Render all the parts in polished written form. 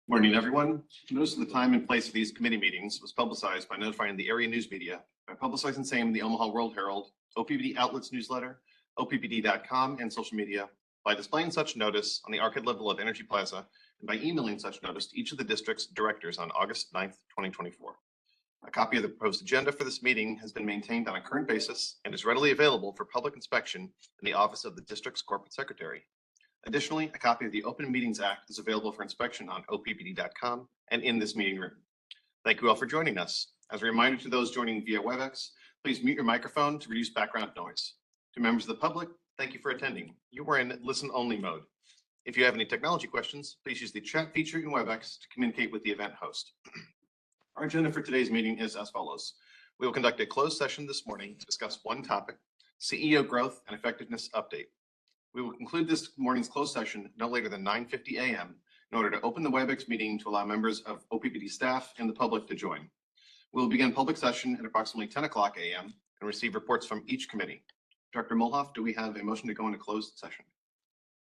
Morning, everyone. Notice of the time and place of these committee meetings was publicized by notifying the area news media, by publicizing same in the Omaha World Herald, OPPD outlets newsletter, OPPD.com, and social media, by displaying such notice on the arcade level of Energy Plaza, and by emailing such notice to each of the district's directors on August 9th, 2024. A copy of the proposed agenda for this meeting has been maintained on a current basis and is readily available for public inspection in the office of the district's corporate secretary. Additionally, a copy of the Open Meetings Act is available for inspection on OPPD.com and in this meeting room. Thank you all for joining us. As a reminder to those joining via WebEx, please mute your microphone to reduce background noise. To members of the public, thank you for attending. You are in listen-only mode. If you have any technology questions, please use the chat feature in WebEx to communicate with the event host. Our agenda for today's meeting is as follows. We will conduct a closed session this morning to discuss one topic, CEO growth and effectiveness update. We will conclude this morning's closed session no later than 9:50 a.m. in order to open the WebEx meeting to allow members of OPPD staff and the public to join. We will begin public session at approximately 10 o'clock a.m. and receive reports from each committee. Dr. Molhoff, do we have a motion to go into closed session?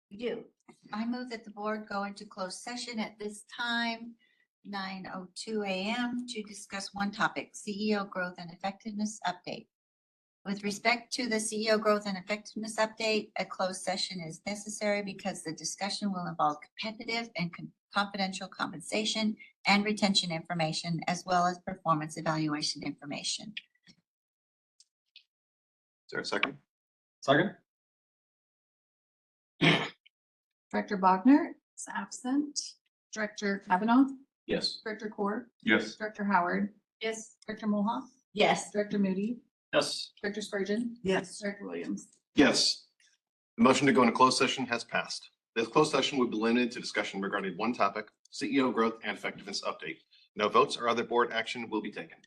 We do. I move that the board go into closed session at this time, 9:02 a.m. to discuss one topic, CEO growth and effectiveness update. With respect to the CEO growth and effectiveness update, a closed session is necessary because the discussion will involve competitive and confidential compensation and retention information, as well as performance evaluation information. Is there a second? Second. Director Bogner is absent. Director Kavanaugh, Yes. Director Core, Yes. Director Howard. Yes. Director Molhoff. Yes. Director Moody, Yes. Director Spurgeon. Yes. Director Williams. Yes. The motion to go into closed session has passed. This closed session will be limited to discussion regarding one topic, CEO growth and effectiveness update. No votes or other board action will be taken.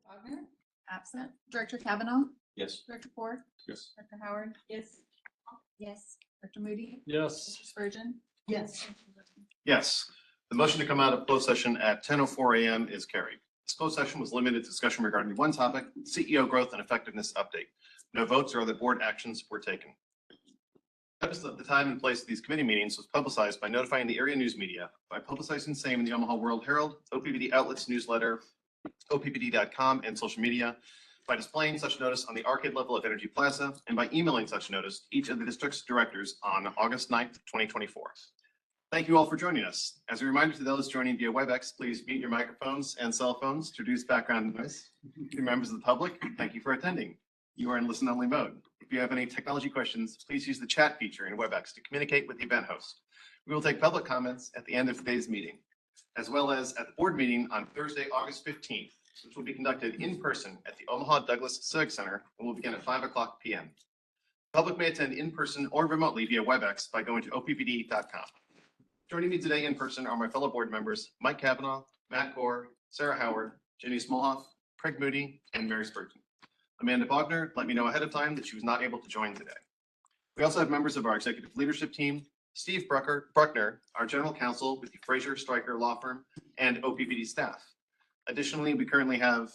Bogner, absent. Director Kavanaugh, Yes. Director Core, Yes. Director Howard. Yes. Yes. Director Moody, Yes. Director Spurgeon. Yes. Yes. The motion to come out of closed session at 10:04 a.m. is carried. This closed session was limited to discussion regarding one topic, CEO growth and effectiveness update. No votes or other board actions were taken. Notice of the time and place of these committee meetings was publicized by notifying the area news media, by publicizing same in the Omaha World Herald, OPPD outlets newsletter, OPPD.com, and social media, by displaying such notice on the arcade level of Energy Plaza, and by emailing such notice to each of the district's directors on August 9th, 2024. Thank you all for joining us. As a reminder to those joining via WebEx, please mute your microphones and cell phones to reduce background noise. To members of the public, thank you for attending. You are in listen-only mode. If you have any technology questions, please use the chat feature in WebEx to communicate with the event host. We will take public comments at the end of today's meeting, as well as at the board meeting on Thursday, August 15th, which will be conducted in person at the Omaha Douglas Civic Center and will begin at 5 o'clock p.m. The public may attend in person or remotely via WebEx by going to OPPD.com. Joining me today in person are my fellow board members, Mike Kavanaugh, Matt Gore, Sarah Howard, Jenny Smolhoff, Craig Moody, and Mary Spurgeon. Amanda Bogner let me know ahead of time that she was not able to join today. We also have members of our executive leadership team, Steve Bruckner, our general counsel with the Fraser Stryker Law Firm, and OPPD staff. Additionally, we currently have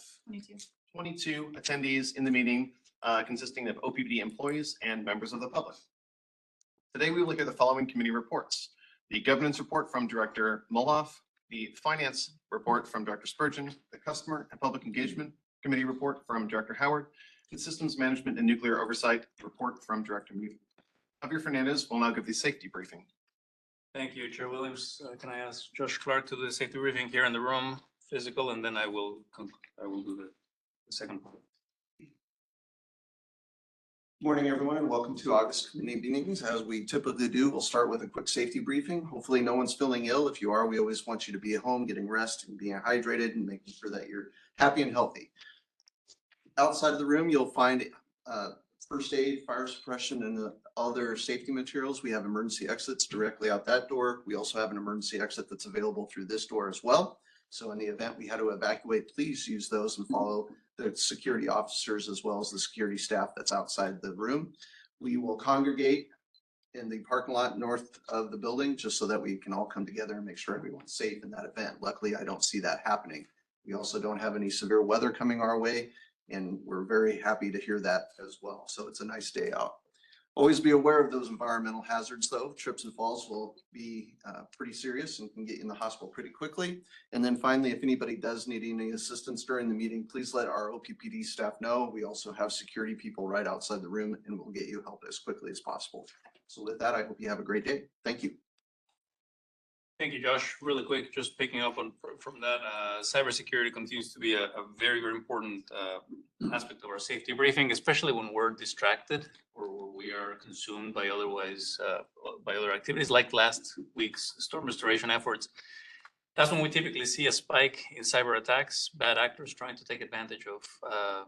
22 attendees in the meeting, consisting of OPPD employees and members of the public. Today, we will hear the following committee reports. The governance report from Director Molhoff, the finance report from Director Spurgeon, the customer and public engagement committee report from Director Howard, and systems management and nuclear oversight report from Director Moody. Javier Fernandez will now give the safety briefing. Thank you, Chair Williams. Can I ask Josh Clark to do the safety briefing here in the room, physical, and then I will do the second part. Morning, everyone, and welcome to August committee meetings. As we typically do, we'll start with a quick safety briefing. Hopefully no one's feeling ill. If you are, we always want you to be at home, getting rest and being hydrated and making sure that you're happy and healthy. Outside of the room, you'll find first aid, fire suppression, and the other safety materials. We have emergency exits directly out that door. We also have an emergency exit that's available through this door as well. So in the event we had to evacuate, please use those and follow the security officers as well as the security staff that's outside the room. We will congregate in the parking lot north of the building just so that we can all come together and make sure everyone's safe in that event. Luckily, I don't see that happening. We also don't have any severe weather coming our way, and we're very happy to hear that as well. So it's a nice day out. Always be aware of those environmental hazards though. Trips and falls will be pretty serious and can get you in the hospital pretty quickly. And then finally, if anybody does need any assistance during the meeting, please let our OPPD staff know. We also have security people right outside the room and we'll get you help as quickly as possible. So with that, I hope you have a great day. Thank you. Thank you, Josh. Really quick, just picking up on from that, cybersecurity continues to be a very, very important aspect of our safety briefing, especially when we're distracted or we are consumed by by other activities like last week's storm restoration efforts. That's when we typically see a spike in cyber attacks, bad actors trying to take advantage of our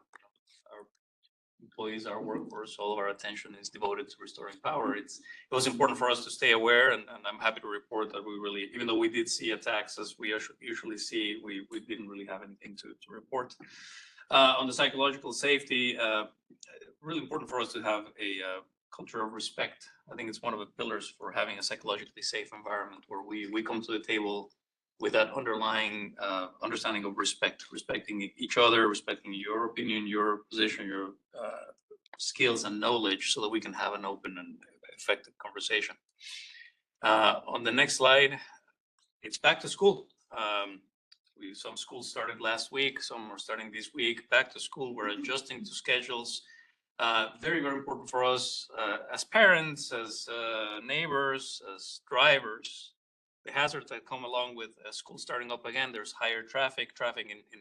employees, our workforce. All of our attention is devoted to restoring power. It was important for us to stay aware, and I'm happy to report that we really, even though we did see attacks as we usually see, we didn't really have anything to report. On the psychological safety, really important for us to have a culture of respect. I think it's one of the pillars for having a psychologically safe environment where we come to the table with that underlying understanding of respecting each other, respecting your opinion, your position, your skills and knowledge, so that we can have an open and effective conversation. On the next slide, it's back to school. Some schools started last week, some are starting this week. Back to school, we're adjusting to schedules. Very, very important for us as parents, as neighbors, as drivers. The hazards that come along with school starting up again, there's higher traffic in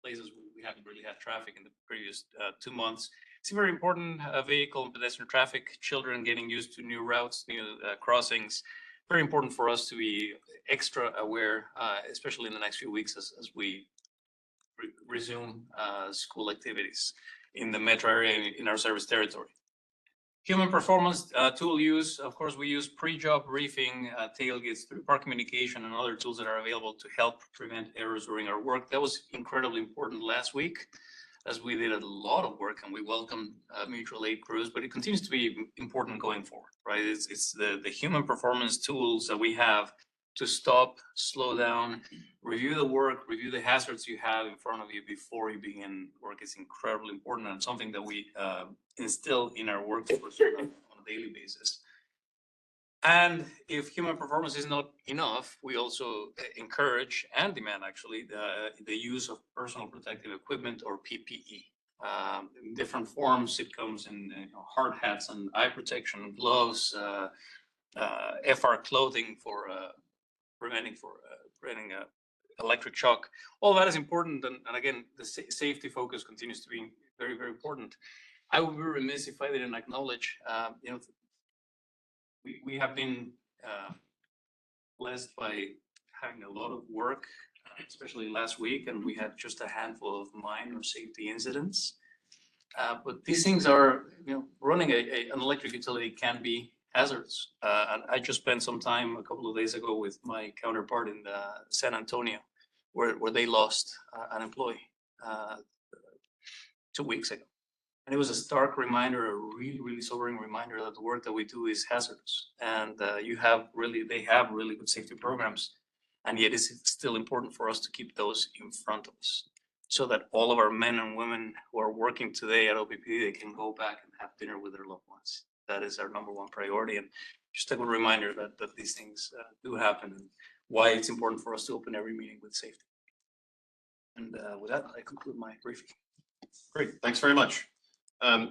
places where we haven't really had traffic in the previous 2 months. It's very important, vehicle and pedestrian traffic, children getting used to new routes, new crossings. Very important for us to be extra aware, especially in the next few weeks as we resume school activities in the metro area in our service territory. Human performance tool use, of course, we use pre-job briefing, tailgates, through park communication and other tools that are available to help prevent errors during our work. That was incredibly important last week, as we did a lot of work and we welcomed mutual aid crews, but it continues to be important going forward, right? It's the human performance tools that we have to stop, slow down, review the work, review the hazards you have in front of you before you begin work. Is incredibly important and something that we instill in our workforce on a daily basis. And if human performance is not enough, we also encourage and demand actually the use of personal protective equipment, or PPE. In different forms, it comes in hard hats and eye protection, gloves, FR clothing for preventing electric shock. All that is important, and again, the safety focus continues to be very, very important. I would be remiss if I didn't acknowledge, we have been blessed by having a lot of work, especially last week, and we had just a handful of minor safety incidents. But these things are, running an electric utility can be hazardous. And I just spent some time a couple of days ago with my counterpart in San Antonio, where they lost an employee 2 weeks ago. And it was a stark reminder, a really, really sobering reminder that the work that we do is hazardous. And they have really good safety programs. And yet it's still important for us to keep those in front of us, so that all of our men and women who are working today at OPPD, they can go back and have dinner with their loved ones. That is our number one priority. And just a good reminder that these things do happen, and why it's important for us to open every meeting with safety. And with that, I conclude my briefing. Great, thanks very much.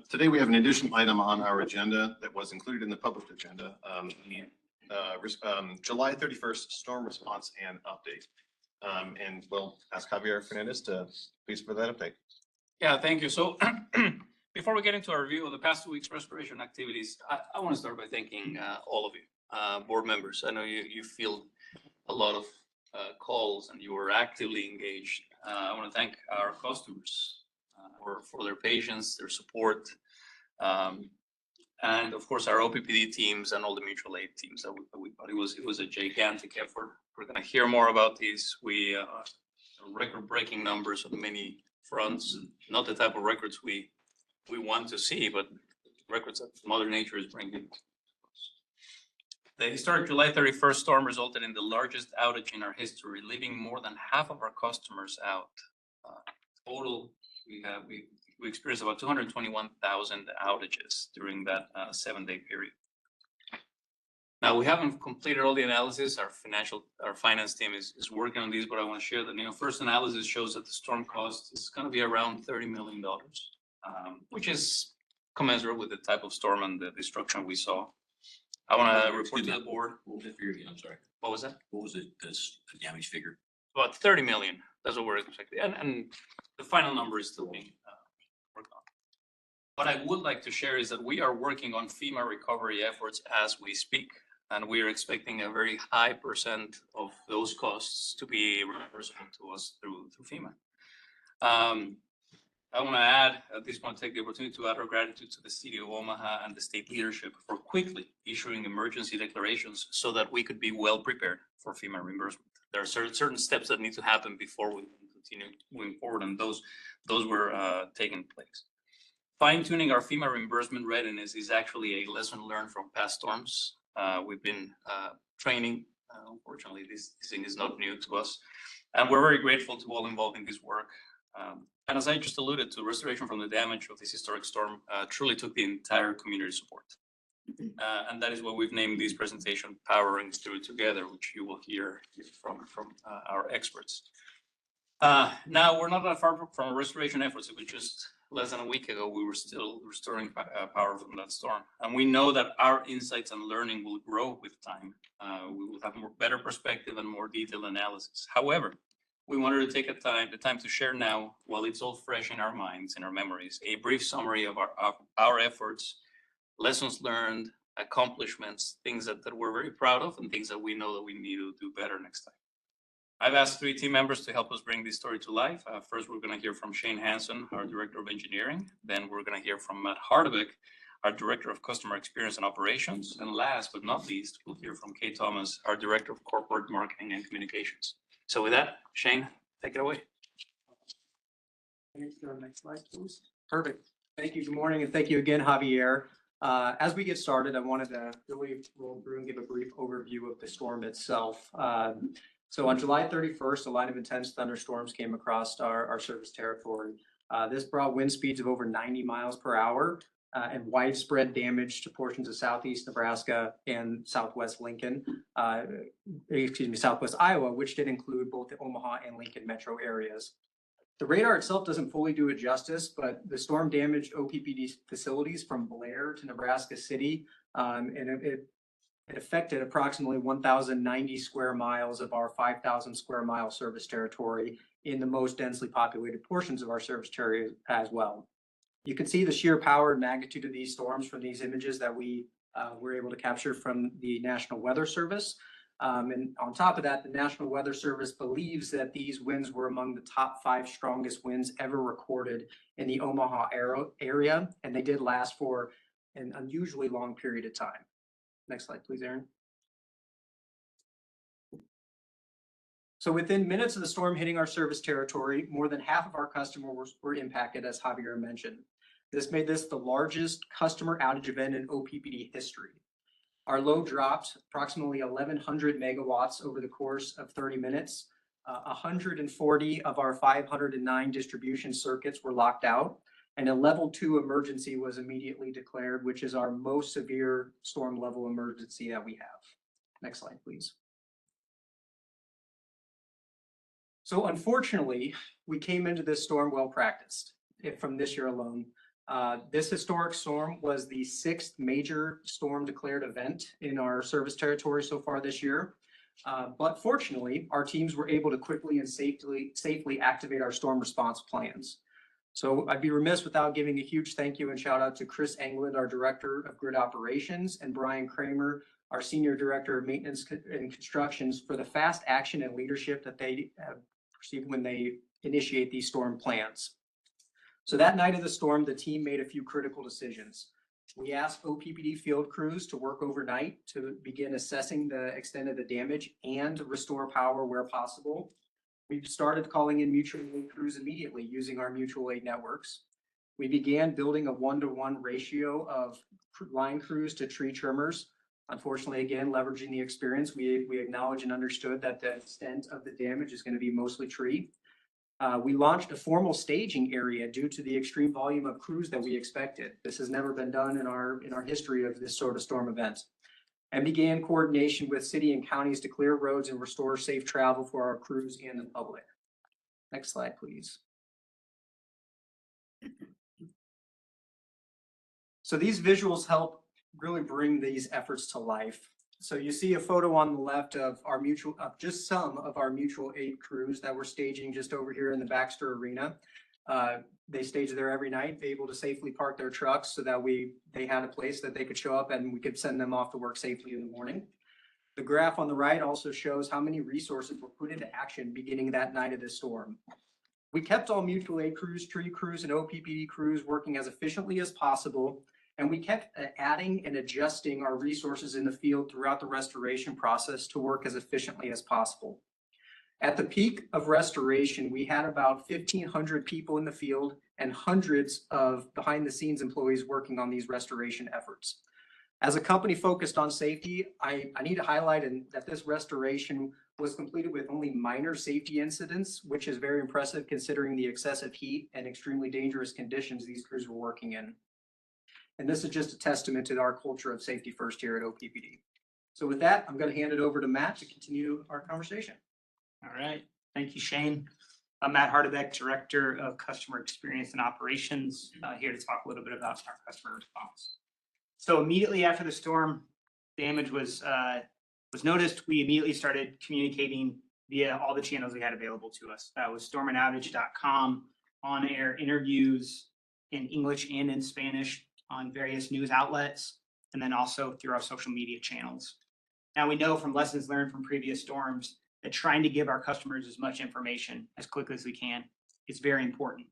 Today we have an additional item on our agenda that was included in the published agenda, July 31st storm response and update. And we'll ask Javier Fernandez to please provide that update. Yeah, thank you. So before we get into our review of the past 2 weeks' restoration activities, I want to start by thanking all of you, board members. I know you field a lot of calls and you were actively engaged. I want to thank our customers for their patience, their support, and of course our OPPD teams and all the mutual aid teams that we got. It was a gigantic effort. We're going to hear more about these. We record-breaking numbers on many fronts. Not the type of records we want to see, but records that Mother Nature is bringing. The historic July 31st storm resulted in the largest outage in our history, leaving more than half of our customers out. Total, we we experienced about 221,000 outages during that 7-day period. Now, we haven't completed all the analysis. Our finance team is working on these, but I want to share that, first analysis shows that the storm cost is going to be around $30 million, which is commensurate with the type of storm and the destruction we saw. I want to report to the board. What was the figure again? I'm sorry. What was that? What was the damage figure? About 30 million. That's what we're expecting. And the final number is still being worked on. What I would like to share is that we are working on FEMA recovery efforts as we speak. And we are expecting a very high percent of those costs to be reimbursable to us through FEMA. I want to add, at this point, take the opportunity to add our gratitude to the city of Omaha and the state leadership for quickly issuing emergency declarations so that we could be well prepared for FEMA reimbursement. There are certain steps that need to happen before we can continue moving forward, and those were taking place. Fine-tuning our FEMA reimbursement readiness is actually a lesson learned from past storms. We've been training. Unfortunately, this thing is not new to us, and we're very grateful to all involved in this work. And as I just alluded to, restoration from the damage of this historic storm truly took the entire community support. And that is what we've named this presentation, Powering Through Together, which you will hear from our experts. Now, we're not that far from restoration efforts. It was just less than a week ago, we were still restoring power from that storm. And we know that our insights and learning will grow with time. We will have better perspective and more detailed analysis. However, we wanted to take the time to share now, while it's all fresh in our minds, in our memories, a brief summary of our efforts, lessons learned, accomplishments, things that we're very proud of, and things that we know that we need to do better next time. I've asked 3 team members to help us bring this story to life. First, we're going to hear from Shane Hansen, our Director of Engineering. Then we're going to hear from Matt Hardebeck, our Director of Customer Experience and Operations. And last but not least, we'll hear from Kay Thomas, our Director of Corporate Marketing and Communications. So with that, Shane, take it away. Thanks. Next slide, please. Perfect. Thank you. Good morning, and thank you again, Javier. As we get started, I wanted to really roll through and give a brief overview of the storm itself. So on July 31st, a line of intense thunderstorms came across our service territory. This brought wind speeds of over 90 miles per hour and widespread damage to portions of southeast Nebraska and southwest southwest Iowa, which did include both the Omaha and Lincoln metro areas. The radar itself doesn't fully do it justice, but the storm damaged OPPD facilities from Blair to Nebraska City, and it affected approximately 1,090 square miles of our 5,000 square mile service territory in the most densely populated portions of our service territory as well. You can see the sheer power and magnitude of these storms from these images that we were able to capture from the National Weather Service. And on top of that, the National Weather Service believes that these winds were among the top 5 strongest winds ever recorded in the Omaha area, and they did last for an unusually long period of time. Next slide, please, Aaron. So within minutes of the storm hitting our service territory, more than half of our customers were impacted, as Javier mentioned. This made this the largest customer outage event in OPPD history. Our load dropped approximately 1,100 megawatts over the course of 30 minutes. 140 of our 509 distribution circuits were locked out, and a level 2 emergency was immediately declared, which is our most severe storm level emergency that we have. Next slide, please. So unfortunately, we came into this storm well practiced from this year alone. This historic storm was the 6th major storm declared event in our service territory so far this year. But fortunately, our teams were able to quickly and safely activate our storm response plans. So I'd be remiss without giving a huge thank you and shout out to Chris Englund, our Director of Grid Operations, and Brian Kramer, our Senior Director of Maintenance and Constructions, for the fast action and leadership that they have received when they initiate these storm plans. So that night of the storm, the team made a few critical decisions. We asked OPPD field crews to work overnight to begin assessing the extent of the damage and restore power where possible. We started calling in mutual aid crews immediately using our mutual aid networks. We began building a 1-to-1 ratio of line crews to tree trimmers. Unfortunately, again, leveraging the experience, we acknowledge and understood that the extent of the damage is going to be mostly tree. We launched a formal staging area due to the extreme volume of crews that we expected. This has never been done in our history of this sort of storm event. And began coordination with city and counties to clear roads and restore safe travel for our crews and the public. Next slide, please. So these visuals help really bring these efforts to life. So you see a photo on the left of just some of our mutual aid crews that were staging just over here in the Baxter Arena. They stage there every night, able to safely park their trucks so that they had a place that they could show up and we could send them off to work safely in the morning. The graph on the right also shows how many resources were put into action beginning that night of the storm. We kept all mutual aid crews, tree crews, and OPPD crews working as efficiently as possible, and we kept adding and adjusting our resources in the field throughout the restoration process to work as efficiently as possible. At the peak of restoration, we had about 1,500 people in the field and hundreds of behind-the-scenes employees working on these restoration efforts. As a company focused on safety, I need to highlight that this restoration was completed with only minor safety incidents, which is very impressive considering the excessive heat and extremely dangerous conditions these crews were working in. And this is just a testament to our culture of safety first here at OPPD. So with that, I'm going to hand it over to Matt to continue our conversation. All right, thank you, Shane. I'm Matt Hardebeck, Director of Customer Experience and Operations, here to talk a little bit about our customer response. So immediately after the storm, damage was noticed. We immediately started communicating via all the channels we had available to us. That was stormandoutage.com, on-air interviews in English and in Spanish on various news outlets, and then also through our social media channels. Now we know from lessons learned from previous storms that trying to give our customers as much information as quickly as we can is very important.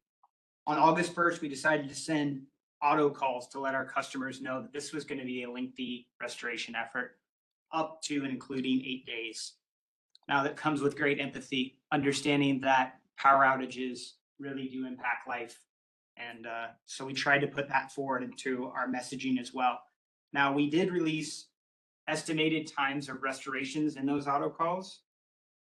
On August 1st, we decided to send auto calls to let our customers know that this was going to be a lengthy restoration effort, up to and including 8 days. Now that comes with great empathy, understanding that power outages really do impact life. And so we tried to put that forward into our messaging as well. Now we did release estimated times of restorations in those auto calls.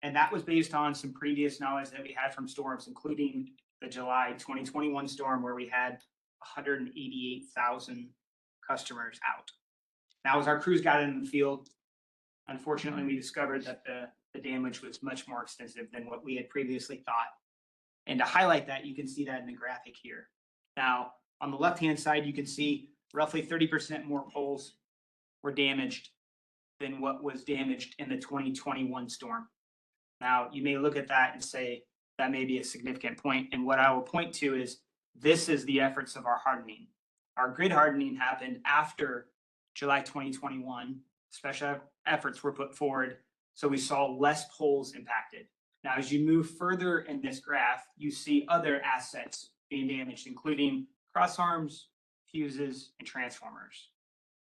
And that was based on some previous knowledge that we had from storms, including the July 2021 storm where we had 188,000 customers out. Now, as our crews got in the field, unfortunately, we discovered that the damage was much more extensive than what we had previously thought. And to highlight that, you can see that in the graphic here. Now, on the left-hand side, you can see roughly 30% more poles were damaged than what was damaged in the 2021 storm. Now, you may look at that and say that may be a significant point. And what I will point to is this is the efforts of our hardening. Our grid hardening happened after July 2021. Special efforts were put forward, so we saw less poles impacted. Now, as you move further in this graph, you see other assets being damaged, including cross arms, fuses, and transformers.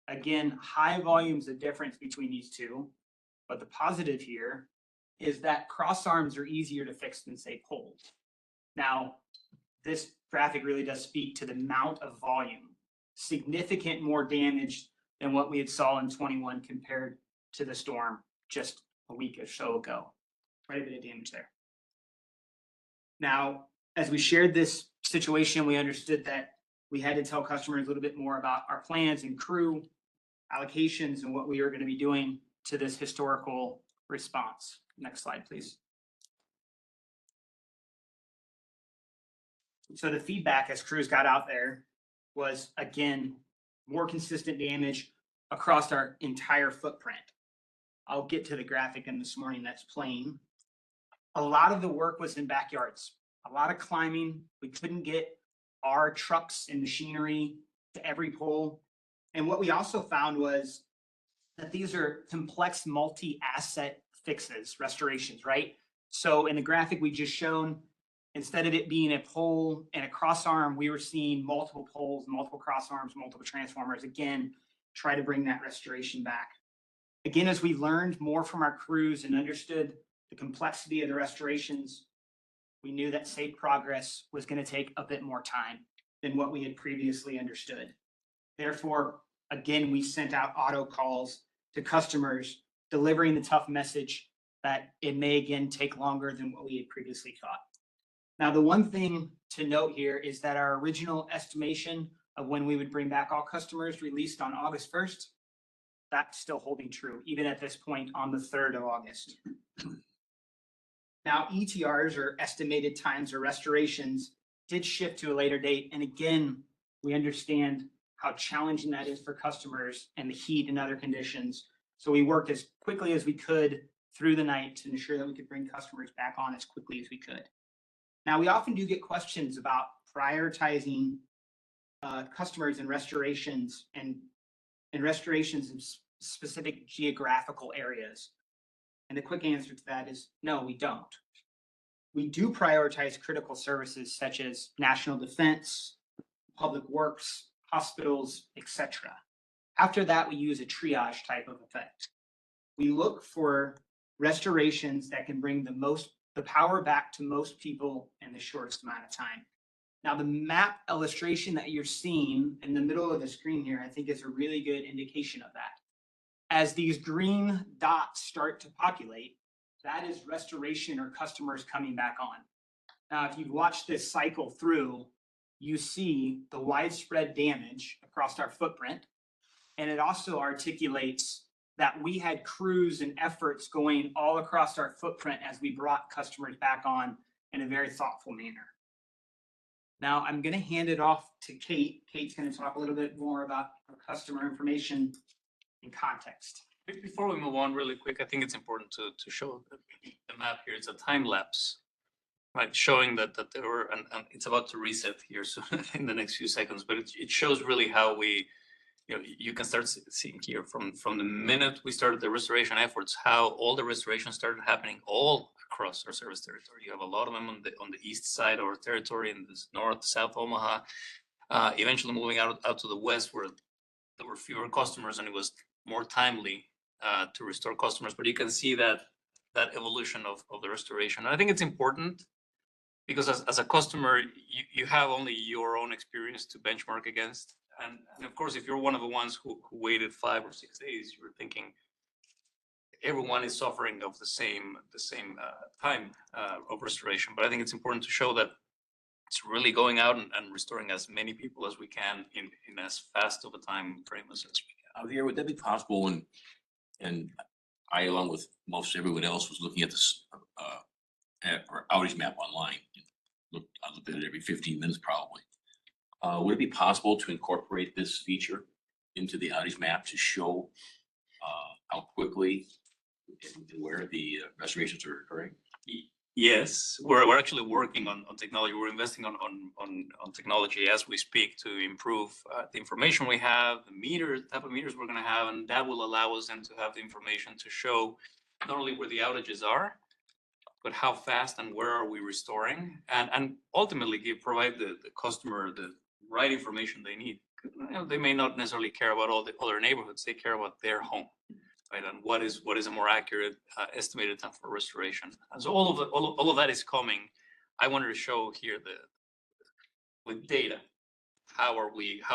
Again, high volumes of difference between these two, but the positive here is that cross arms are easier to fix than, say, poles. Now, this graphic really does speak to the amount of volume, significant more damage than what we had saw in 21 compared to the storm just a week or so ago. Quite a bit of damage there. Now, as we shared this situation, we understood that we had to tell customers a little bit more about our plans and crew allocations and what we were going to be doing to this historical response. Next slide, please. So the feedback as crews got out there was, again, more consistent damage across our entire footprint. I'll get to the graphic in this morning that's playing. A lot of the work was in backyards, a lot of climbing. We couldn't get our trucks and machinery to every pole. And what we also found was that these are complex multi-asset fixes, restorations, right? So in the graphic we just shown, instead of it being a pole and a cross arm, we were seeing multiple poles, multiple cross arms, multiple transformers. Again, try to bring that restoration back. Again, as we learned more from our crews and understood the complexity of the restorations, we knew that safe progress was going to take a bit more time than what we had previously understood. Therefore, again, we sent out auto calls to customers, delivering the tough message that it may again take longer than what we had previously thought. Now, the one thing to note here is that our original estimation of when we would bring back all customers released on August 1st, that's still holding true, even at this point on the 3rd of August. Now, ETRs or estimated times or restorations did shift to a later date. And again, we understand how challenging that is for customers and the heat and other conditions. So we worked as quickly as we could through the night to ensure that we could bring customers back on as quickly as we could. Now, we often do get questions about prioritizing customers and restorations and restorations in specific geographical areas. And the quick answer to that is no, we don't. We do prioritize critical services such as national defense, public works, hospitals, etc. After that, we use a triage type of effect. We look for restorations that can bring the power back to most people in the shortest amount of time. Now, the map illustration that you're seeing in the middle of the screen here, I think is a really good indication of that. As these green dots start to populate, that is restoration or customers coming back on. Now, if you've watched this cycle through, you see the widespread damage across our footprint. And it also articulates that we had crews and efforts going all across our footprint as we brought customers back on in a very thoughtful manner. Now, I'm going to hand it off to Kate. Kate's going to talk a little bit more about our customer information and context. Before we move on really quick, I think it's important to show the map here. It's a time lapse, right? Showing that there were, and it's about to reset here so in the next few seconds, but it shows really how we, you can start seeing here from the minute we started the restoration efforts, how all the restoration started happening all across our service territory. You have a lot of them on the east side of our territory, in the north, south Omaha, eventually moving out to the west where there were fewer customers and it was more timely to restore customers. But you can see that evolution of the restoration. And I think it's important because as a customer, you have only your own experience to benchmark against. And of course, if you're one of the ones who waited 5 or 6 days, you're thinking everyone is suffering of the same time of restoration. But I think it's important to show that it's really going out and restoring as many people as we can in as fast of a time frame as we can. Javier, would that be possible when, and I, along with most everyone else, was looking at this at our outage map online. I looked at it every 15 minutes probably. Would it be possible to incorporate this feature into the outage map to show how quickly and where the restorations are occurring? Yes, we're actually working on technology. We're investing on technology as we speak to improve the information we have, the type of meters we're going to have, and that will allow us then to have the information to show not only where the outages are, but how fast and where are we restoring, and ultimately provide the customer the right information they need. They may not necessarily care about all the other neighborhoods; they care about their home. Right, and what is a more accurate estimated time for restoration? And so all of that is coming. I wanted to show here with data how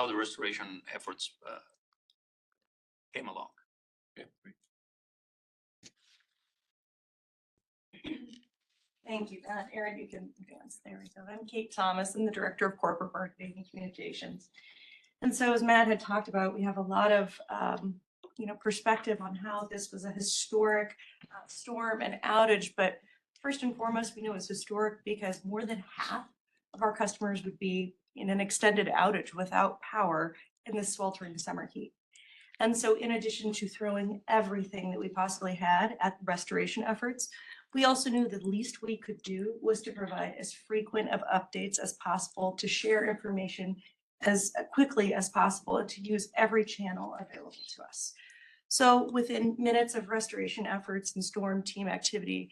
the restoration efforts came along. Okay, great. Thank you, Aaron. You can advance. There we go. I'm Kate Thomas. I'm the Director of Corporate Marketing and Communications. And so, as Matt had talked about, we have a lot of perspective on how this was a historic storm and outage. But first and foremost, we know it's historic because more than half of our customers would be in an extended outage without power in the sweltering summer heat. And so, in addition to throwing everything that we possibly had at restoration efforts, we also knew the least we could do was to provide as frequent of updates as possible, to share information as quickly as possible, and to use every channel available to us. So within minutes of restoration efforts and storm team activity,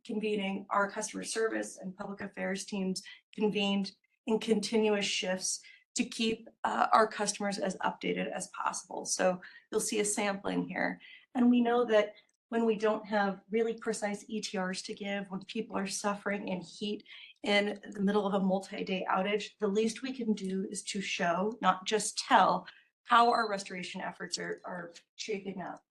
convening, our customer service and public affairs teams convened in continuous shifts to keep our customers as updated as possible. So you'll see a sampling here. And we know that when we don't have really precise ETRs to give, when people are suffering in heat in the middle of a multi-day outage, the least we can do is to show, not just tell, how our restoration efforts are shaping up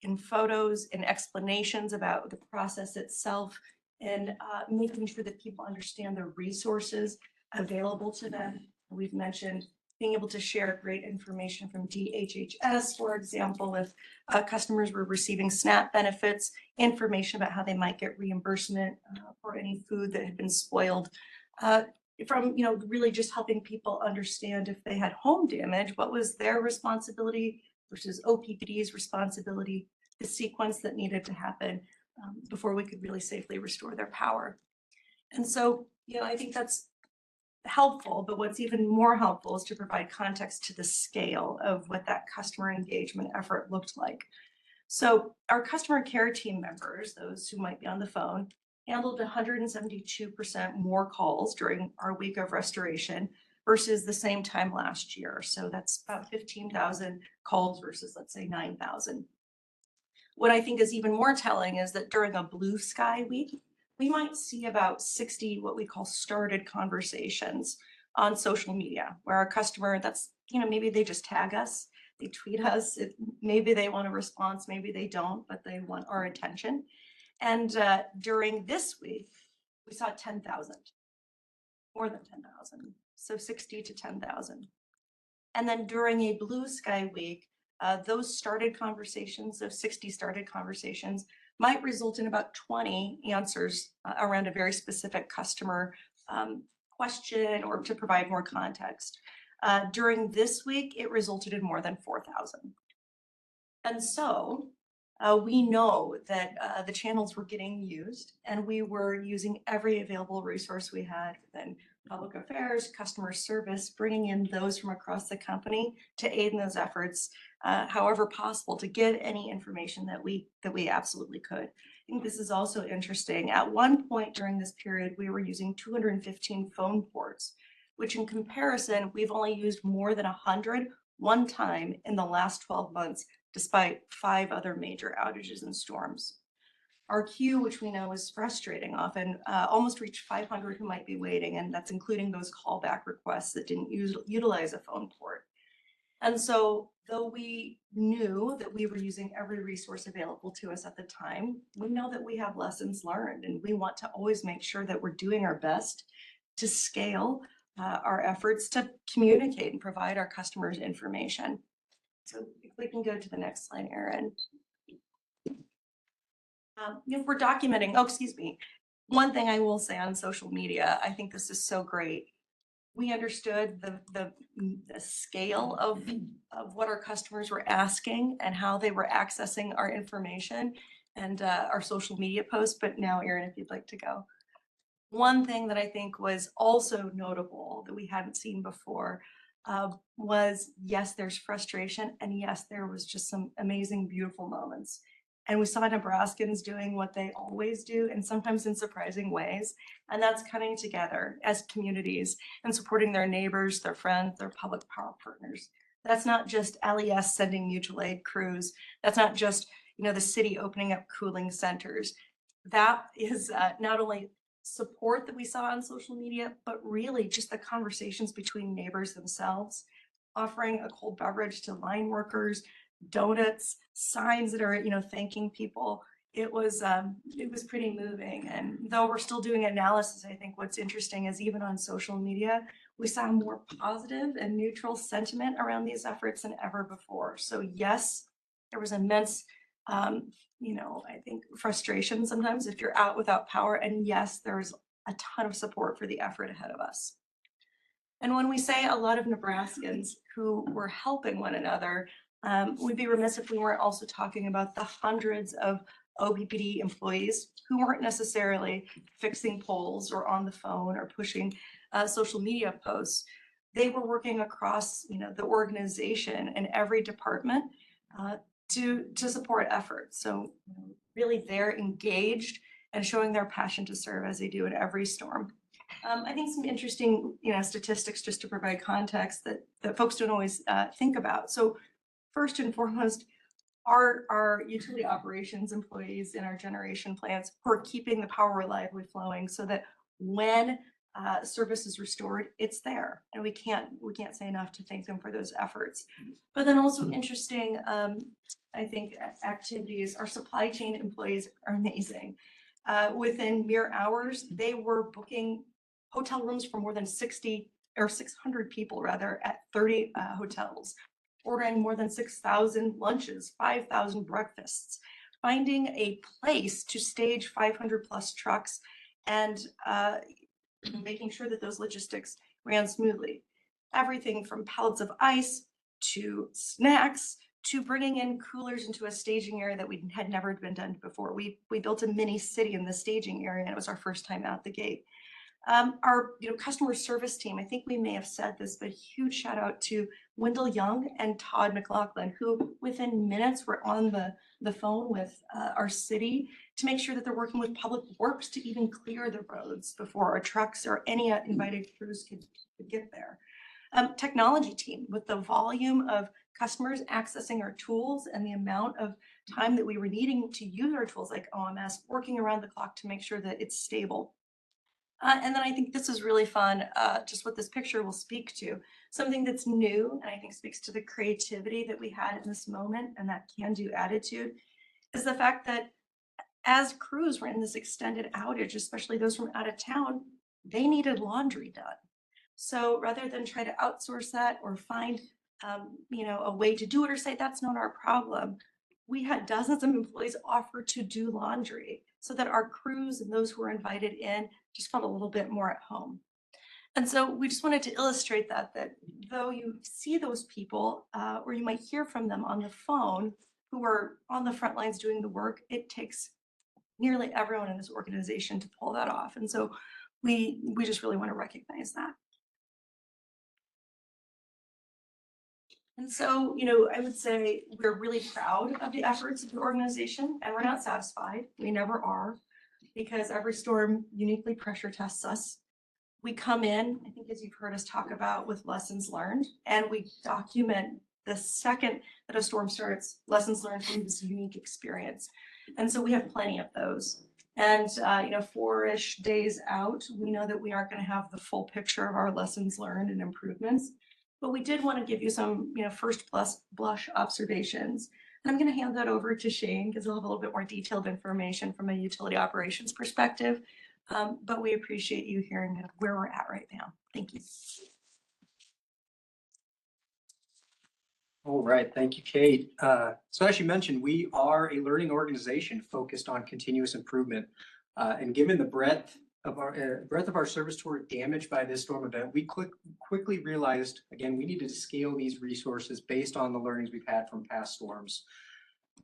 in photos and explanations about the process itself, and making sure that people understand the resources available to them. We've mentioned being able to share great information from DHHS, for example, if customers were receiving SNAP benefits, information about how they might get reimbursement for any food that had been spoiled. From, really just helping people understand if they had home damage, what was their responsibility versus OPPD's responsibility, the sequence that needed to happen before we could really safely restore their power. And so, I think that's helpful, but what's even more helpful is to provide context to the scale of what that customer engagement effort looked like. So our customer care team members, those who might be on the phone, handled 172% more calls during our week of restoration versus the same time last year. So that's about 15,000 calls versus, let's say, 9,000. What I think is even more telling is that during a blue sky week, we might see about 60 what we call started conversations on social media, where our customer, that's, maybe they just tag us, they tweet us, maybe they want a response, maybe they don't, but they want our attention. And during this week, we saw 10,000, more than 10,000, so 60 to 10,000. And then during a blue sky week, those started conversations, those 60 started conversations, might result in about 20 answers around a very specific customer question or to provide more context. During this week, it resulted in more than 4,000. And so we know that the channels were getting used, and we were using every available resource we had within public affairs, customer service, bringing in those from across the company to aid in those efforts, however possible, to get any information that we absolutely could. I think this is also interesting. At one point during this period, we were using 215 phone ports, which in comparison, we've only used more than 100 one time in the last 12 months, despite 5 other major outages and storms. Our queue, which we know is frustrating, often almost reached 500 who might be waiting, and that's including those callback requests that didn't utilize a phone port. And so, though we knew that we were using every resource available to us at the time, we know that we have lessons learned, and we want to always make sure that we're doing our best to scale our efforts to communicate and provide our customers information. So if we can go to the next slide, Erin. We're documenting, one thing I will say on social media, I think this is so great. We understood the scale of what our customers were asking and how they were accessing our information and our social media posts, but now Erin, if you'd like to go. One thing that I think was also notable that we hadn't seen before was, yes, there's frustration, and yes, there was just some amazing, beautiful moments. And we saw Nebraskans doing what they always do, and sometimes in surprising ways, and that's coming together as communities and supporting their neighbors, their friends, their public power partners. That's not just LES sending mutual aid crews. That's not just, the city opening up cooling centers. That is not only support that we saw on social media, but really just the conversations between neighbors themselves, offering a cold beverage to line workers, donuts, signs that are, thanking people. It was pretty moving. And though we're still doing analysis, I think what's interesting is even on social media, we saw more positive and neutral sentiment around these efforts than ever before. So yes, there was immense I think frustration sometimes if you're out without power. And yes, there's a ton of support for the effort ahead of us. And when we say a lot of Nebraskans who were helping one another, we'd be remiss if we weren't also talking about the hundreds of OPPD employees who weren't necessarily fixing polls or on the phone or pushing social media posts. They were working across, the organization in every department to support efforts. So really they're engaged and showing their passion to serve as they do in every storm. I think some interesting, statistics just to provide context that folks don't always think about. So first and foremost, our utility operations employees in our generation plants who are keeping the power reliably flowing so that when service is restored, it's there. And we can't say enough to thank them for those efforts. But then also interesting, I think, activities, our supply chain employees are amazing. within mere hours, they were booking hotel rooms for more than 60 or 600 people rather at 30 hotels, ordering more than 6,000 lunches, 5,000 breakfasts, finding a place to stage 500 plus trucks, and making sure that those logistics ran smoothly. Everything from pallets of ice to snacks to bringing in coolers into a staging area that we had never been done before. We built a mini city in the staging area, and it was our first time out the gate. Our customer service team, I think we may have said this, but huge shout out to Wendell Young and Todd McLaughlin, who within minutes were on the phone with our city to make sure that they're working with Public Works to even clear the roads before our trucks or any invited crews could get there. Technology team, with the volume of customers accessing our tools and the amount of time that we were needing to use our tools like OMS, working around the clock to make sure that it's stable. And then I think this is really fun, just what this picture will speak to. Something that's new, and I think speaks to the creativity that we had in this moment and that can-do attitude, is the fact that as crews were in this extended outage, especially those from out of town, they needed laundry done. So rather than try to outsource that or find, a way to do it or say that's not our problem, we had dozens of employees offer to do laundry so that our crews and those who were invited in just felt a little bit more at home. And so we just wanted to illustrate that though you see those people, or you might hear from them on the phone who are on the front lines doing the work, it takes nearly everyone in this organization to pull that off. And so we just really want to recognize that. And so, I would say we're really proud of the efforts of the organization, and we're not satisfied. We never are, because every storm uniquely pressure tests us. We come in, I think as you've heard us talk about, with lessons learned, and we document the second that a storm starts, lessons learned from this unique experience. And so we have plenty of those. And, 4-ish days out, we know that we aren't going to have the full picture of our lessons learned and improvements. But we did want to give you some, first blush observations. And I'm going to hand that over to Shane because he'll have a little bit more detailed information from a utility operations perspective. But we appreciate you hearing where we're at right now. Thank you. All right, thank you, Kate. So as you mentioned, we are a learning organization focused on continuous improvement. And given the breadth of our service toward damage by this storm event, we quickly realized, again, we needed to scale these resources based on the learnings we've had from past storms.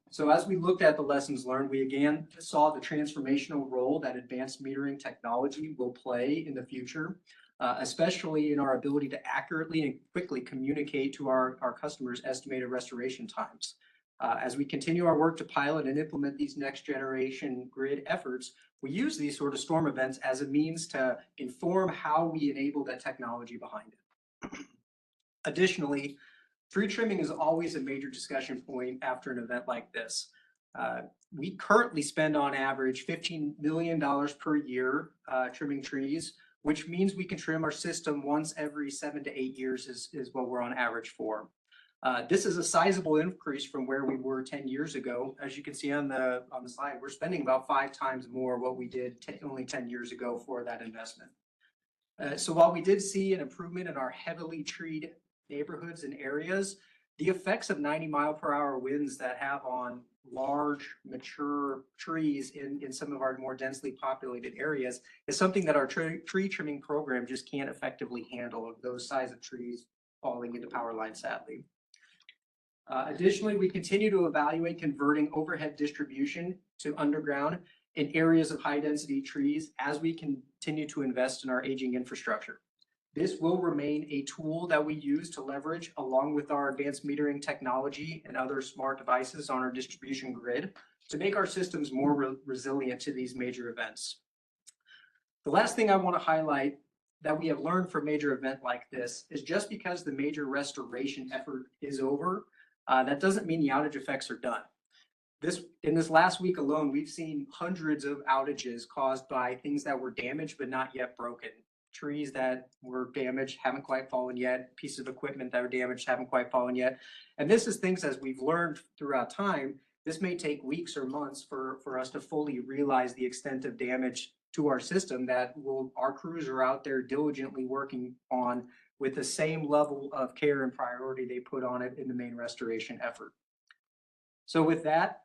So as we looked at the lessons learned, we again saw the transformational role that advanced metering technology will play in the future, especially in our ability to accurately and quickly communicate to our customers estimated restoration times. As we continue our work to pilot and implement these next generation grid efforts, we use these sort of storm events as a means to inform how we enable that technology behind it. Additionally, tree trimming is always a major discussion point after an event like this. We currently spend on average $15 million per year trimming trees, which means we can trim our system once every 7 to 8 years is what we're on average for. This is a sizable increase from where we were 10 years ago. As you can see on the slide, we're spending about 5 times more what we did only 10 years ago for that investment. So while we did see an improvement in our heavily treed neighborhoods and areas, the effects of 90-mile-per-hour winds that have on large mature trees in some of our more densely populated areas is something that our tree trimming program just can't effectively handle, of those size of trees falling into power lines, sadly. Additionally, we continue to evaluate converting overhead distribution to underground in areas of high density trees as we continue to invest in our aging infrastructure. This will remain a tool that we use to leverage along with our advanced metering technology and other smart devices on our distribution grid to make our systems more resilient to these major events. The last thing I want to highlight that we have learned from a major event like this is just because the major restoration effort is over, that doesn't mean the outage effects are done. In this last week alone, we've seen hundreds of outages caused by things that were damaged but not yet broken. Trees that were damaged haven't quite fallen yet. Pieces of equipment that were damaged haven't quite fallen yet. And this is things, as we've learned throughout time, This may take weeks or months for us to fully realize the extent of damage to our system that our crews are out there diligently working on with the same level of care and priority they put on it in the main restoration effort. So with that,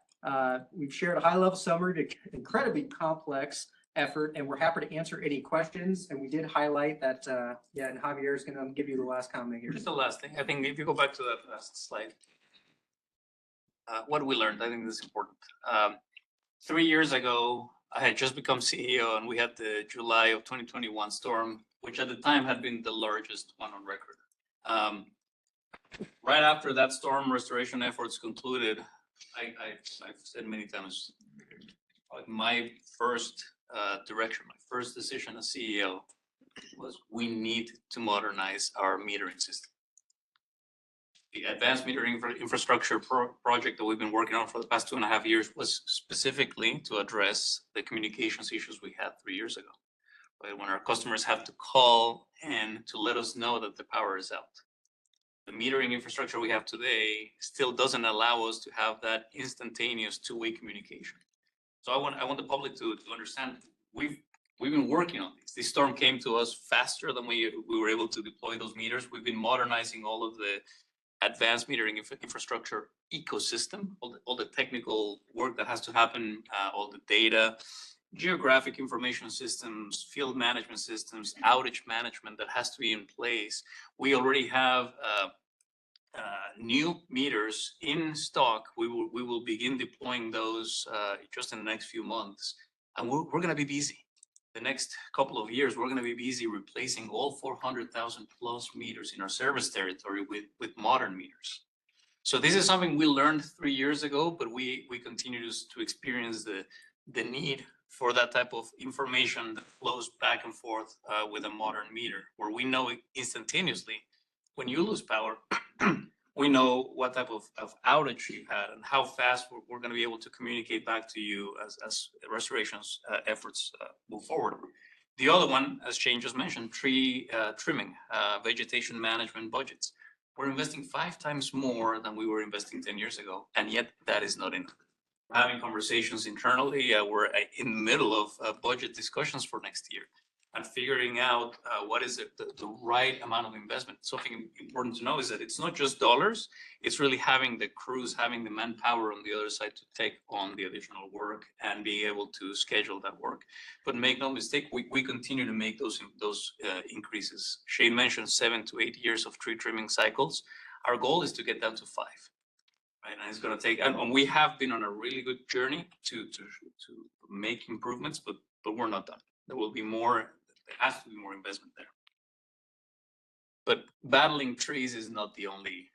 we've shared a high-level summary of an incredibly complex effort, and we're happy to answer any questions. And we did highlight that, and Javier is going to give you the last comment here. Just the last thing, I think if you go back to that last slide, what we learned, I think this is important. 3 years ago, I had just become CEO and we had the July of 2021 storm, which at the time had been the largest one on record. Right after that storm restoration efforts concluded, I've said many times, like my first direction, my first decision as CEO was we need to modernize our metering system. The advanced metering infrastructure project that we've been working on for the past 2.5 years was specifically to address the communications issues we had 3 years ago. Right? When our customers have to call in to let us know that the power is out. The metering infrastructure we have today still doesn't allow us to have that instantaneous two-way communication. So I want the public to understand we've been working on this. This storm came to us faster than we were able to deploy those meters. We've been modernizing all of the advanced metering infrastructure ecosystem, all the technical work that has to happen, all the data, geographic information systems, field management systems, outage management that has to be in place. We already have new meters in stock. We will begin deploying those just in the next few months, and we're going to be busy. The next couple of years, we're going to be busy replacing all 400,000 plus meters in our service territory with modern meters. So this is something we learned 3 years ago, but we continue to experience the need for that type of information that flows back and forth with a modern meter, where we know instantaneously when you lose power, we know what type of outage you had and how fast we're going to be able to communicate back to you as restorations efforts move forward. The other one, as Shane just mentioned, tree trimming, vegetation management budgets. We're investing 5 times more than we were investing 10 years ago, and yet that is not enough. We're having conversations internally. We're in the middle of budget discussions for next year and figuring out what is the right amount of investment. Something important to know is that it's not just dollars, it's really having the crews, having the manpower on the other side to take on the additional work and be able to schedule that work. But make no mistake, we continue to make those increases. Shane mentioned 7 to 8 years of tree trimming cycles. Our goal is to get down to 5. Right? And it's going to take, and we have been on a really good journey to make improvements, but we're not done. There will be more. There has to be more investment there. But battling trees is not the only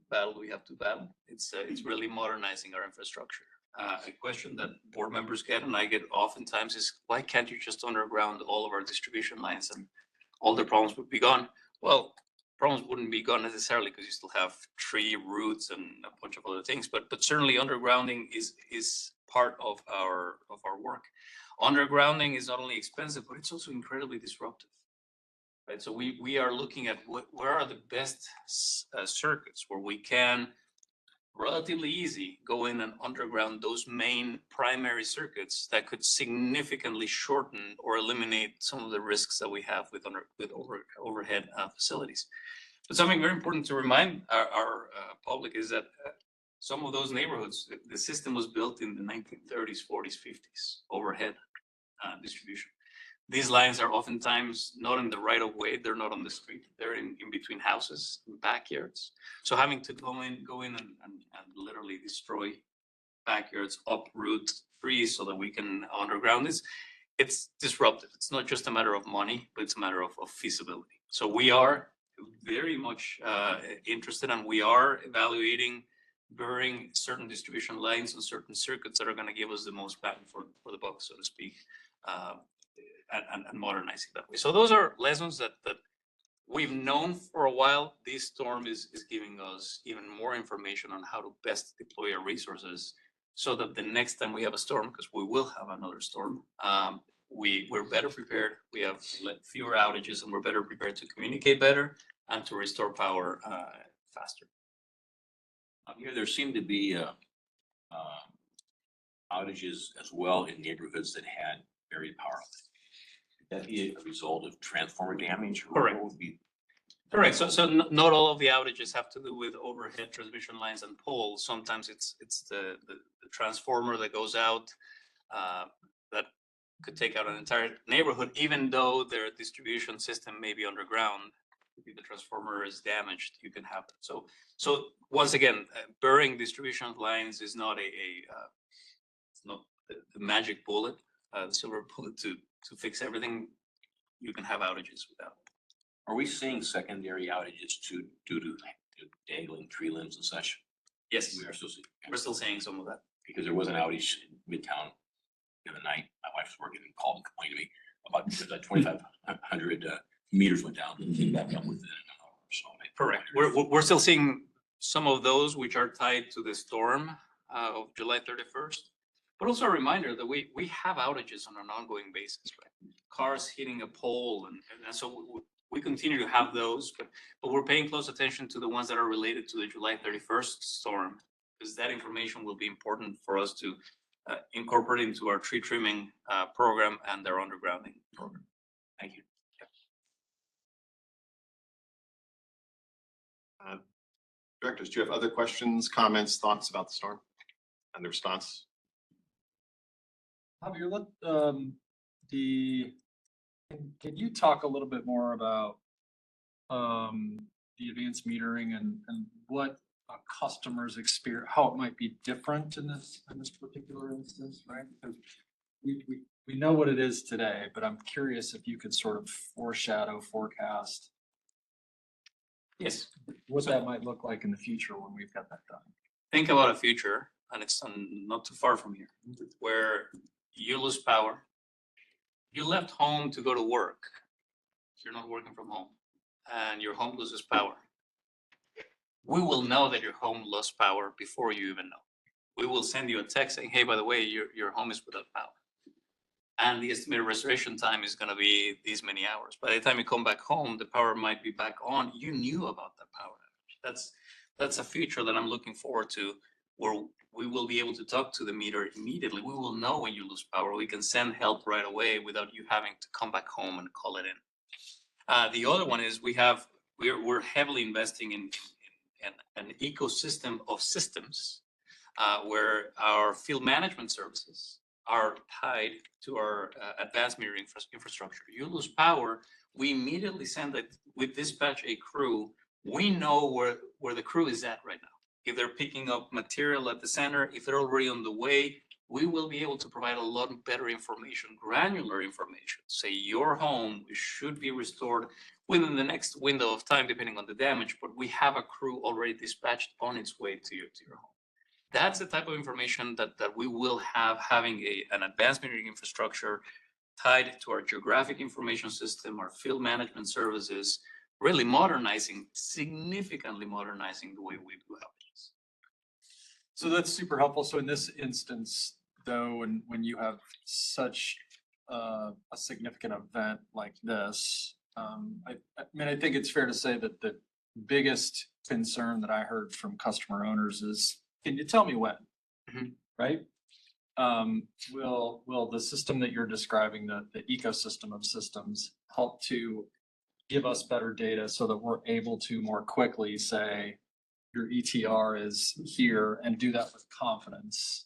battle we have to battle. It's really modernizing our infrastructure. A question that board members get, and I get oftentimes, is why can't you just underground all of our distribution lines and all the problems would be gone? Well, problems wouldn't be gone necessarily because you still have tree roots and a bunch of other things, but certainly undergrounding is part of our work. Undergrounding is not only expensive, but it's also incredibly disruptive, right? So we are looking at where are the best circuits where we can relatively easy go in and underground those main primary circuits that could significantly shorten or eliminate some of the risks that we have with overhead facilities. But something very important to remind our public is that some of those neighborhoods, the system was built in the 1930s, 40s, 50s, overhead distribution. These lines are oftentimes not in the right of way. They're not on the street. They're in between houses, in backyards. So having to go in and literally destroy backyards, uproot trees so that we can underground this, it's disruptive. It's not just a matter of money, but it's a matter of feasibility. So we are very much interested, and we are evaluating burying certain distribution lines and certain circuits that are going to give us the most bang for the buck, so to speak, and modernizing that way. So those are lessons that we've known for a while. This storm is giving us even more information on how to best deploy our resources so that the next time we have a storm, because we will have another storm, we're better prepared. We have fewer outages, and we're better prepared to communicate better and to restore power faster. Here there seemed to be outages as well in neighborhoods that had buried power. Could that be a result of transformer damage? Or Correct. what would be- Correct. So not all of the outages have to do with overhead transmission lines and poles. Sometimes it's the transformer that goes out that could take out an entire neighborhood, even though their distribution system may be underground. If the transformer is damaged, you can have it. So once again, burying distribution lines is not it's not the magic bullet, the silver bullet to fix everything. You can have outages without. Are we seeing secondary outages due to dangling tree limbs and such? Yes, We are still seeing. we're still seeing some of that. Because there was an outage in Midtown the other night. My wife was working and called and complained to me about because 2,500 meters went down. And came back up within an hour or so. Correct. We're still seeing some of those which are tied to the storm of July 31st. But also a reminder that we have outages on an ongoing basis, right? Cars hitting a pole and so we continue to have those, but we're paying close attention to the ones that are related to the July 31st storm, because that information will be important for us to incorporate into our tree trimming program and our undergrounding program. Thank you. Directors, do you have other questions, comments, thoughts about the storm and the response? Javier, can you talk a little bit more about the advanced metering and what a customer's experience, how it might be different in this particular instance, right? Because we know what it is today, but I'm curious if you could sort of forecast Yes. what that might look like in the future when we've got that done. Think about a future, and it's not too far from here, where you lose power. You left home to go to work. You're not working from home, and your home loses power. We will know that your home lost power before you even know. We will send you a text saying, hey, by the way, your home is without power. And the estimated restoration time is going to be these many hours. By the time you come back home, the power might be back on. You knew about that power outage. That's a feature that I'm looking forward to, where we will be able to talk to the meter immediately. We will know when you lose power. We can send help right away without you having to come back home and call it in. The other one is we're heavily investing in an ecosystem of systems where our field management services are tied to our advanced metering infrastructure. You lose power, we immediately send it, we dispatch a crew. We know where the crew is at right now. If they're picking up material at the center, if they're already on the way, we will be able to provide a lot better information, granular information. Say your home should be restored within the next window of time, depending on the damage, but we have a crew already dispatched on its way to your home. That's the type of information that we will have, having an advanced metering infrastructure tied to our geographic information system, our field management services, really significantly modernizing the way we do outages. So that's super helpful. So in this instance, though, when you have such a significant event like this, I mean, I think it's fair to say that the biggest concern that I heard from customer owners is, can you tell me when? Mhm. Right? Will the system that you're describing, the ecosystem of systems, help to give us better data so that we're able to more quickly say your ETR is here and do that with confidence?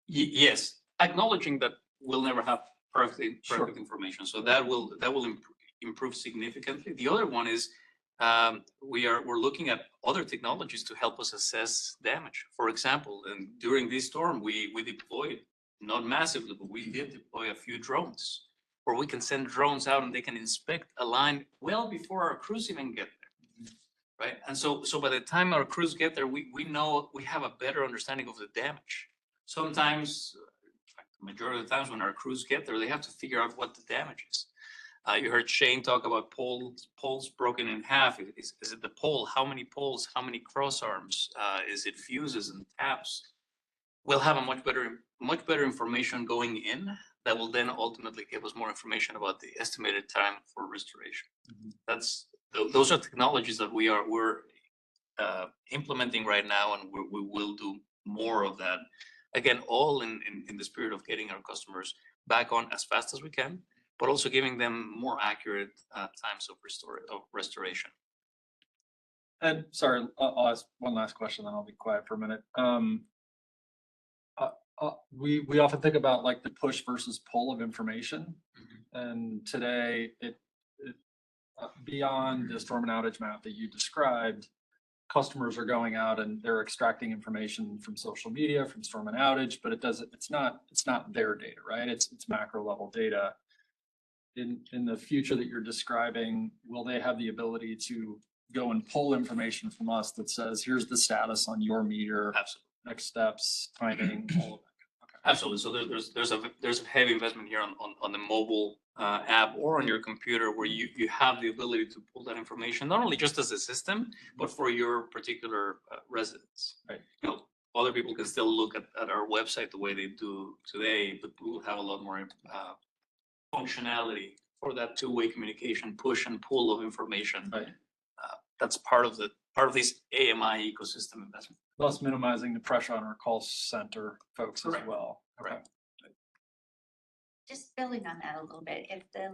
Yes, acknowledging that we'll never have perfect Sure. information, so that will improve significantly. The other one is we're looking at other technologies to help us assess damage. For example, and during this storm, we deployed, not massively, but we did deploy a few drones where we can send drones out and they can inspect a line well before our crews even get there, right? And so by the time our crews get there, we know, we have a better understanding of the damage. Sometimes, the majority of the times when our crews get there, they have to figure out what the damage is. You heard Shane talk about poles broken in half. Is it the pole? How many poles? How many cross arms? Is it fuses and taps? We'll have a much better information going in that will then ultimately give us more information about the estimated time for restoration. Those are technologies that we're implementing right now, and we will do more of that Again, all in the spirit of getting our customers back on as fast as we can, but also giving them more accurate times of restoration. And sorry, I'll ask one last question, then I'll be quiet for a minute. We often think about like the push versus pull of information. And today beyond the storm and outage map that you described, customers are going out and they're extracting information from social media, from storm and outage, but it's not their data, right? It's macro level data. In the future that you're describing, will they have the ability to go and pull information from us that says, here's the status on your meter, Absolutely. next steps, timing, all of that? Absolutely. So there's a heavy investment here on the mobile app or on your computer where you have the ability to pull that information, not only just as a system, but for your particular residents. Right. You know, other people can still look at our website the way they do today, but we will have a lot more functionality for that two-way communication, push and pull of information. Right. That's part of this AMI ecosystem investment. Thus minimizing the pressure on our call center folks as Correct. well. Okay. Correct. Just building on that a little bit, if the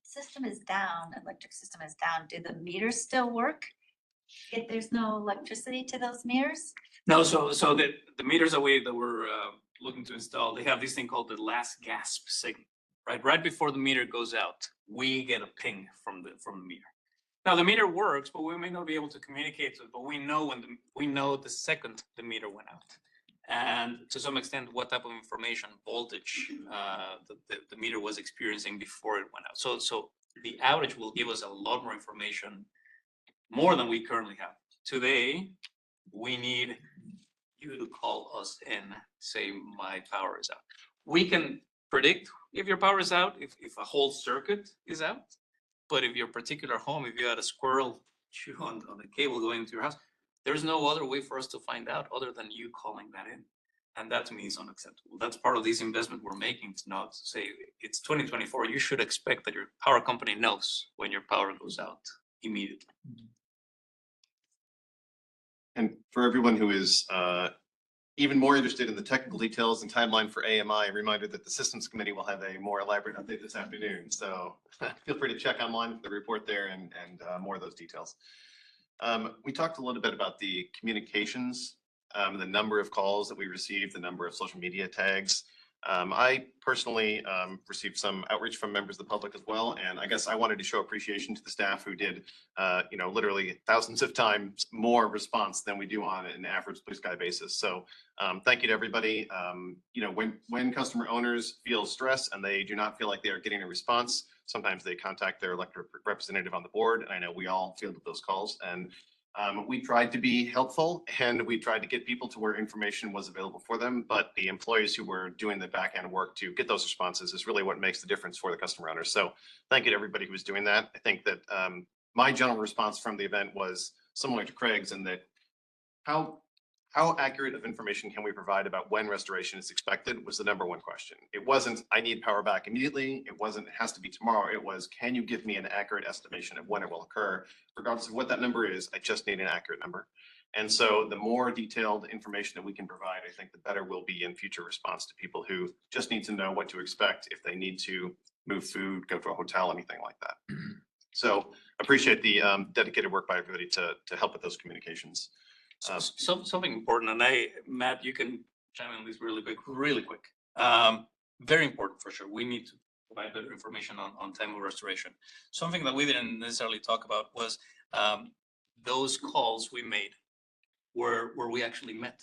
system is down, electric system is down, do the meters still work? If there's no electricity to those meters? No, so the meters that we're looking to install, they have this thing called the last gasp signal, right? Right before the meter goes out, we get a ping from the meter. Now the meter works, but we may not be able to communicate to it, but we know the second the meter went out. And to some extent, what type of information, voltage, the meter was experiencing before it went out. So the outage will give us a lot more information, more than we currently have. Today, we need you to call us and say my power is out. We can predict if your power is out, if a whole circuit is out. But if your particular home, if you had a squirrel chew on the cable going into your house, there's no other way for us to find out other than you calling that in. And that to me is unacceptable. That's part of this investment we're making, to not say it's 2024. You should expect that your power company knows when your power goes out immediately. And for everyone who is even more interested in the technical details and timeline for AMI, a reminder that the Systems Committee will have a more elaborate update this afternoon. So feel free to check online for the report there and more of those details. We talked a little bit about the communications, the number of calls that we received, the number of social media tags. I personally received some outreach from members of the public as well, and I guess I wanted to show appreciation to the staff who did, literally thousands of times more response than we do on an average blue sky basis. So thank you to everybody. When customer owners feel stress and they do not feel like they are getting a response, sometimes they contact their elected representative on the board. And I know we all fielded those calls, and we tried to be helpful, and we tried to get people to where information was available for them. But the employees who were doing the back end work to get those responses is really what makes the difference for the customer owners. So thank you to everybody who was doing that. I think that my general response from the event was similar to Craig's, in that how accurate of information can we provide about when restoration is expected was the number one question. It wasn't, I need power back immediately. It wasn't, it has to be tomorrow. It was, can you give me an accurate estimation of when it will occur? Regardless of what that number is, I just need an accurate number. And so the more detailed information that we can provide, I think the better we'll be in future response to people who just need to know what to expect if they need to move food, go to a hotel, anything like that. So appreciate the dedicated work by everybody to help with those communications. Something important, and Matt, you can chime in on this really quick. Very important for sure. We need to provide better information on time of restoration. Something that we didn't necessarily talk about was those calls we made where we actually met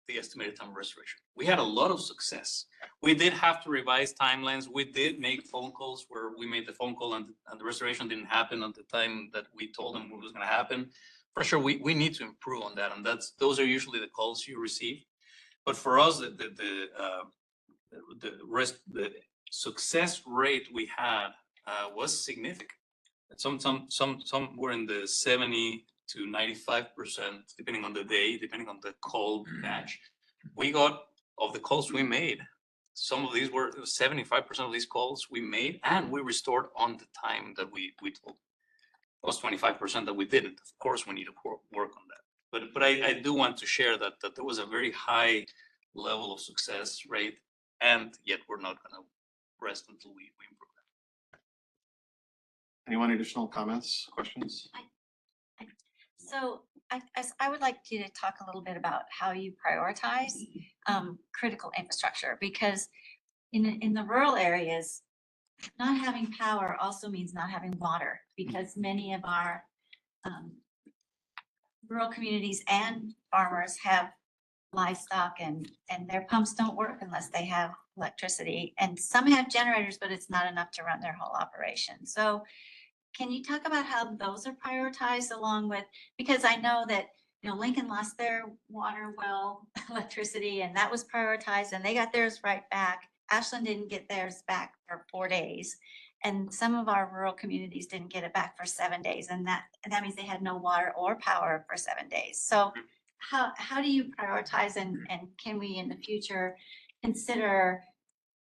the estimated time of restoration. We had a lot of success. We did have to revise timelines. We did make phone calls where we made the phone call and the restoration didn't happen at the time that we told them it was going to happen. For sure, we need to improve on that, and those are usually the calls you receive. But for us, the success rate we had was significant. Some were in the 70 to 95%, depending on the day, depending on the call batch. We got, of the calls we made, some of these were 75% of these calls we made, and we restored on the time that we told. Was 25% that we didn't. Of course, we need to work on that. But I do want to share that there was a very high level of success rate, and yet we're not gonna rest until we improve that. Anyone additional comments, questions? So I would like you to talk a little bit about how you prioritize critical infrastructure, because in the rural areas, not having power also means not having water, because many of our rural communities and farmers have livestock, and their pumps don't work unless they have electricity. And some have generators, but it's not enough to run their whole operation. So can you talk about how those are prioritized along with, because I know that, you know, Lincoln lost their water well electricity, and that was prioritized, and they got theirs right back. Ashland didn't get theirs back for 4 days. And some of our rural communities didn't get it back for 7 days. And that means they had no water or power for 7 days. So how do you prioritize, and can we in the future consider,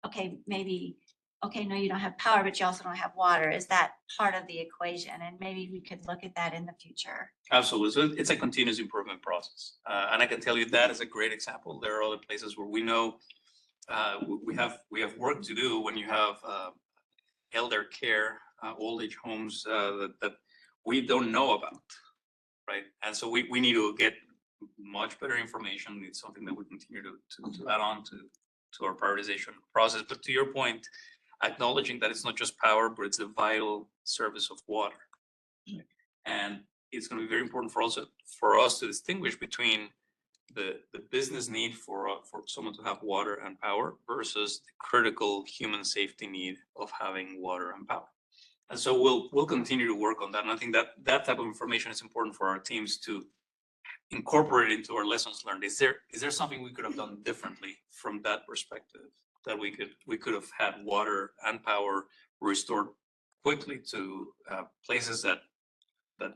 okay, maybe, okay, no, you don't have power, but you also don't have water. Is that part of the equation? And maybe we could look at that in the future. Absolutely. So it's a continuous improvement process. And I can tell you that is a great example. There are other places where we know we have work to do when you have elder care, old age homes that we don't know about, right? And so we need to get much better information. It's something that we continue to add on to our prioritization process. But to your point, acknowledging that it's not just power, but it's a vital service of water. And it's going to be very important for us to distinguish between the business need for someone to have water and power versus the critical human safety need of having water and power. And so we'll continue to work on that. And I think that type of information is important for our teams to incorporate into our lessons learned. Is there something we could have done differently from that perspective, that we could have had water and power restored quickly to places that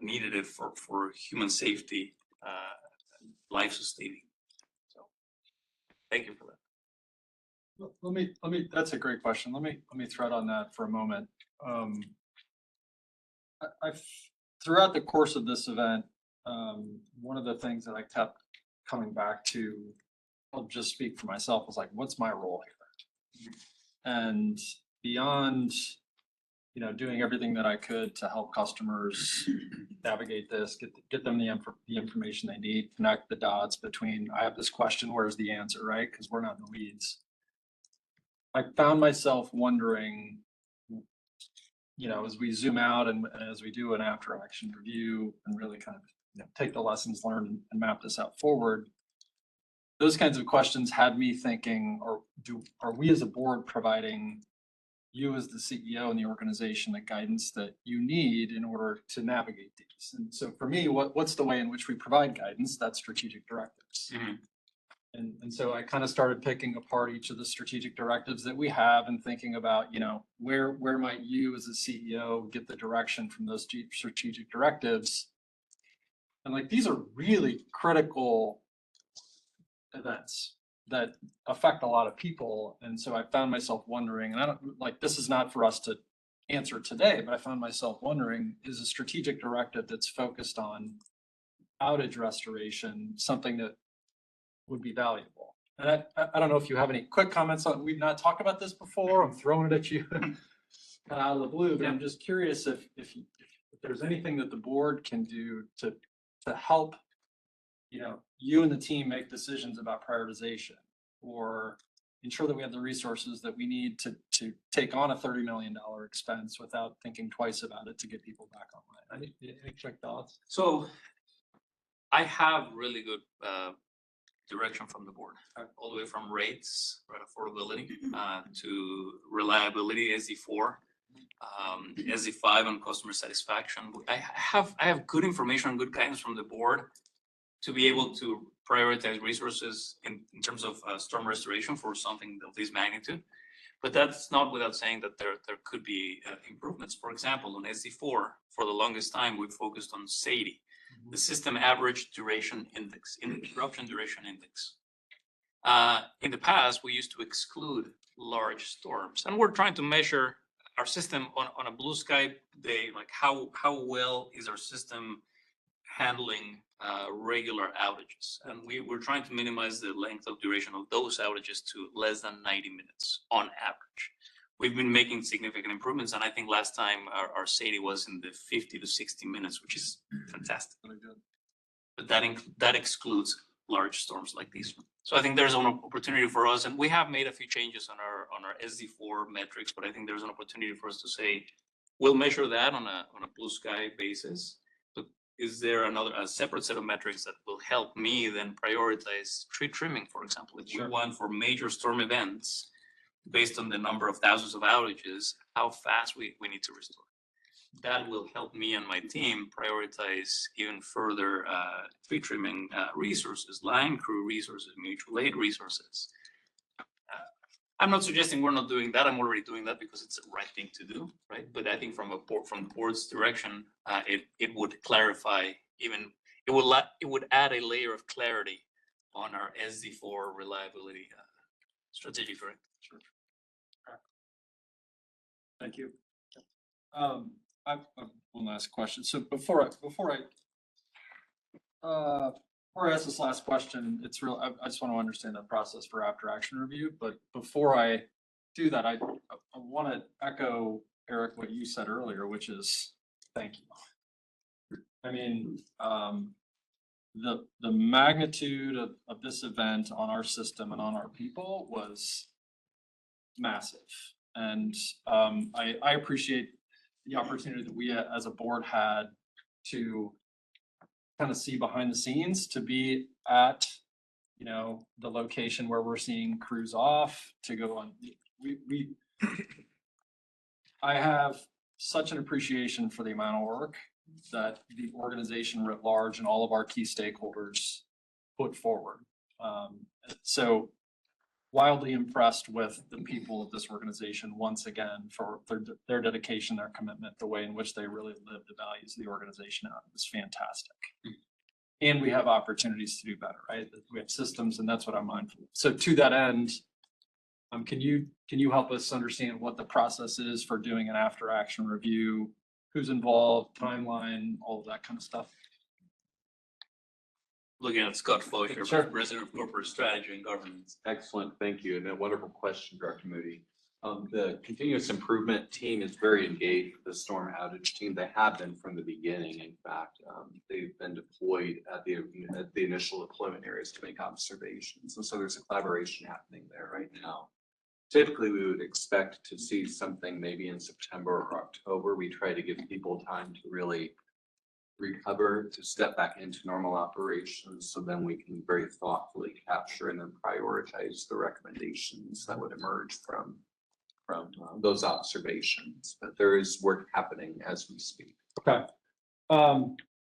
needed it for human safety, life sustaining. So thank you for that. Let me, that's a great question. Let me thread on that for a moment. I've throughout the course of this event, one of the things that I kept coming back to, I'll just speak for myself, was like, what's my role here? And beyond, you know, doing everything that I could to help customers navigate this, get them the information they need, connect the dots between, I have this question, where's the answer, right? Because we're not in the weeds. I found myself wondering, you know, as we zoom out and as we do an after action review and really kind of, you know, take the lessons learned and map this out forward, those kinds of questions had me thinking, are we as a board providing you as the CEO and the organization the guidance that you need in order to navigate these? And so for me, what's the way in which we provide guidance? That's strategic directives. Mm-hmm. And so I kind of started picking apart each of the strategic directives that we have and thinking about, you know, where might you as a CEO get the direction from those strategic directives? And like, these are really critical events that affect a lot of people. And so I found myself wondering, and I don't, like, this is not for us to answer today, but I found myself wondering, is a strategic directive that's focused on outage restoration something that would be valuable? And I don't know if you have any quick comments on, we've not talked about this before, I'm throwing it at you kind of out of the blue, but I'm just curious if there's anything that the board can do to help, you know, you and the team make decisions about prioritization, or ensure that we have the resources that we need to take on a $30 million expense without thinking twice about it to get people back online. Any quick thoughts? So I have really good direction from the board, all the way from rates, right, affordability, to reliability, SD4, SD5, and customer satisfaction. I have good information and good guidance from the board to be able to prioritize resources in terms of storm restoration for something of this magnitude. But that's not without saying that there could be improvements. For example, on SD4, for the longest time, we focused on SAIDI, the System Average Duration Index, Interruption Duration Index. In the past, we used to exclude large storms, and we're trying to measure our system on a blue sky day, like how well is our system handling regular outages. And we're trying to minimize the length of duration of those outages to less than 90 minutes on average. We've been making significant improvements, and I think last time our SAIDI was in the 50 to 60 minutes, which is fantastic. But that excludes large storms like these. So I think there's an opportunity for us, and we have made a few changes on our SD4 metrics, but I think there's an opportunity for us to say, we'll measure that on a blue sky basis. But is there a separate set of metrics that will help me then prioritize tree trimming, for example? If we want for major storm events, based on the number of thousands of outages, how fast we need to restore. That will help me and my team prioritize even further tree trimming resources, line crew resources, mutual aid resources. I'm not suggesting we're not doing that. I'm already doing that because it's the right thing to do, right? But I think from the board's direction, it would clarify it would add a layer of clarity on our SD4 reliability strategic directive. Sure. Thank you. I have one last question. So before I ask this last question, it's real. I just want to understand the process for after action review. But before I do that, I want to echo, Eric, what you said earlier, which is thank you. I mean, the magnitude of this event on our system and on our people was massive. And I appreciate the opportunity that we as a board had to kind of see behind the scenes, to be at, you know, the location where we're seeing crews off, to go on. I have such an appreciation for the amount of work that the organization writ large and all of our key stakeholders put forward. So wildly impressed with the people of this organization once again for their dedication, their commitment, the way in which they really live the values of the organization out. It was fantastic. And we have opportunities to do better, right? We have systems, and that's what I'm mindful of. So to that end, can you help us understand what the process is for doing an after action review? Who's involved, timeline, all of that kind of stuff? Looking at Scott Flocher, Sure. President of Corporate Strategy and Governance. Excellent, thank you, and a wonderful question, Director Moody. The continuous improvement team is very engaged with the storm outage team. They have been from the beginning. In fact, they've been deployed at the initial deployment areas to make observations, and so there's a collaboration happening there right now. Typically, we would expect to see something maybe in September or October. We try to give people time to really recover, to step back into normal operations, so then we can very thoughtfully capture and then prioritize the recommendations that would emerge from those observations. But there is work happening as we speak. Okay.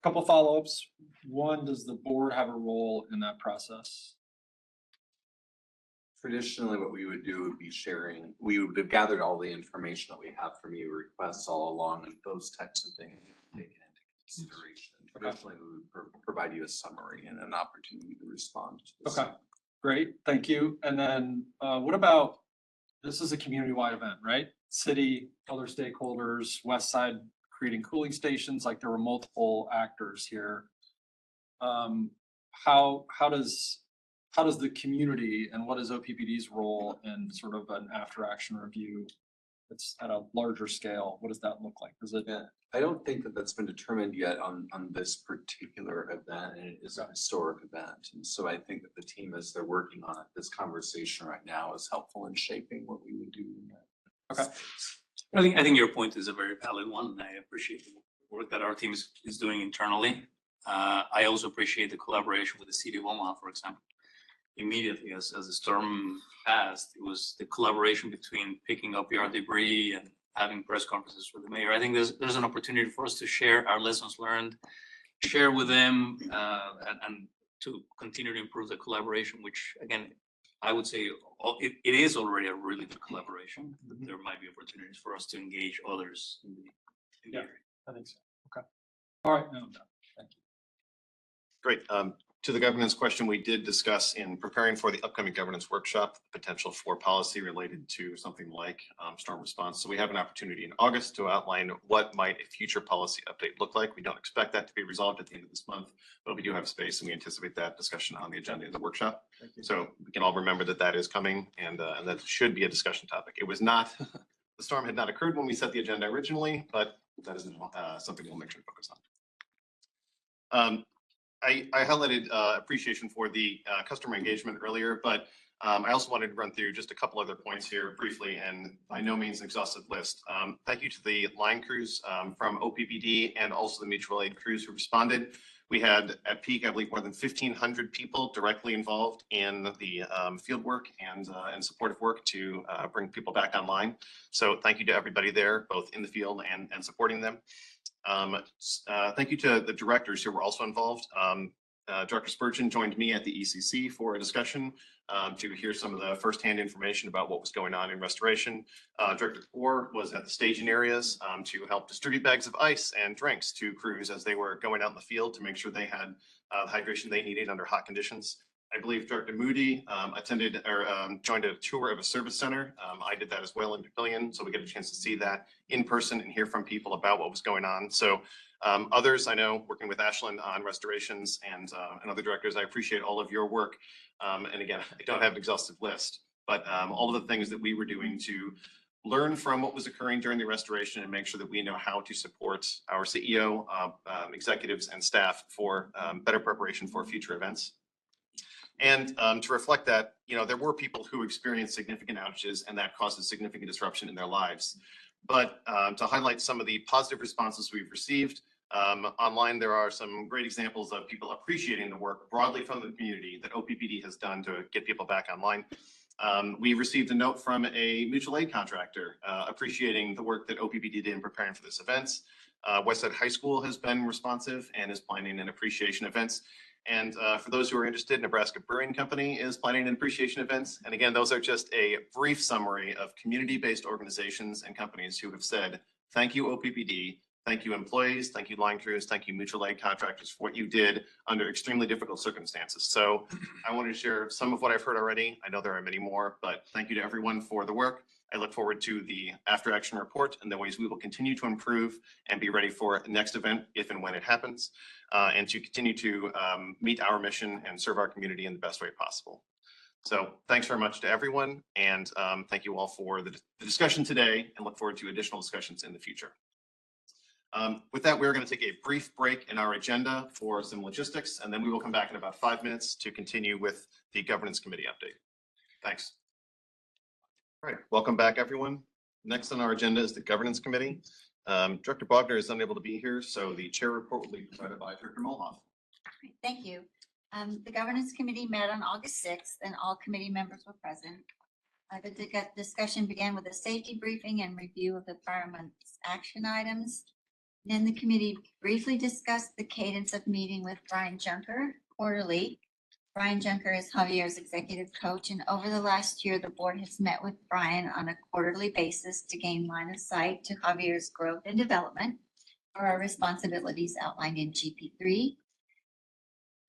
Couple follow-ups. One, does the board have a role in that process? Traditionally, what we would do would be sharing. We would have gathered all the information that we have from you, requests all along, and those types of things taken into consideration. Traditionally, we would provide you a summary and an opportunity to respond. Okay, great, thank you. And then what about, this is a community-wide event, right? City, other stakeholders, West Side creating cooling stations, like there were multiple actors here. How does the community, and what is OPPD's role in sort of an after action review that's at a larger scale? What does that look like? Is it? Yeah, I don't think that that's been determined yet on this particular event, and it is a historic event. And so I think that the team, as they're working on it, this conversation right now is helpful in shaping what we would do. Okay. I think your point is a very valid one, and I appreciate the work that our team is doing internally. I also appreciate the collaboration with the city of Omaha, for example. Immediately as the storm passed, it was the collaboration between picking up yard debris and having press conferences with the mayor. I think there's an opportunity for us to share our lessons learned, share with them, and to continue to improve the collaboration, which again, I would say it is already a really good collaboration. But there might be opportunities for us to engage others in the area. I think so. Okay. All right, no, I'm done. Thank you. Great. To the governance question, we did discuss in preparing for the upcoming governance workshop, the potential for policy related to something like storm response. So we have an opportunity in August to outline what might a future policy update look like. We don't expect that to be resolved at the end of this month, but we do have space and we anticipate that discussion on the agenda of the workshop. So we can all remember that that is coming and that should be a discussion topic. It was not, the storm had not occurred when we set the agenda originally, but that is something we'll make sure to focus on. I highlighted appreciation for the customer engagement earlier, but I also wanted to run through just a couple other points here briefly, and by no means an exhaustive list. Thank you to the line crews from OPPD and also the mutual aid crews who responded. We had at peak, I believe, more than 1,500 people directly involved in the field work and supportive work to bring people back online. So thank you to everybody there, both in the field and supporting them. Thank you to the directors who were also involved. Director Spurgeon joined me at the ECC for a discussion to hear some of the firsthand information about what was going on in restoration. Director Orr was at the staging areas to help distribute bags of ice and drinks to crews as they were going out in the field to make sure they had the hydration they needed under hot conditions. I believe Director Moody attended or joined a tour of a service center. I did that as well in Papillion, so we get a chance to see that in person and hear from people about what was going on. So others, I know, working with Ashland on restorations and other directors, I appreciate all of your work. And again, I don't have an exhaustive list, but all of the things that we were doing to learn from what was occurring during the restoration and make sure that we know how to support our CEO, executives, and staff for better preparation for future events. And to reflect that, you know, there were people who experienced significant outages and that caused a significant disruption in their lives. But to highlight some of the positive responses we've received, online there are some great examples of people appreciating the work broadly from the community that OPPD has done to get people back online. We received a note from a mutual aid contractor appreciating the work that OPPD did in preparing for this event. Westside High School has been responsive and is planning an appreciation events. And for those who are interested, Nebraska Brewing Company is planning an appreciation events. And again, those are just a brief summary of community-based organizations and companies who have said, thank you, OPPD, thank you, employees, thank you, line crews, thank you, mutual aid contractors for what you did under extremely difficult circumstances. So I wanted to share some of what I've heard already. I know there are many more, but thank you to everyone for the work. I look forward to the after action report and the ways we will continue to improve and be ready for the next event if and when it happens, and to continue to meet our mission and serve our community in the best way possible. So thanks very much to everyone, and thank you all for the discussion today, and look forward to additional discussions in the future. With that, we're going to take a brief break in our agenda for some logistics, and then we will come back in about 5 minutes to continue with the governance committee update. Thanks. All right, welcome back, everyone. Next on our agenda is the governance committee. Director Bogner is unable to be here, so the chair report will be provided by Director Molhoff. Thank you. The governance committee met on August 6th and all committee members were present. The discussion began with a safety briefing and review of the prior month's action items. Then the committee briefly discussed the cadence of meeting with Brian Junker quarterly. Brian Junker is Javier's executive coach, and over the last year, the board has met with Brian on a quarterly basis to gain line of sight to Javier's growth and development for our responsibilities outlined in GP3,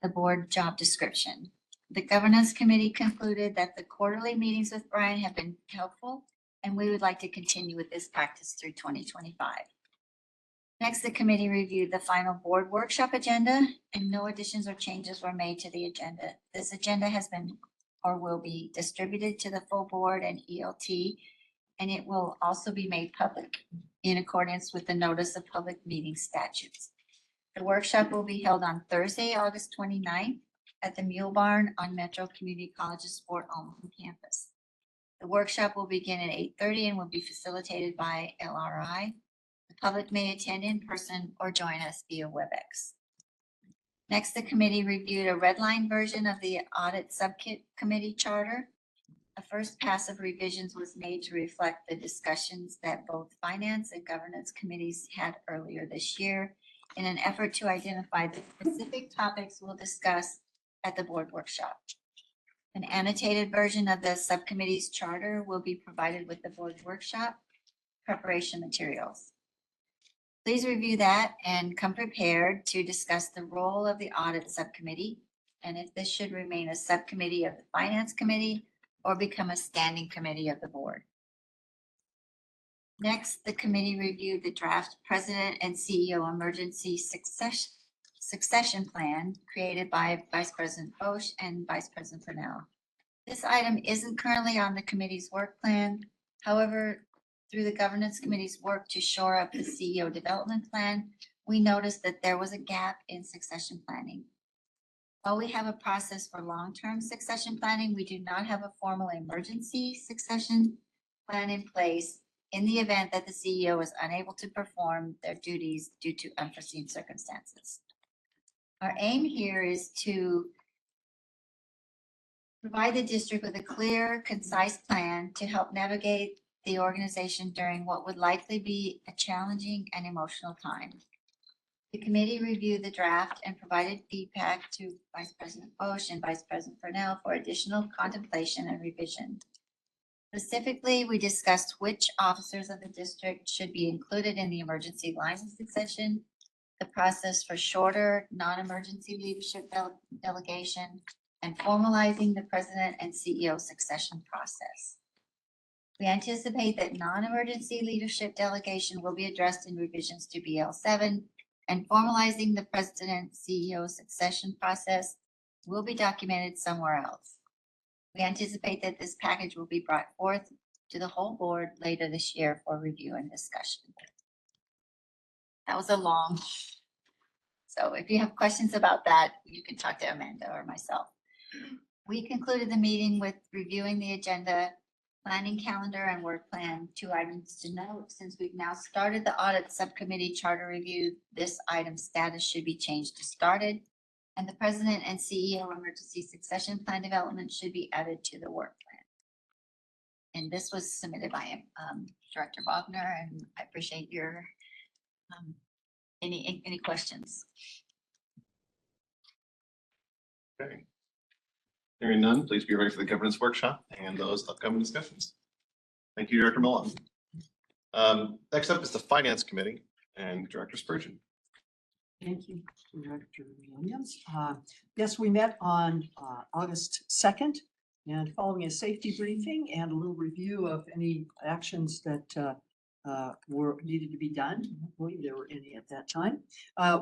the board job description. The governance committee concluded that the quarterly meetings with Brian have been helpful, and we would like to continue with this practice through 2025. Next, the committee reviewed the final board workshop agenda, and no additions or changes were made to the agenda. This agenda has been or will be distributed to the full board and ELT, and it will also be made public in accordance with the notice of public meeting statutes. The workshop will be held on Thursday, August 29th at the Mule Barn on Metro Community College's Fort Omaha campus. The workshop will begin at 8:30 and will be facilitated by LRI. The public may attend in person or join us via WebEx. Next, the committee reviewed a red line version of the audit subcommittee charter. A first pass of revisions was made to reflect the discussions that both finance and governance committees had earlier this year in an effort to identify the specific topics we'll discuss at the board workshop. An annotated version of the subcommittee's charter will be provided with the board workshop preparation materials. Please review that and come prepared to discuss the role of the audit subcommittee, and if this should remain a subcommittee of the Finance Committee or become a standing committee of the board. Next, the committee reviewed the draft President and CEO Emergency Succession Plan created by Vice President Bosch and Vice President Fennell. This item isn't currently on the committee's work plan. However, through the governance committee's work to shore up the CEO development plan, we noticed that there was a gap in succession planning. While we have a process for long-term succession planning, we do not have a formal emergency succession plan in place in the event that the CEO is unable to perform their duties due to unforeseen circumstances. Our aim here is to provide the district with a clear, concise plan to help navigate the organization during what would likely be a challenging and emotional time. The committee reviewed the draft and provided feedback to Vice President Bosch and Vice President Fennell for additional contemplation and revision. Specifically, we discussed which officers of the district should be included in the emergency lines of succession, the process for shorter, non-emergency leadership delegation, and formalizing the president and CEO succession process. We anticipate that non-emergency leadership delegation will be addressed in revisions to BL7, and formalizing the president CEO succession process will be documented somewhere else. We anticipate that this package will be brought forth to the whole board later this year for review and discussion. That was a long, so if you have questions about that, you can talk to Amanda or myself. We concluded the meeting with reviewing the agenda, planning calendar, and work plan. 2 items to note: since we've now started the audit subcommittee charter review, this item's status should be changed to started, and the president and CEO emergency succession plan development should be added to the work plan. And this was submitted by Director Wagner, and I appreciate your any questions. Okay. Hearing none, please be ready for the governance workshop and those upcoming discussions. Thank you, Director Millen. Next up is the Finance Committee and Director Spurgeon. Thank you, Director Williams. Yes, we met on August 2nd, and following a safety briefing and a little review of any actions that were needed to be done. Hopefully there were any at that time.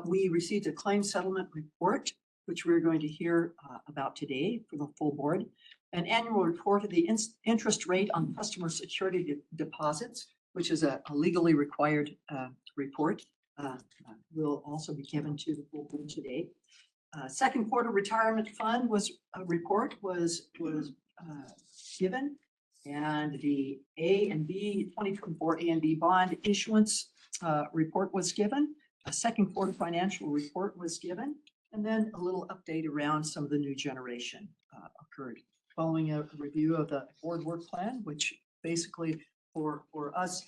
We received a claim settlement report, which we're going to hear about today for the full board. An annual report of the interest rate on customer security deposits, which is a legally required report, will also be given to the full board today. Second quarter retirement fund report was given, and the A and B 2024 A and B bond issuance report was given. A second quarter financial report was given, and then a little update around some of the new generation occurred. Following a review of the board work plan, which basically for us,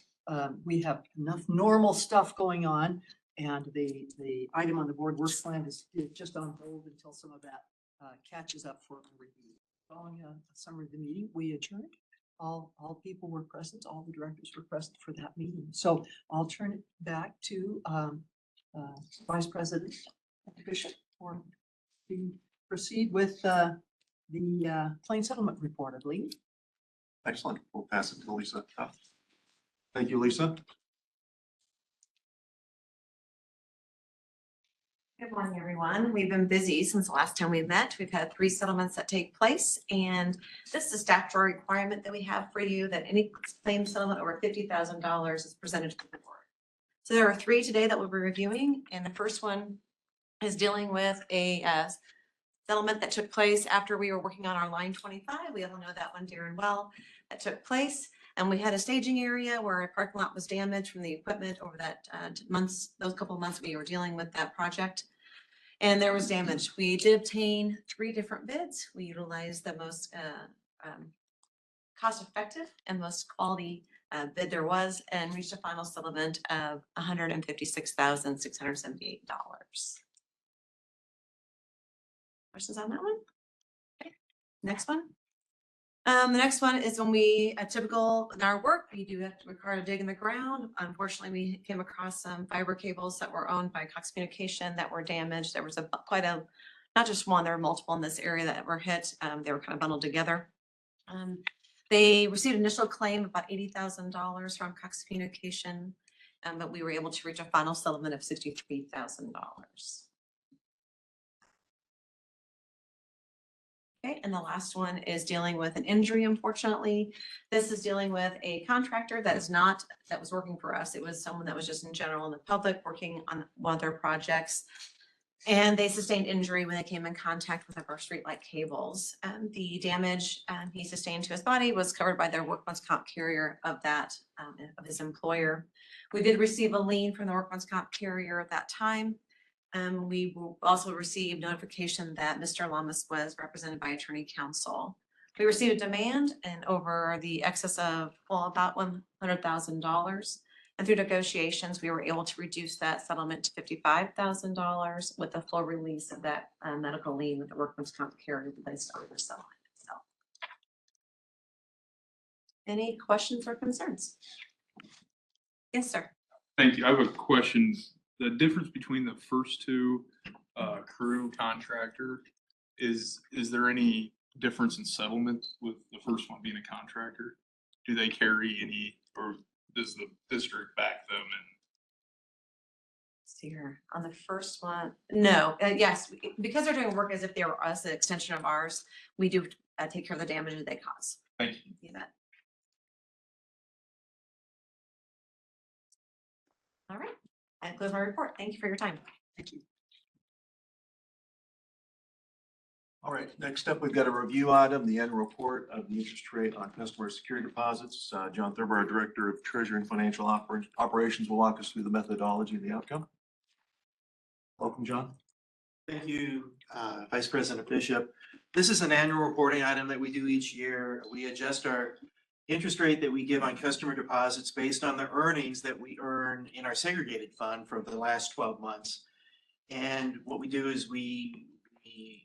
we have enough normal stuff going on, and the item on the board work plan is just on hold until some of that catches up for review. Following a summary of the meeting, we adjourned. All people were present, all the directors were present for that meeting. So I'll turn it back to Vice President Bishop to proceed with the claim settlement report, I believe. Excellent. We'll pass it to Lisa. Thank you, Lisa. Good morning, everyone. We've been busy since the last time we met. We've had 3 settlements that take place, and this is a statutory requirement that we have for you that any claim settlement over $50,000 is presented to the board. So there are 3 today that we'll be reviewing, and the first one is dealing with a settlement that took place after we were working on our line 25. We all know that one dear and well. That took place, and we had a staging area where a parking lot was damaged from the equipment over that those couple of months we were dealing with that project. And there was damage. We did obtain 3 different bids. We utilized the most cost-effective and most quality bid there was, and reached a final settlement of $156,678. Questions on that one? Okay. Next one. The next one is when we, typical in our work, we do have to require a dig in the ground. Unfortunately, we came across some fiber cables that were owned by Cox Communication that were damaged. There was quite a not just one, there were multiple in this area that were hit. They were kind of bundled together. They received initial claim about $80,000 from Cox Communication, but we were able to reach a final settlement of $63,000. Okay, and the last one is dealing with an injury, unfortunately. This is dealing with a contractor that was working for us. It was someone that was just in general in the public working on one of their projects. And they sustained injury when they came in contact with our streetlight cables. The damage he sustained to his body was covered by their workman's comp carrier of his employer. We did receive a lien from the workman's comp carrier at that time. We also received notification that Mr. Lamas was represented by attorney counsel. We received a demand and over the excess of, about $100,000. And through negotiations, we were able to reduce that settlement to $55,000 with the full release of that medical lien with the workman's comp carrier placed on the settlement. So, any questions or concerns? Yes, sir. Thank you. I have a question. The difference between the first two, crew contractor, is there any difference in settlement with the first one being a contractor? Do they carry any, or does the district back them? And See here on the first one, no, yes, because they're doing work as if they were us, an extension of ours, we do take care of the damage that they cause. thank you. You bet. All right, I close my report. Thank you for your time. Thank you. All right, next up, we've got a review item, the annual report of the interest rate on customer security deposits. John Thurber, our Director of Treasury and Financial Operations, will walk us through the methodology and the outcome. Welcome, John. Thank you, Vice President Bishop. This is an annual reporting item that we do each year. We adjust our interest rate that we give on customer deposits based on the earnings that we earn in our segregated fund for the last 12 months. And what we do is we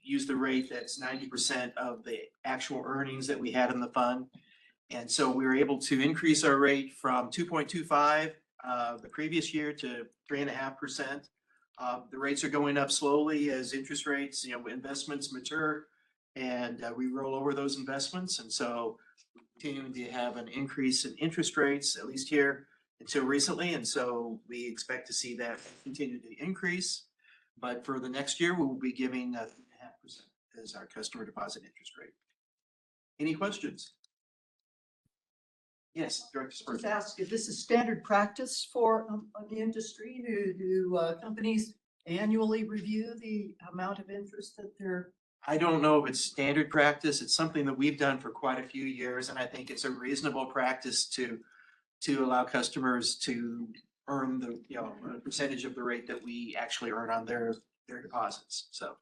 use the rate that's 90% of the actual earnings that we had in the fund. And so we were able to increase our rate from 2.25 the previous year to 3.5%. The rates are going up slowly as interest rates, investments mature and we roll over those investments. And so we're continuing to have an increase in interest rates, at least here until recently. And so we expect to see that continue to increase. But for the next year, we will be giving 3.5% as our customer deposit interest rate. Any questions? Yes, Director Just Spurgeon. ask if this is standard practice for the industry. Do companies annually review the amount of interest that they're? I don't know if it's standard practice. It's something that we've done for quite a few years, and I think it's a reasonable practice to allow customers to earn the a percentage of the rate that we actually earn on their deposits. So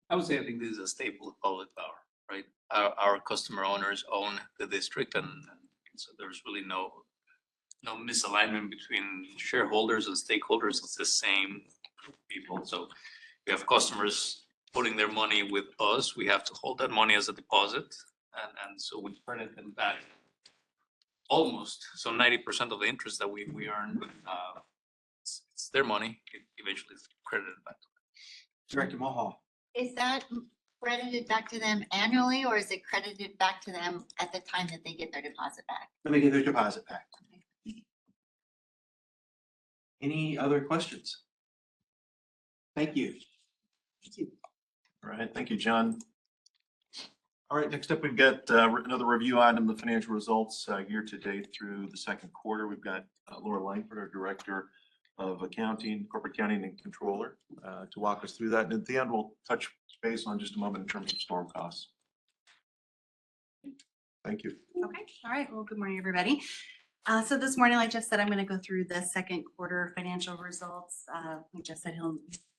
I would say I think this is a staple of public power, right? Our customer owners own the district and so there's really no misalignment between shareholders and stakeholders. It's the same people. So we have customers putting their money with us. We have to hold that money as a deposit and so we credit them back. Almost, so 90% of the interest that we earn, it's their money, it eventually is credited back to them. Director Mulhall. Is that credited back to them annually or is it credited back to them at the time that they get their deposit back? Let me get their deposit back. Any other questions? Thank you. All right, thank you, John. All right, next up, we've got another review item, the financial results year to date through the second quarter. We've got Laura Langford, our Director of Accounting, Corporate Accounting and Controller, to walk us through that. And at the end, we'll touch base on just a moment in terms of storm costs. Thank you. Okay, all right. Well, good morning, everybody. So this morning, like Jeff said, I'm going to go through the second quarter financial results. Like Jeff said, he'll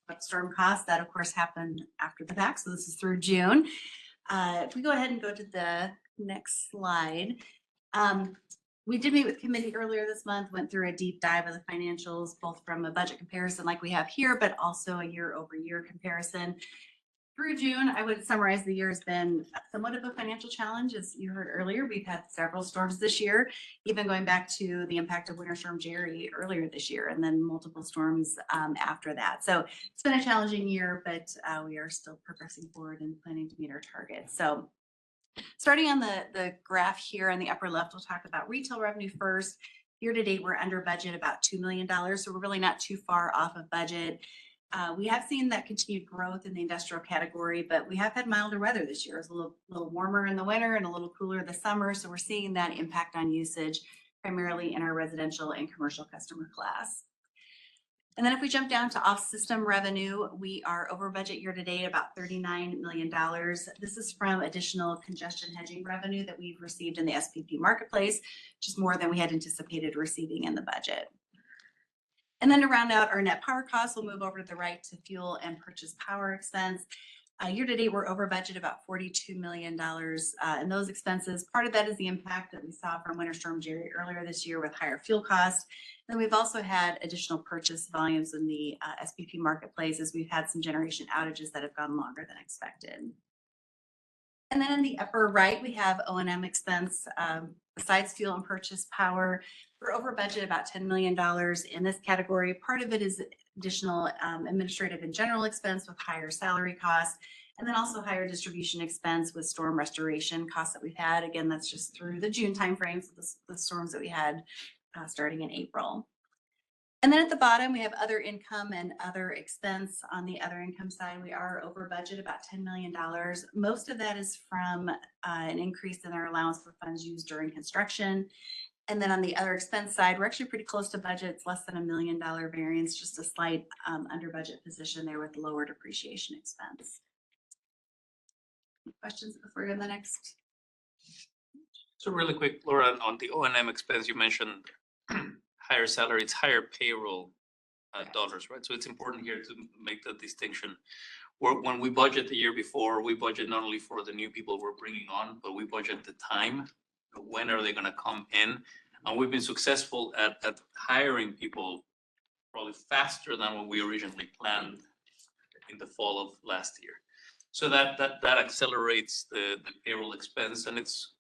put storm costs. That, of course, happened after the fact. So this is through June. If we go ahead and go to the next slide. We did meet with committee earlier this month, went through a deep dive of the financials, both from a budget comparison like we have here, but also a year over year comparison. through June, I would summarize the year has been somewhat of a financial challenge. As you heard earlier, we've had several storms this year, even going back to the impact of Winter Storm Jerry earlier this year, and then multiple storms after that. So it's been a challenging year, but we are still progressing forward and planning to meet our targets. So starting on the graph here on the upper left, we'll talk about retail revenue first. Year to date, we're under budget about $2 million, so we're really not too far off of budget. We have seen that continued growth in the industrial category, but we have had milder weather this year. It's a little warmer in the winter and a little cooler this summer. So we're seeing that impact on usage primarily in our residential and commercial customer class. And then if we jump down to off-system revenue, we are over budget year to date about $39 million. This is from additional congestion hedging revenue that we've received in the SPP marketplace, which is more than we had anticipated receiving in the budget. And then to round out our net power costs, we'll move over to the right to fuel and purchase power expense. Year to date, we're over budget about $42 million in those expenses. Part of that is the impact that we saw from Winter Storm Jerry earlier this year with higher fuel costs. Then we've also had additional purchase volumes in the SPP marketplace as we've had some generation outages that have gone longer than expected. And then in the upper right, we have O&M expense. Besides fuel and purchase power, we're over budget about $10 million in this category. Part of it is additional administrative and general expense with higher salary costs, and then also higher distribution expense with storm restoration costs that we've had. Again, that's just through the June timeframe, so the storms that we had starting in April. And then at the bottom, we have other income and other expense. On the other income side, we are over budget about $10 million. Most of that is from an increase in our allowance for funds used during construction. And then on the other expense side, we're actually pretty close to budget. It's less than $1 million variance, just a slight under budget position there with lower depreciation expense. Any questions before we go to the next? So really quick, Laura, on the O&M expense, you mentioned higher salary, it's higher payroll dollars, right? So it's important here to make the distinction. When we budget the year before, we budget not only for the new people we're bringing on, but we budget the time. When are they going to come in? And we've been successful at hiring people probably faster than what we originally planned in the fall of last year. So that accelerates the payroll expense, and it's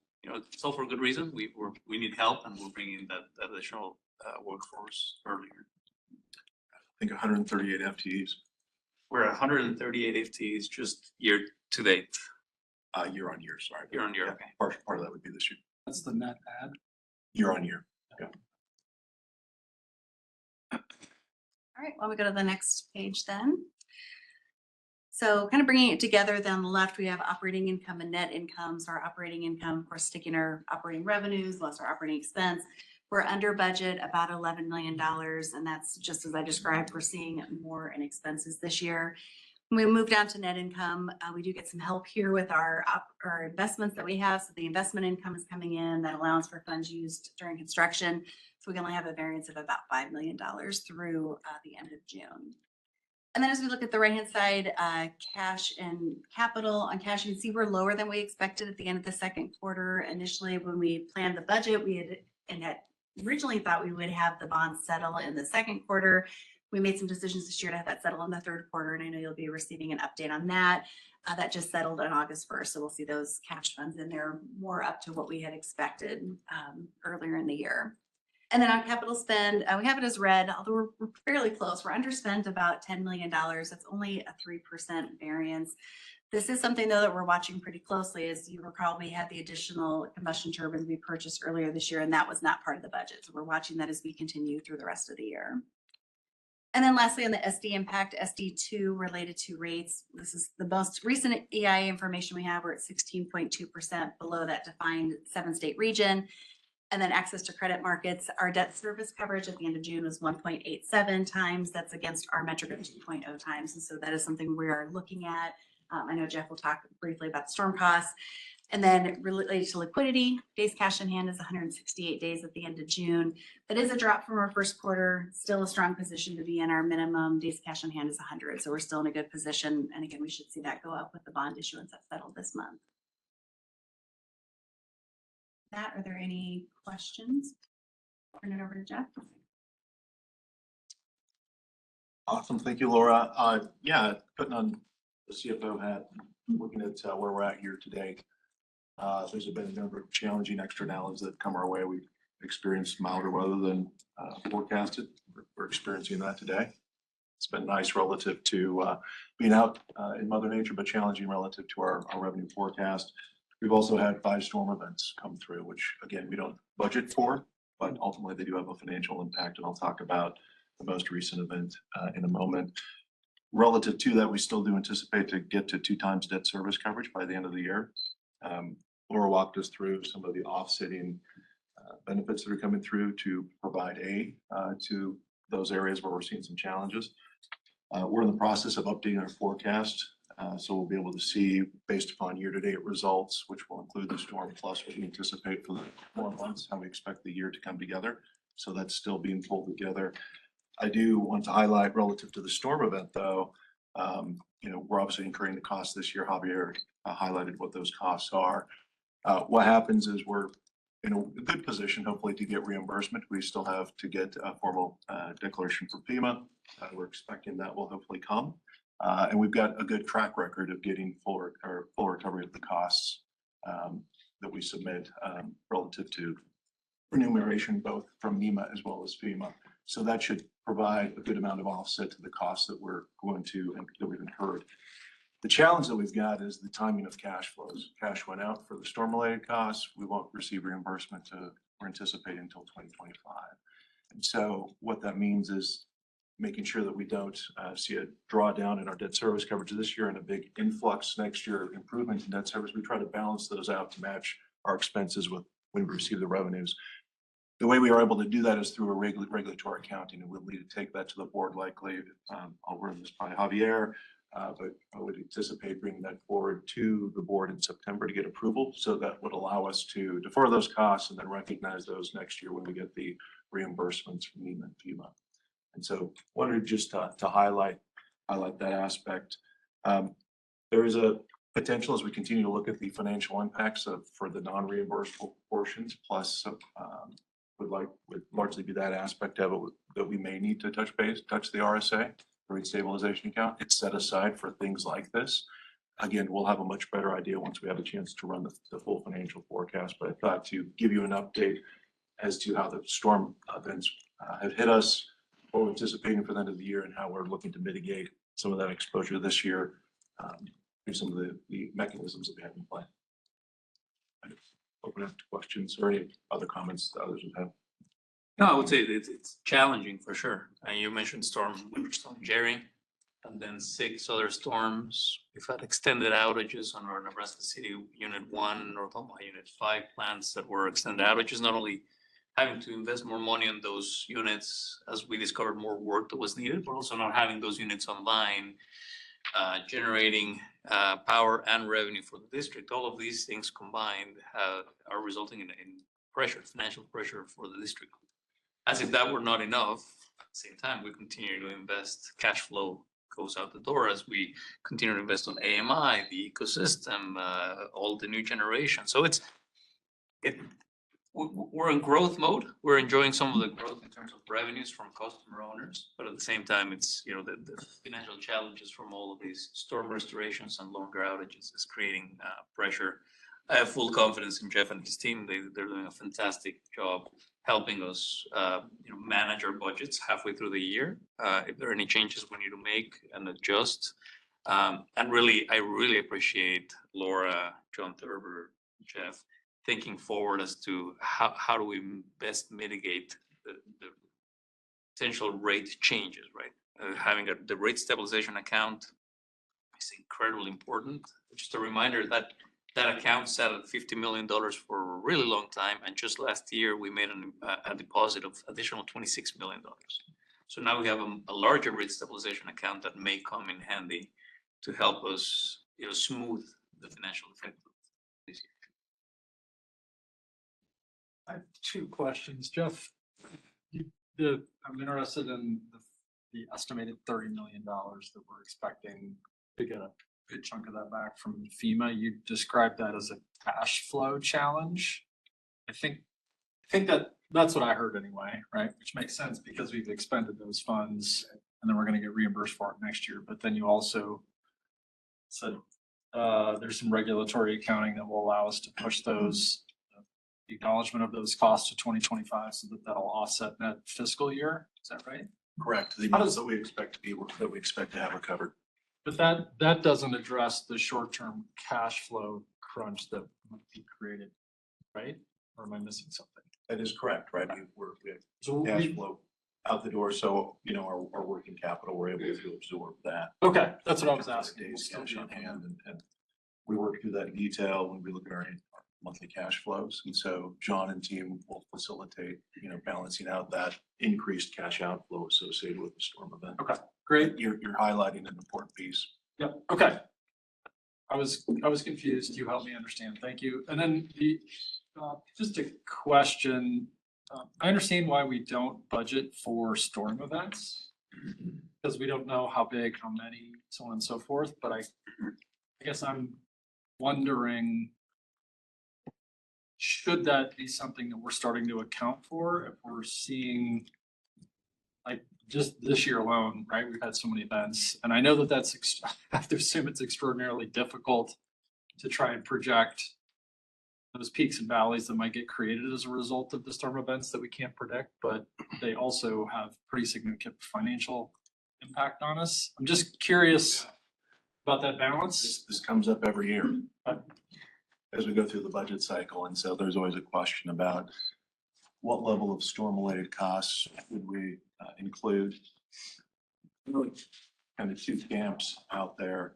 all for good reason. We need help, and we're bringing that additional workforce earlier. I think 138 FTEs. We're 138 FTEs just year to date. Year on year, sorry. Year on year, Yeah, okay. Part of that would be this year. That's the net add. Year on year. All right, well, we go to the next page then. So kind of bringing it together, then on the left, we have operating income and net income. So our operating income, of course, sticking our operating revenues, less our operating expense. We're under budget about $11 million, and that's just as I described, we're seeing more in expenses this year. When we move down to net income, we do get some help here with our investments that we have. So the investment income is coming in, that allowance for funds used during construction. So we can only have a variance of about $5 million through the end of June. And then as we look at the right-hand side, cash and capital. On cash, you can see we're lower than we expected at the end of the second quarter. Initially, when we planned the budget, we had originally thought we would have the bonds settle in the second quarter. We made some decisions this year to have that settle in the third quarter, and I know you'll be receiving an update on that. That just settled on August 1st, so we'll see those cash funds in there more up to what we had expected earlier in the year. And then on capital spend, we have it as red, although we're fairly close. We're underspent about $10 million. That's only a 3% variance. This is something, though, that we're watching pretty closely. As you recall, we had the additional combustion turbines we purchased earlier this year, and that was not part of the budget. So we're watching that as we continue through the rest of the year. And then lastly, on the SD impact, SD2 related to rates, this is the most recent EIA information we have. We're at 16.2% below that defined 7-state region. And then access to credit markets, our debt service coverage at the end of June was 1.87 times. That's against our metric of 2.0 times. And so that is something we are looking at. I know Jeff will talk briefly about storm costs. And then related to liquidity, days cash in hand is 168 days at the end of June. That is a drop from our first quarter, still a strong position to be in. Our minimum days cash in hand is 100. So we're still in a good position. And again, we should see that go up with the bond issuance that's settled this month. Are there any questions? Turn it over to Jeff. Awesome. Thank you, Laura. Yeah, putting on the CFO hat, looking at where we're at here today. There's been a number of challenging externalities that come our way. We've experienced milder weather than forecasted. We're experiencing that today. It's been nice relative to being out in Mother Nature, but challenging relative to our revenue forecast. We've also had 5 storm events come through, which again, we don't budget for, but ultimately they do have a financial impact. And I'll talk about the most recent event in a moment. Relative to that, we still do anticipate to get to 2 times debt service coverage by the end of the year. Laura walked us through some of the offsetting benefits that are coming through to provide aid to those areas where we're seeing some challenges. We're in the process of updating our forecast. So we'll be able to see based upon year-to-date results, which will include the storm plus what we anticipate for the 4 months, how we expect the year to come together. So that's still being pulled together. I do want to highlight relative to the storm event though, we're obviously incurring the costs this year. Javier highlighted what those costs are. What happens is we're in a good position, hopefully, to get reimbursement. We still have to get a formal declaration from FEMA. We're expecting that will hopefully come. And we've got a good track record of getting full recovery of the costs that we submit relative to remuneration, both from NEMA as well as FEMA. So that should provide a good amount of offset to the costs that we're going to and that we've incurred. The challenge that we've got is the timing of cash flows. Cash went out for the storm-related costs. We won't receive reimbursement we're anticipating until 2025. And so what that means is making sure that we don't see a drawdown in our debt service coverage this year and a big influx next year, improvement in debt service. We try to balance those out to match our expenses with when we receive the revenues. The way we are able to do that is through a regulatory accounting, and we'll need to take that to the board likely. I'll run this by Javier, but I would anticipate bringing that forward to the board in September to get approval. So that would allow us to defer those costs and then recognize those next year when we get the reimbursements from NEMA and FEMA. And so wanted just to highlight that aspect. There is a potential as we continue to look at the financial impacts for the non-reimbursable portions, plus would largely be that aspect of it that we may need to touch the RSA, rate stabilization account. It's set aside for things like this. Again, we'll have a much better idea once we have a chance to run the full financial forecast, but I thought to give you an update as to how the storm events have hit us, what we're anticipating for the end of the year, and how we're looking to mitigate some of that exposure this year through some of the mechanisms that we have in play. Open up to questions or any other comments that others would have. No, I would say it's challenging for sure. And you mentioned Winter Storm Jerry, and then 6 other storms. We've had extended outages on our Nebraska City Unit 1, North Omaha Unit 5 plants that were extended outages, not only having to invest more money on those units as we discovered more work that was needed, but also not having those units online, generating power and revenue for the district. All of these things combined are resulting in pressure, financial pressure for the district. As if that were not enough, at the same time, we continue to invest. Cash flow goes out the door as we continue to invest on AMI, the ecosystem, all the new generation. So we're in growth mode. We're enjoying some of the growth in terms of revenues from customer owners, but at the same time, it's the financial challenges from all of these storm restorations and longer outages is creating pressure. I have full confidence in Jeff and his team. They're doing a fantastic job helping us manage our budgets halfway through the year. If there are any changes we need to make and adjust. And really, I really appreciate Laura, John Thurber, Jeff, thinking forward as to how do we best mitigate the potential rate changes, right? Having the rate stabilization account is incredibly important. Just a reminder that account sat at $50 million for a really long time, and just last year we made a deposit of additional $26 million. So now we have a larger rate stabilization account that may come in handy to help us smooth the financial effect of this year. I have 2 questions. Jeff, I'm interested in the estimated $30 million that we're expecting to get a good chunk of that back from FEMA. You described that as a cash flow challenge. I think that's what I heard anyway, right? Which makes sense because we've expended those funds and then we're going to get reimbursed for it next year. But then you also said, there's some regulatory accounting that will allow us to push those, the acknowledgement of those costs to 2025 so that that'll offset that fiscal year. Is that right? Correct. The How amounts does- that we expect to be, that we expect to have recovered. But that doesn't address the short-term cash flow crunch that might be created, right? Or am I missing something? That is correct, right? We have So cash flow out the door, so, our working capital, we're able to absorb that. Okay, that's what I was asking. Days cash on hand, and we work through that in detail when we look at our monthly cash flows. And so John and team will facilitate, balancing out that increased cash outflow associated with the storm event. Okay, great. You're highlighting an important piece. Yep, okay. I was confused. You helped me understand. Thank you. And then just a question. I understand why we don't budget for storm events because we don't know how big, how many, so on and so forth. But I guess I'm wondering, should that be something that we're starting to account for if we're seeing, like, just this year alone, right? We've had so many events, and I know that I have to assume it's extraordinarily difficult to try and project those peaks and valleys that might get created as a result of the storm events that we can't predict, but they also have pretty significant financial impact on us. I'm just curious about that balance. This comes up every year as we go through the budget cycle. And so there's always a question about what level of storm-related costs would we include? Really kind of two camps out there.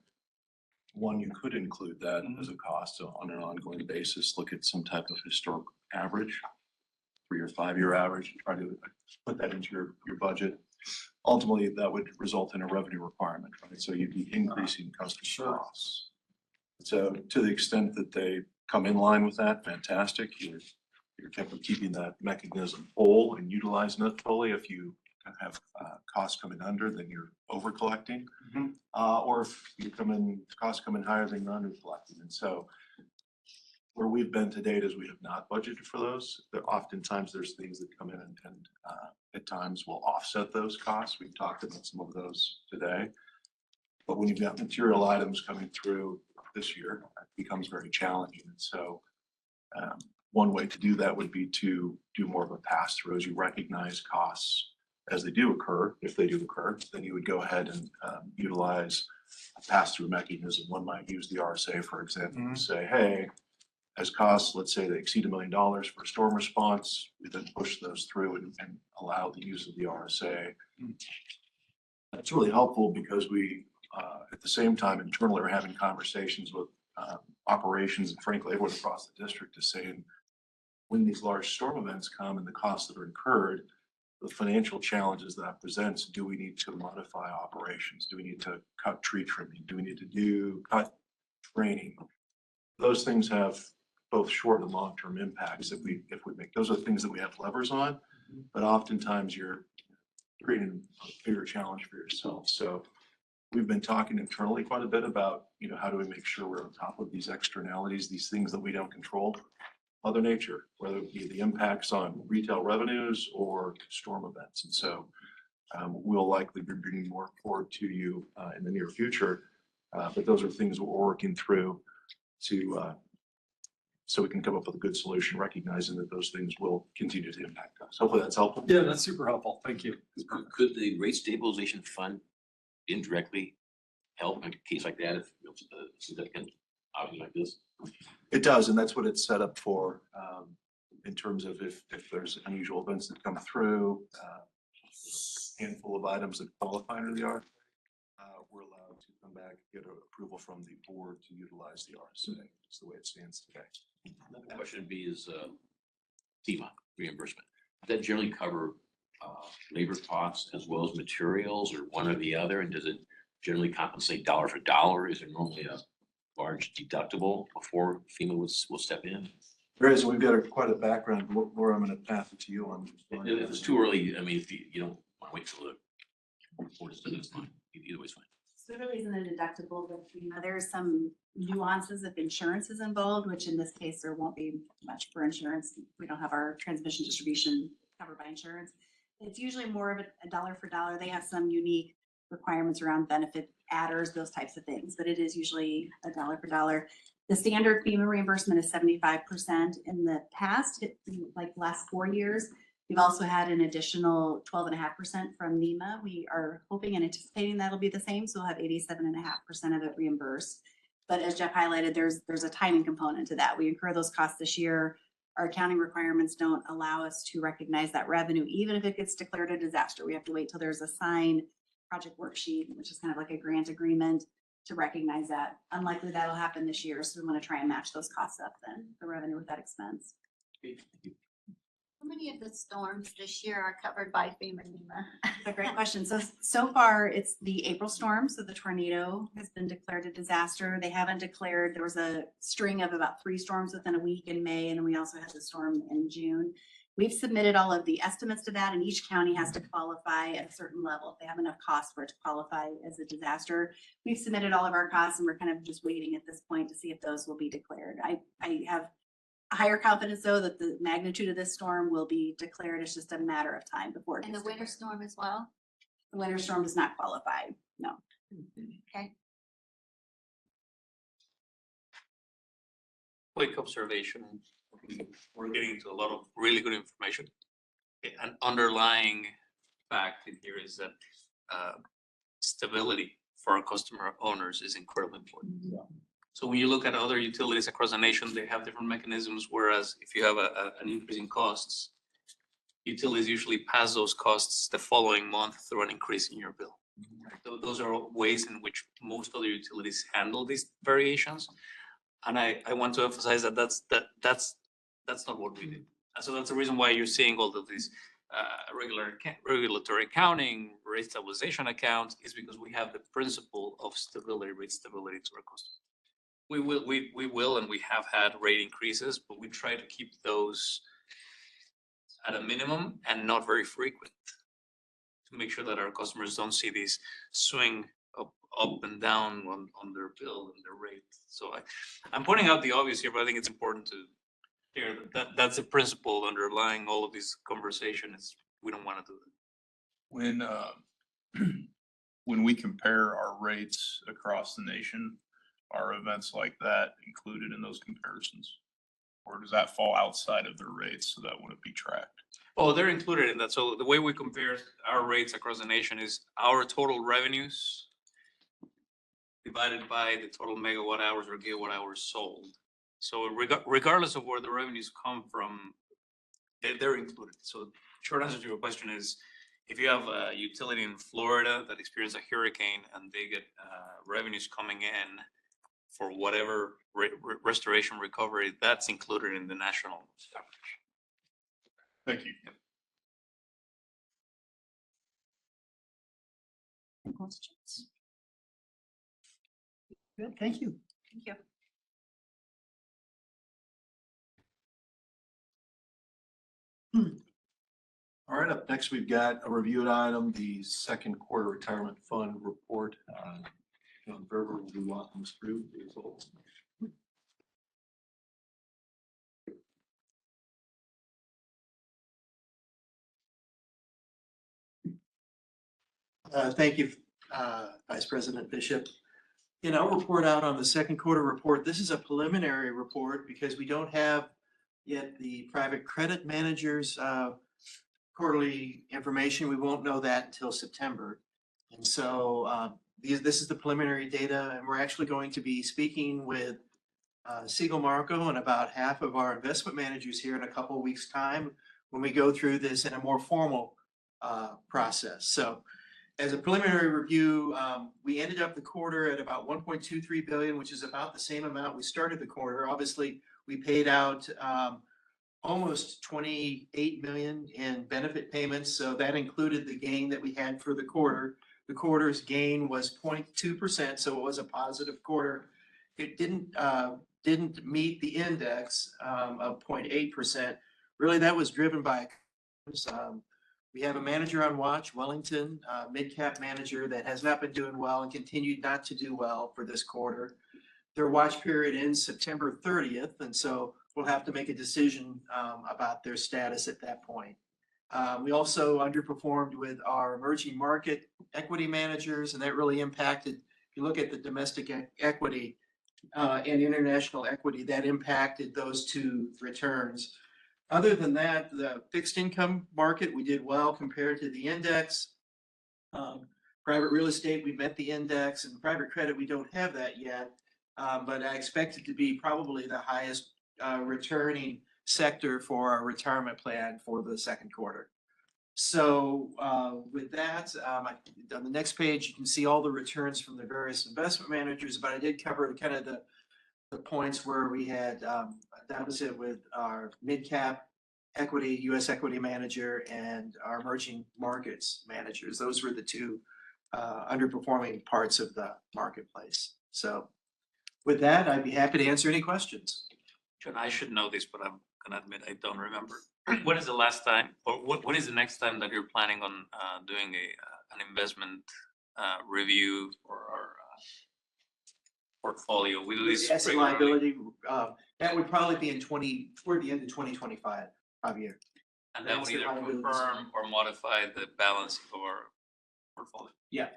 One, you could include that as a cost, so on an ongoing basis, look at some type of historic average, 3 or 5 year average, and try to put that into your budget. Ultimately, that would result in a revenue requirement, right? So you'd be increasing customer costs. So to the extent that they come in line with that, fantastic. You're keeping that mechanism whole and utilizing it fully. If you have costs coming under, then you're over collecting. Or if costs come in higher, then you're under collecting. And so where we've been to date is we have not budgeted for those. Oftentimes there's things that come in and at times will offset those costs. We've talked about some of those today. But when you've got material items coming through this year, it becomes very challenging. And so one way to do that would be to do more of a pass through as you recognize costs as they do occur. If they do occur, then you would go ahead and utilize a pass through mechanism. One might use the RSA, for example, to say, hey, as costs, let's say they exceed $1 million for storm response, we then push those through and allow the use of the RSA. That's really helpful because we, at the same time, internally are having conversations with operations and frankly, everyone across the district is saying, when these large storm events come and the costs that are incurred, the financial challenges that presents, do we need to modify operations? Do we need to cut tree trimming? Do we need to cut training? Those things have both short and long-term impacts if we make. Those are things that we have levers on, but oftentimes you're creating a bigger challenge for yourself. So we've been talking internally quite a bit about, how do we make sure we're on top of these externalities, these things that we don't control. Mother Nature, whether it be the impacts on retail revenues or storm events. And so we'll likely be bringing more forward to you in the near future. But those are things we're working through so we can come up with a good solution, recognizing that those things will continue to impact us. Hopefully that's helpful. Yeah, that's super helpful. Thank you. Could the rate stabilization fund indirectly help in a case like that if it's a significant outage like this? It does, and that's what it's set up for, in terms of if there's unusual events that come through, handful of items that qualify under the RSA, we're allowed to come back, get approval from the board to utilize the RSA. It's the way it stands today. Another question would be is FEMA reimbursement. Does that generally cover labor costs as well as materials, or one or the other? And does it generally compensate dollar for dollar? Is there normally a large deductible before FEMA will step in? There is. We've got quite a background. Laura, I'm going to pass it to you on this. If it's too early, I mean, if you don't want to wait till the report is done, it's fine. Either way is fine. So there isn't a deductible, but there are some nuances if insurance is involved, which in this case, there won't be much for insurance. We don't have our transmission distribution covered by insurance. It's usually more of a dollar for dollar. They have some unique requirements around benefit adders, those types of things, but it is usually a dollar for dollar. The standard FEMA reimbursement is 75%. In the past, like last 4 years, we've also had an additional 12.5% from NEMA. We are hoping and anticipating that'll be the same, so we'll have 87.5% of it reimbursed. But as Jeff highlighted, there's a timing component to that. We incur those costs this year. Our accounting requirements don't allow us to recognize that revenue, even if it gets declared a disaster. We have to wait till there's a signed project worksheet, which is kind of like a grant agreement, to recognize that. Unlikely that'll happen this year, so we want to try and match those costs up then, the revenue with that expense. How many of the storms this year are covered by FEMA and NEMA? That's a great question. So far, it's the April storm. So the tornado has been declared a disaster. They haven't declared, there was a string of about 3 storms within a week in May, and then we also had the storm in June. We've submitted all of the estimates to that, and each county has to qualify at a certain level if they have enough cost for it to qualify as a disaster. We've submitted all of our costs, and we're kind of just waiting at this point to see if those will be declared. I have higher confidence though that the magnitude of this storm will be declared. It's just a matter of time before it And gets the winter declared. storm as well? The winter storm does not qualify, no. Okay. Quick observation. We're getting into a lot of really good information. An underlying fact in here is that stability for our customer owners is incredibly important. So when you look at other utilities across the nation, they have different mechanisms, whereas if you have an increase in costs, utilities usually pass those costs the following month through an increase in your bill. So those are ways in which most other utilities handle these variations. And I want to emphasize that that's not what we do. And so that's the reason why you're seeing all of these regulatory accounting, rate stabilization accounts, is because we have the principle of stability, rate stability to our customers. We will, and we have had rate increases, but we try to keep those at a minimum and not very frequent, to make sure that our customers don't see these swing up and down on their bill and their rate. So I'm pointing out the obvious here, but I think it's important to hear that that's a principle underlying all of these conversations. We don't want to do that. When we compare our rates across the nation, are events like that included in those comparisons? Or does that fall outside of their rates, so that wouldn't be tracked? Oh, they're included in that. So the way we compare our rates across the nation is our total revenues divided by the total megawatt hours or gigawatt hours sold. So regardless of where the revenues come from, they're included. So short answer to your question is, if you have a utility in Florida that experienced a hurricane and they get revenues coming in for whatever restoration recovery, that's included in the national coverage. Thank you. Questions? Good, thank you. Thank you. All right, up next, we've got a reviewed item, the second quarter retirement fund report. John Berger will be walking us through the results. Thank you, Vice President Bishop. In our report out on the second quarter report, this is a preliminary report because we don't have yet the private credit managers quarterly information. We won't know that until September. And so this is the preliminary data, and we're actually going to be speaking with Siegel Marco and about half of our investment managers here in a couple of weeks' time when we go through this in a more formal process. So as a preliminary review, we ended up the quarter at about 1.23 billion, which is about the same amount we started the quarter. Obviously, we paid out almost 28 million in benefit payments. So that included the gain that we had for the quarter. The quarter's gain was 0.2%, so it was a positive quarter. It didn't meet the index of 0.8%. Really, that was driven by we have a manager on watch, Wellington, mid-cap manager that has not been doing well and continued not to do well for this quarter. Their watch period ends September 30th, and so we'll have to make a decision about their status at that point. We also underperformed with our emerging market equity managers, and that really impacted, if you look at the domestic equity and international equity, that impacted those two returns. Other than that, the fixed income market, we did well compared to the index. Private real estate, we met the index, and private credit, we don't have that yet. But I expect it to be probably the highest returning sector for our retirement plan for the second quarter. So with that, on the next page, you can see all the returns from the various investment managers, but I did cover kind of the points where we had a deficit with our mid-cap equity, US equity manager, and our emerging markets managers. Those were the two underperforming parts of the marketplace. So with that, I'd be happy to answer any questions. John, I should know this, but I'm gonna admit I don't remember. When is the last time, or what is the next time that you're planning on doing an investment review for our portfolio? We do this Asset regularly. liability, that would probably be toward the end of 2025, Javier. And that would Asset either liabilities. confirm or modify the balance of our portfolio. Yeah,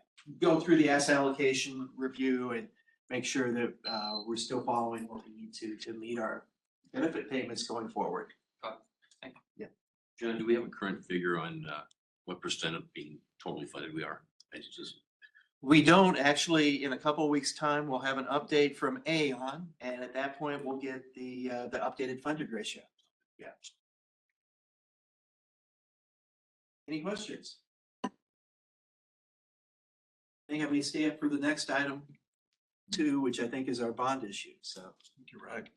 go through the asset allocation review and make sure that we're still following what we need to meet our benefit payments going forward. Thank you. John, do we have a current figure on what percent of being totally funded we are? It's just, We don't actually, in a couple of weeks' time, we'll have an update from Aon, and at that point, we'll get the updated funded ratio. Yeah. Any questions? I think I may stay up for the next item too, which I think is our bond issue, so. You're right.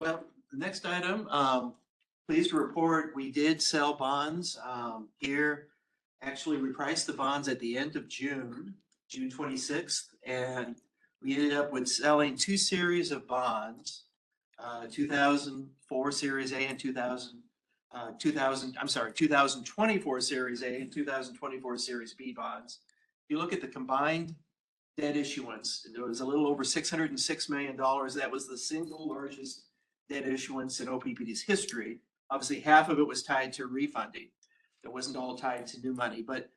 Well, the next item, pleased to report, we did sell bonds here. Actually, we priced the bonds at the end of June 26th, and we ended up with selling two series of bonds, 2004 Series A and 2024 Series A and 2024 Series B bonds. If you look at the combined debt issuance, it was a little over $606 million. That was the single largest debt issuance in OPPD's history. Obviously, half of it was tied to refunding. It wasn't all tied to new money, but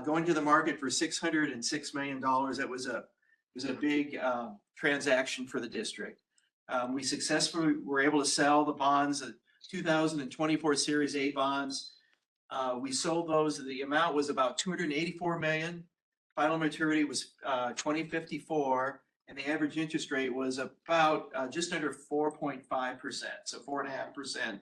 going to the market for $606 million, that was a big transaction for the district. We successfully were able to sell the bonds, 2024 Series A bonds. We sold those. The amount was about $284 million. Final maturity was 2054, and the average interest rate was about just under 4.5%, so 4.5%.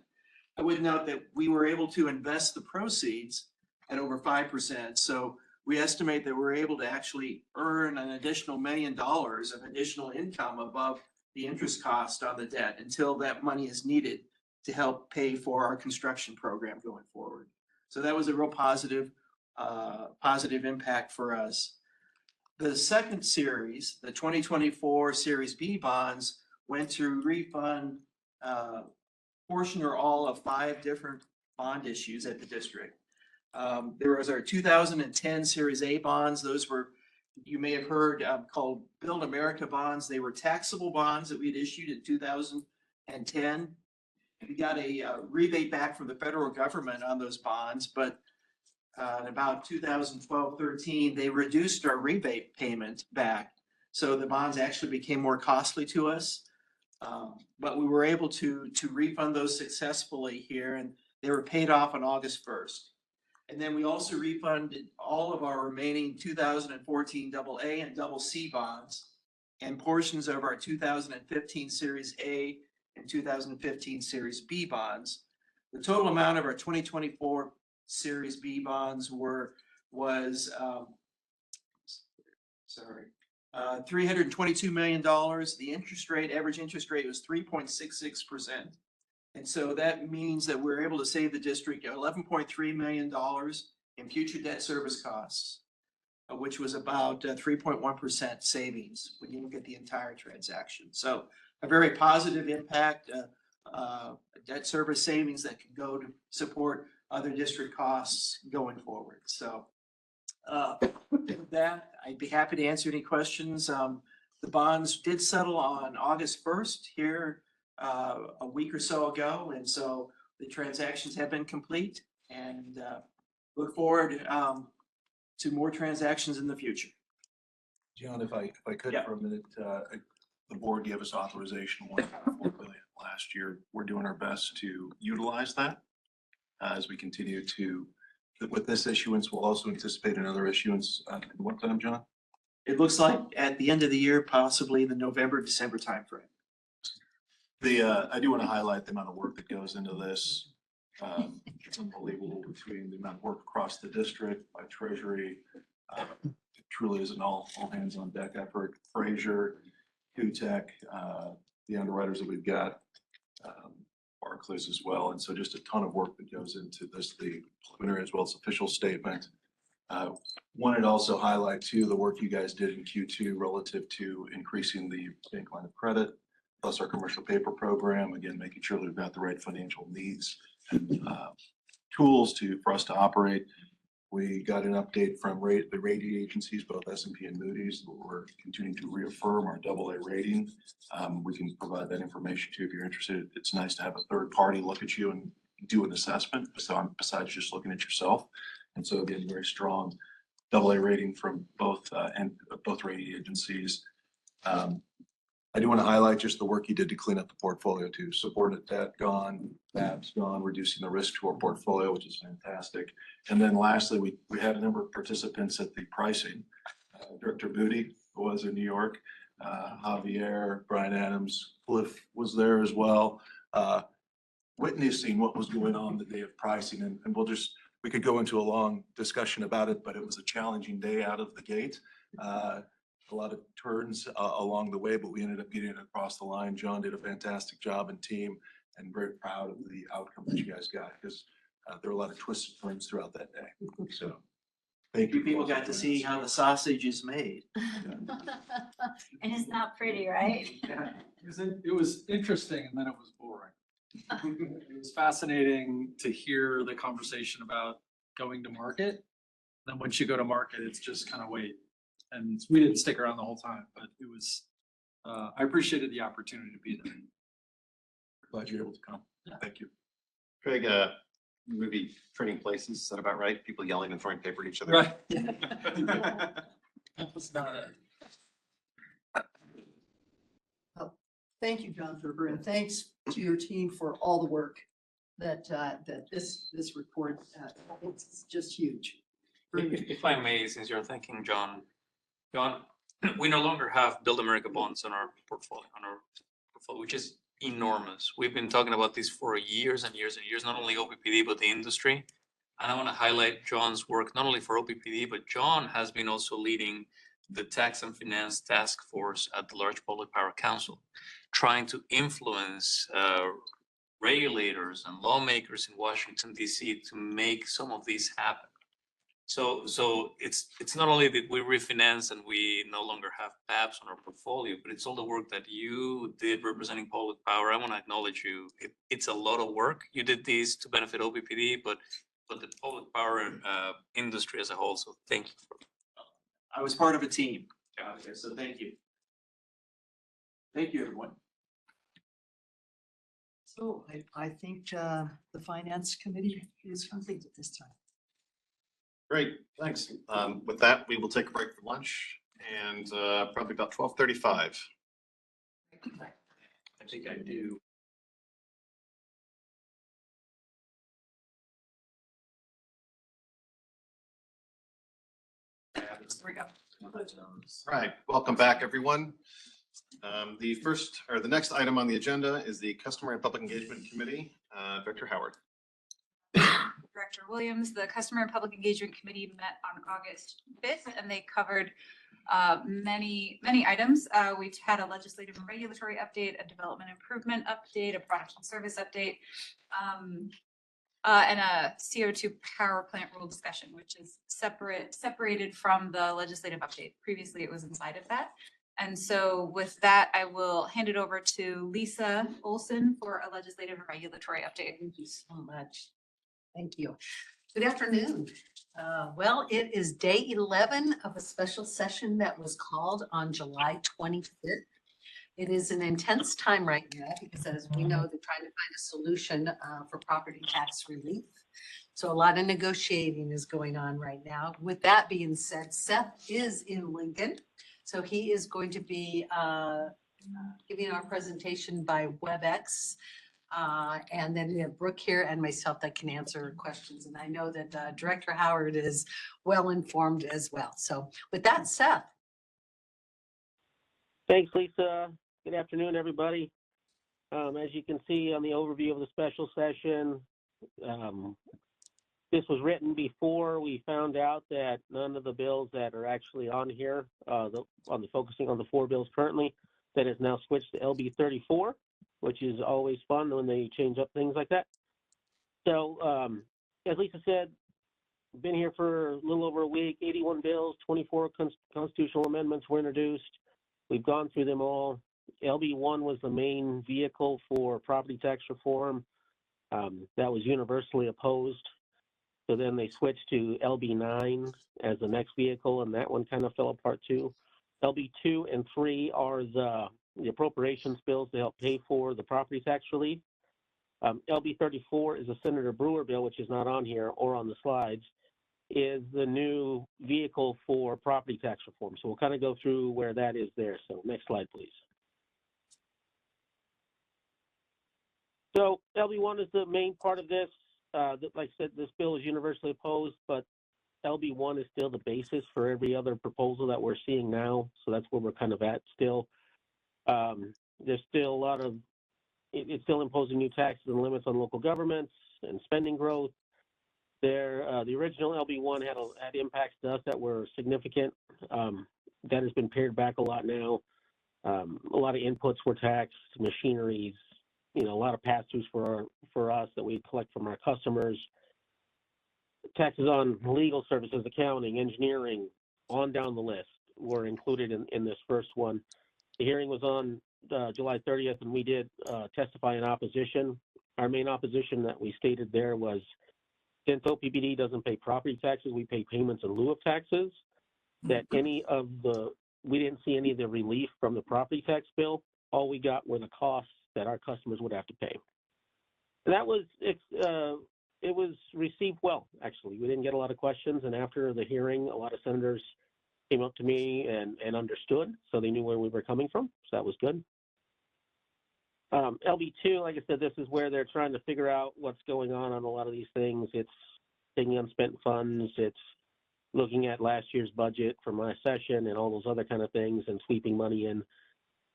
I would note that we were able to invest the proceeds at over 5%. So we estimate that we're able to actually earn an additional $1 million of additional income above the interest cost on the debt until that money is needed to help pay for our construction program going forward. So that was a real positive impact for us. The second series, the 2024 Series B bonds, went to refund portion or all of 5 different bond issues at the district. There was our 2010 Series A bonds. Those were, you may have heard, called Build America bonds. They were taxable bonds that we had issued in 2010. We got a rebate back from the federal government on those bonds, but in about 2012-13, they reduced our rebate payment back. So the bonds actually became more costly to us. But we were able to refund those successfully here, and they were paid off on August 1st. And then we also refunded all of our remaining 2014 AA and CC bonds and portions of our 2015 Series A and 2015 Series B bonds. The total amount of our 2024 Series B bonds was $322 million. The average interest rate was 3.66%. And so that means that we're able to save the district $11.3 million in future debt service costs, which was about 3.1% savings when you look at the entire transaction. So a very positive impact, debt service savings that can go to support other district costs going forward. So with that, I'd be happy to answer any questions. The bonds did settle on August 1st here a week or so ago, and so the transactions have been complete, and look forward to more transactions in the future. John, if I could Yeah. for a minute, the board gave us authorization, $1.4 billion last year. We're doing our best to utilize that as we continue to, with this issuance, we'll also anticipate another issuance. What time, John? It looks like at the end of the year, possibly the November, December timeframe. I do want to highlight the amount of work that goes into this. It's unbelievable between the amount of work across the district by Treasury. It truly is an all hands on deck effort. Frazier, QTech, the underwriters that we've got, Barclays as well. And so just a ton of work that goes into this, the preliminary as well as official statement. Wanted to also highlight too, the work you guys did in Q2 relative to increasing the bank line of credit, plus our commercial paper program, again, making sure that we've got the right financial needs and tools for us to operate. We got an update from the rating agencies, both S&P and Moody's. We're continuing to reaffirm our AA rating. We can provide that information too if you're interested. It's nice to have a third party look at you and do an assessment besides just looking at yourself. And so again, very strong AA rating from both rating agencies. I do want to highlight just the work you did to clean up the portfolio too. Subordinate debt gone, BAB's gone, reducing the risk to our portfolio, which is fantastic. And then lastly, we had a number of participants at the pricing. Director Booty was in New York, Javier, Brian Adams, Cliff was there as well, witnessing what was going on the day of pricing. And we could go into a long discussion about it, but it was a challenging day out of the gate. A lot of turns along the way, but we ended up getting it across the line. John did a fantastic job and team, and very proud of the outcome that you guys got, because there were a lot of twists and turns throughout that day. So thank you. People got to see how the sausage is made. And it's not pretty, right? It was interesting and then it was boring. It was fascinating to hear the conversation about going to market. Then once you go to market, it's just kind of wait. And we didn't stick around the whole time, but it was, I appreciated the opportunity to be there. Glad you're able to come. Thank you. Craig, movie Trading Places, is that about right? People yelling and throwing paper at each other? Right. That was not it. Thank you, John Ferber, and thanks to your team for all the work that this report, it's just huge. If I may, since you're thanking John, we no longer have Build America bonds on our portfolio, which is enormous. We've been talking about this for years and years and years, not only OPPD, but the industry. And I want to highlight John's work, not only for OPPD, but John has been also leading the Tax and Finance Task Force at the Large Public Power Council, trying to influence regulators and lawmakers in Washington, D.C. to make some of these happen. So it's not only that we refinance and we no longer have PABs on our portfolio, but it's all the work that you did representing public power. I want to acknowledge you. It's a lot of work. You did this to benefit OPPD, but the public power industry as a whole. So thank you. I was part of a team, so thank you. Thank you, everyone. So I think the Finance Committee is complete at this time. Great, thanks. With that, we will take a break for lunch and probably about 12:35. I think I do. There we go. All right, welcome back, everyone. The next item on the agenda is the Customer and Public Engagement Committee. Director Howard. Director Williams, the Customer and Public Engagement Committee met on August 5th, and they covered many items. We've had a legislative and regulatory update, a development improvement update, a product and service update, and a CO2 power plant rule discussion, which is separated from the legislative update. Previously, it was inside of that. And so with that, I will hand it over to Lisa Olson for a legislative and regulatory update. Thank you so much. Thank you. Good afternoon. Well, it is day 11 of a special session that was called on July 25th. It is an intense time right now because, as we know, they're trying to find a solution for property tax relief. So a lot of negotiating is going on right now. With that being said, Seth is in Lincoln. So he is going to be giving our presentation by WebEx. And then we have Brooke here and myself that can answer questions. And I know that Director Howard is well informed as well. So with that, Seth. Thanks, Lisa. Good afternoon, everybody. As you can see on the overview of the special session, this was written before we found out that none of the bills that are actually on here, focusing on the 4 bills currently, that has now switched to LB 34, which is always fun when they change up things like that. So, as Lisa said, been here for a little over a week. 81 bills, 24 constitutional amendments were introduced. We've gone through them all. LB1 was the main vehicle for property tax reform. That was universally opposed. So then they switched to LB9 as the next vehicle, and that one kind of fell apart too. LB2 and 3 are the appropriations bills to help pay for the property tax relief. LB 34 is a Senator Brewer bill, which is not on here or on the slides, is the new vehicle for property tax reform. So we'll kind of go through where that is there. So next slide, please. So LB1 is the main part of this. Like I said, this bill is universally opposed, but LB1 is still the basis for every other proposal that we're seeing now. So that's where we're kind of at still. There's still a lot of, it's still imposing new taxes and limits on local governments and spending growth. The original LB1 had impacts to us that were significant. That has been pared back a lot now. A lot of inputs were taxed, machineries, a lot of pass-throughs for us that we collect from our customers. Taxes on legal services, accounting, engineering, on down the list were included in this first one. The hearing was on July 30th, and we did testify in opposition. Our main opposition that we stated there was, since OPPD doesn't pay property taxes, we pay payments in lieu of taxes, that we didn't see any of the relief from the property tax bill. All we got were the costs that our customers would have to pay. And that was, it was received well, actually. We didn't get a lot of questions, and after the hearing, a lot of senators came up to me and understood, so they knew where we were coming from, so that was good. LB2, like I said, this is where they're trying to figure out what's going on a lot of these things. It's taking unspent funds, it's looking at last year's budget from last session and all those other kind of things and sweeping money in.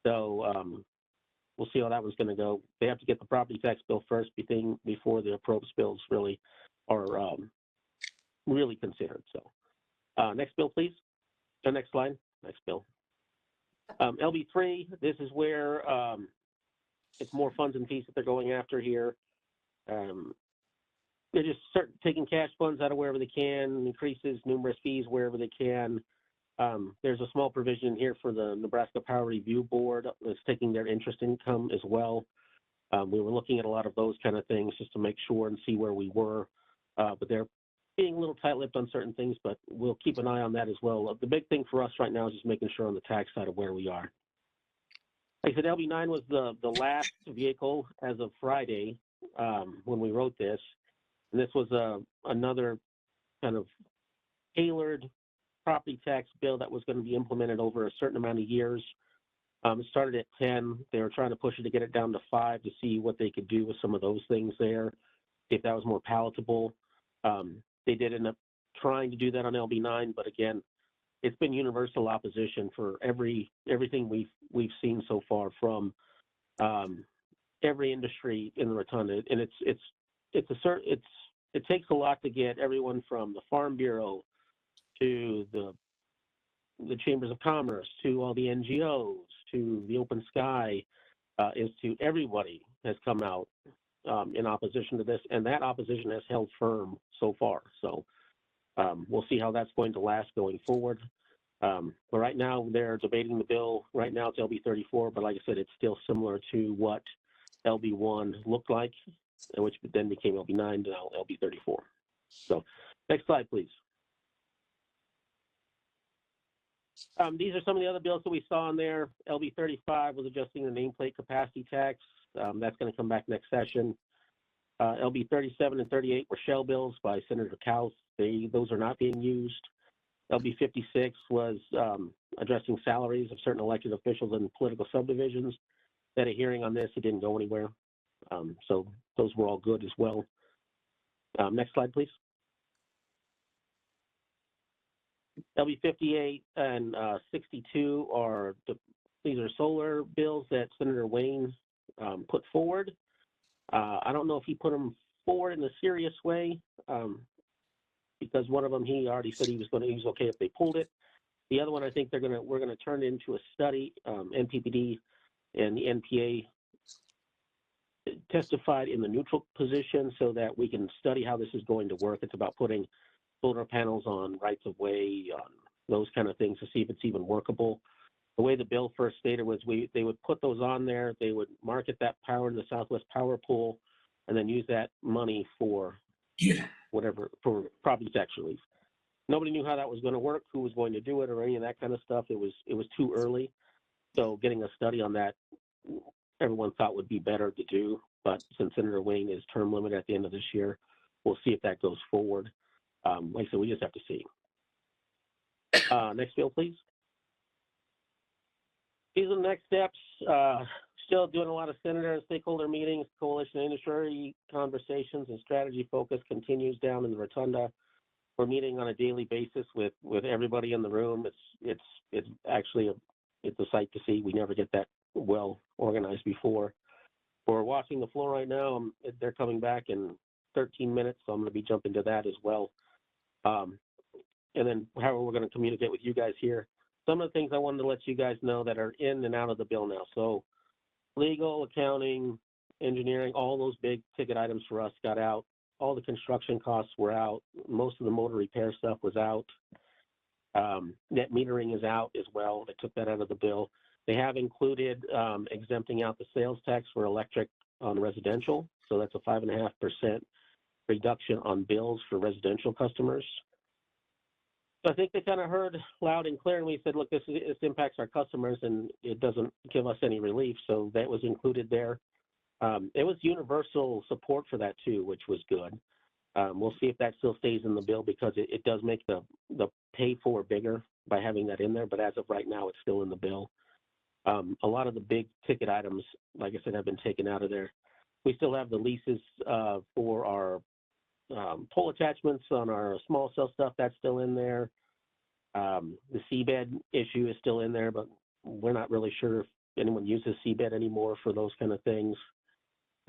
So we'll see how that one's going to go. They have to get the property tax bill first before the appropriations bills really are really considered. So next bill, please. Next slide. Next bill. LB3, this is where it's more funds and fees that they're going after here. They're just taking cash funds out of wherever they can, increases numerous fees wherever they can. There's a small provision here for the Nebraska Power Review Board that's taking their interest income as well. We were looking at a lot of those kind of things just to make sure and see where we were, but they're being a little tight-lipped on certain things, but we'll keep an eye on that as well. The big thing for us right now is just making sure on the tax side of where we are. Like I said, LB9 was the last vehicle as of Friday when we wrote this. And this was another kind of tailored property tax bill that was going to be implemented over a certain amount of years. It started at 10. They were trying to push it to get it down to 5 to see what they could do with some of those things there, see if that was more palatable. They did end up trying to do that on LB9, but again, it's been universal opposition for everything we've seen so far from every industry in the Rotunda, and it takes a lot to get everyone from the Farm Bureau to the Chambers of Commerce to all the NGOs to the Open Sky, is to everybody has come out in opposition to this, and that opposition has held firm so far. So we'll see how that's going to last going forward. But right now they're debating the bill. Right now it's LB 34, but like I said, it's still similar to what LB1 looked like, which then became LB9, now LB 34. So next slide, please. These are some of the other bills that we saw in there. LB 35 was adjusting the nameplate capacity tax. That's going to come back next session. LB 37 and 38 were shell bills by Senator Kaus. Those are not being used. LB 56 was addressing salaries of certain elected officials in political subdivisions. They had a hearing on this. It didn't go anywhere. So those were all good as well. Next slide, please. LB 58 and 62 are these are solar bills that Senator Wayne put forward. I don't know if he put them forward in a serious way because one of them he already said he was okay if they pulled it. The other one I think we're gonna turn into a study. NPPD and the NPA testified in the neutral position so that we can study how this is going to work. It's about putting solar panels on rights of way, on those kind of things to see if it's even workable. The way the bill first stated was they would put those on there, they would market that power in the Southwest Power Pool, and then use that money for whatever, for property tax relief. Nobody knew how that was going to work, who was going to do it, or any of that kind of stuff. It was too early. So getting a study on that, everyone thought would be better to do. But since Senator Wayne is term limited at the end of this year, we'll see if that goes forward. Like I said, we just have to see. Next bill, please. These are the next steps. Still doing a lot of senator and stakeholder meetings, coalition industry conversations, and strategy focus continues down in the rotunda. We're meeting on a daily basis with everybody in the room. It's actually it's a sight to see. We never get that well organized before. We're walking the floor right now. They're coming back in 13 minutes, so I'm going to be jumping to that as well. And then how we're going to communicate with you guys here. Some of the things I wanted to let you guys know that are in and out of the bill now. So legal, accounting, engineering, all those big ticket items for us got out. All the construction costs were out. Most of the motor repair stuff was out. Net metering is out as well. They took that out of the bill. They have included exempting out the sales tax for electric on residential. So that's a 5.5% reduction on bills for residential customers. So I think they kind of heard loud and clear, and we said, look, this impacts our customers, and it doesn't give us any relief. So that was included there. It was universal support for that too, which was good. We'll see if that still stays in the bill because it does make the pay for bigger by having that in there. But as of right now, it's still in the bill. A lot of the big ticket items, like I said, have been taken out of there. We still have the leases for our pole attachments on our small cell stuff. That's still in there. The seabed issue is still in there, but we're not really sure if anyone uses seabed anymore for those kind of things.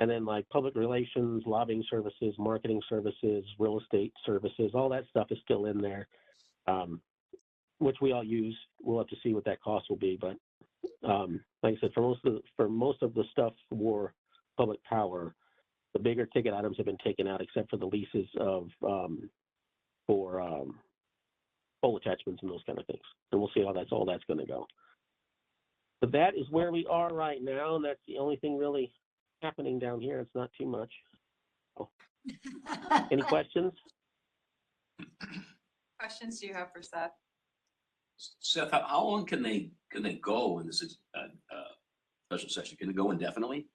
And then like public relations, lobbying services, marketing services, real estate services, all that stuff is still in there, which we all use. We'll have to see what that cost will be. But like I said, for most of the stuff for public power, the bigger ticket items have been taken out except for the leases of for pole attachments and those kind of things. And we'll see how all that's going to go. But that is where we are right now, and that's the only thing really happening down here. It's not too much. Oh. Any questions? Questions do you have for Seth? Seth, how long can they go in this special session? Can they go indefinitely?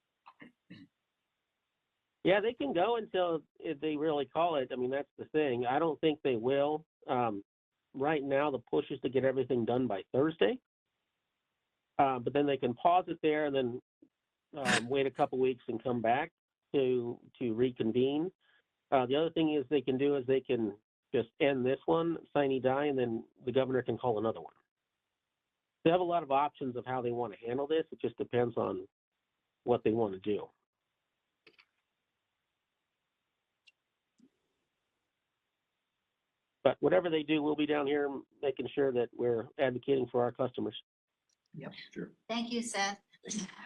Yeah, they can go until they really call it. I mean, that's the thing. I don't think they will. Right now, the push is to get everything done by Thursday. But then they can pause it there and then wait a couple weeks and come back to reconvene. The other thing is they can just end this one, sine die, and then the governor can call another one. They have a lot of options of how they want to handle this. It just depends on what they want to do. But whatever they do, we'll be down here making sure that we're advocating for our customers. Yep, sure. Thank you, Seth.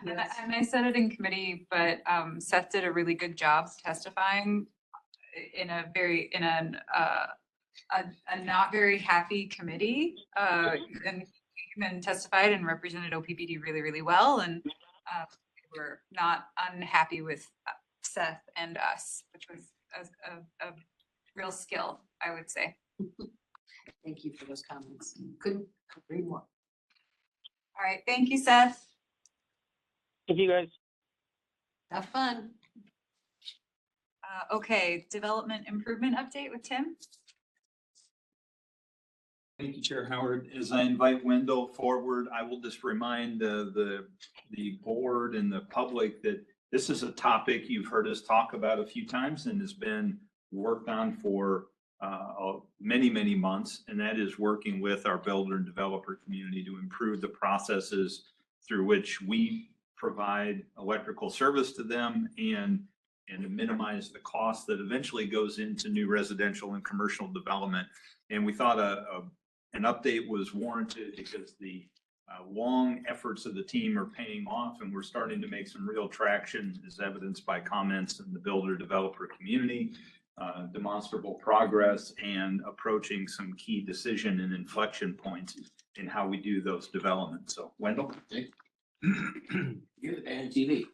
And I said it in committee, but Seth did a really good job testifying in a not very happy committee. And testified and represented OPPD really, really well. And we were not unhappy with Seth and us, which was a real skill, I would say. Thank you for those comments. Couldn't agree more. All right, thank you, Seth. Thank you, guys. Have fun. Okay, development improvement update with Tim. Thank you, Chair Howard. As I invite Wendell forward, I will just remind the board and the public that this is a topic you've heard us talk about a few times and has been worked on for many, many months. And that is working with our builder and developer community to improve the processes through which we provide electrical service to them and to minimize the cost that eventually goes into new residential and commercial development. And we thought an update was warranted because the long efforts of the team are paying off, and we're starting to make some real traction, as evidenced by comments in the builder developer community, demonstrable progress, and approaching some key decision and inflection points in how we do those developments. So, Wendell? You're the guy on TV.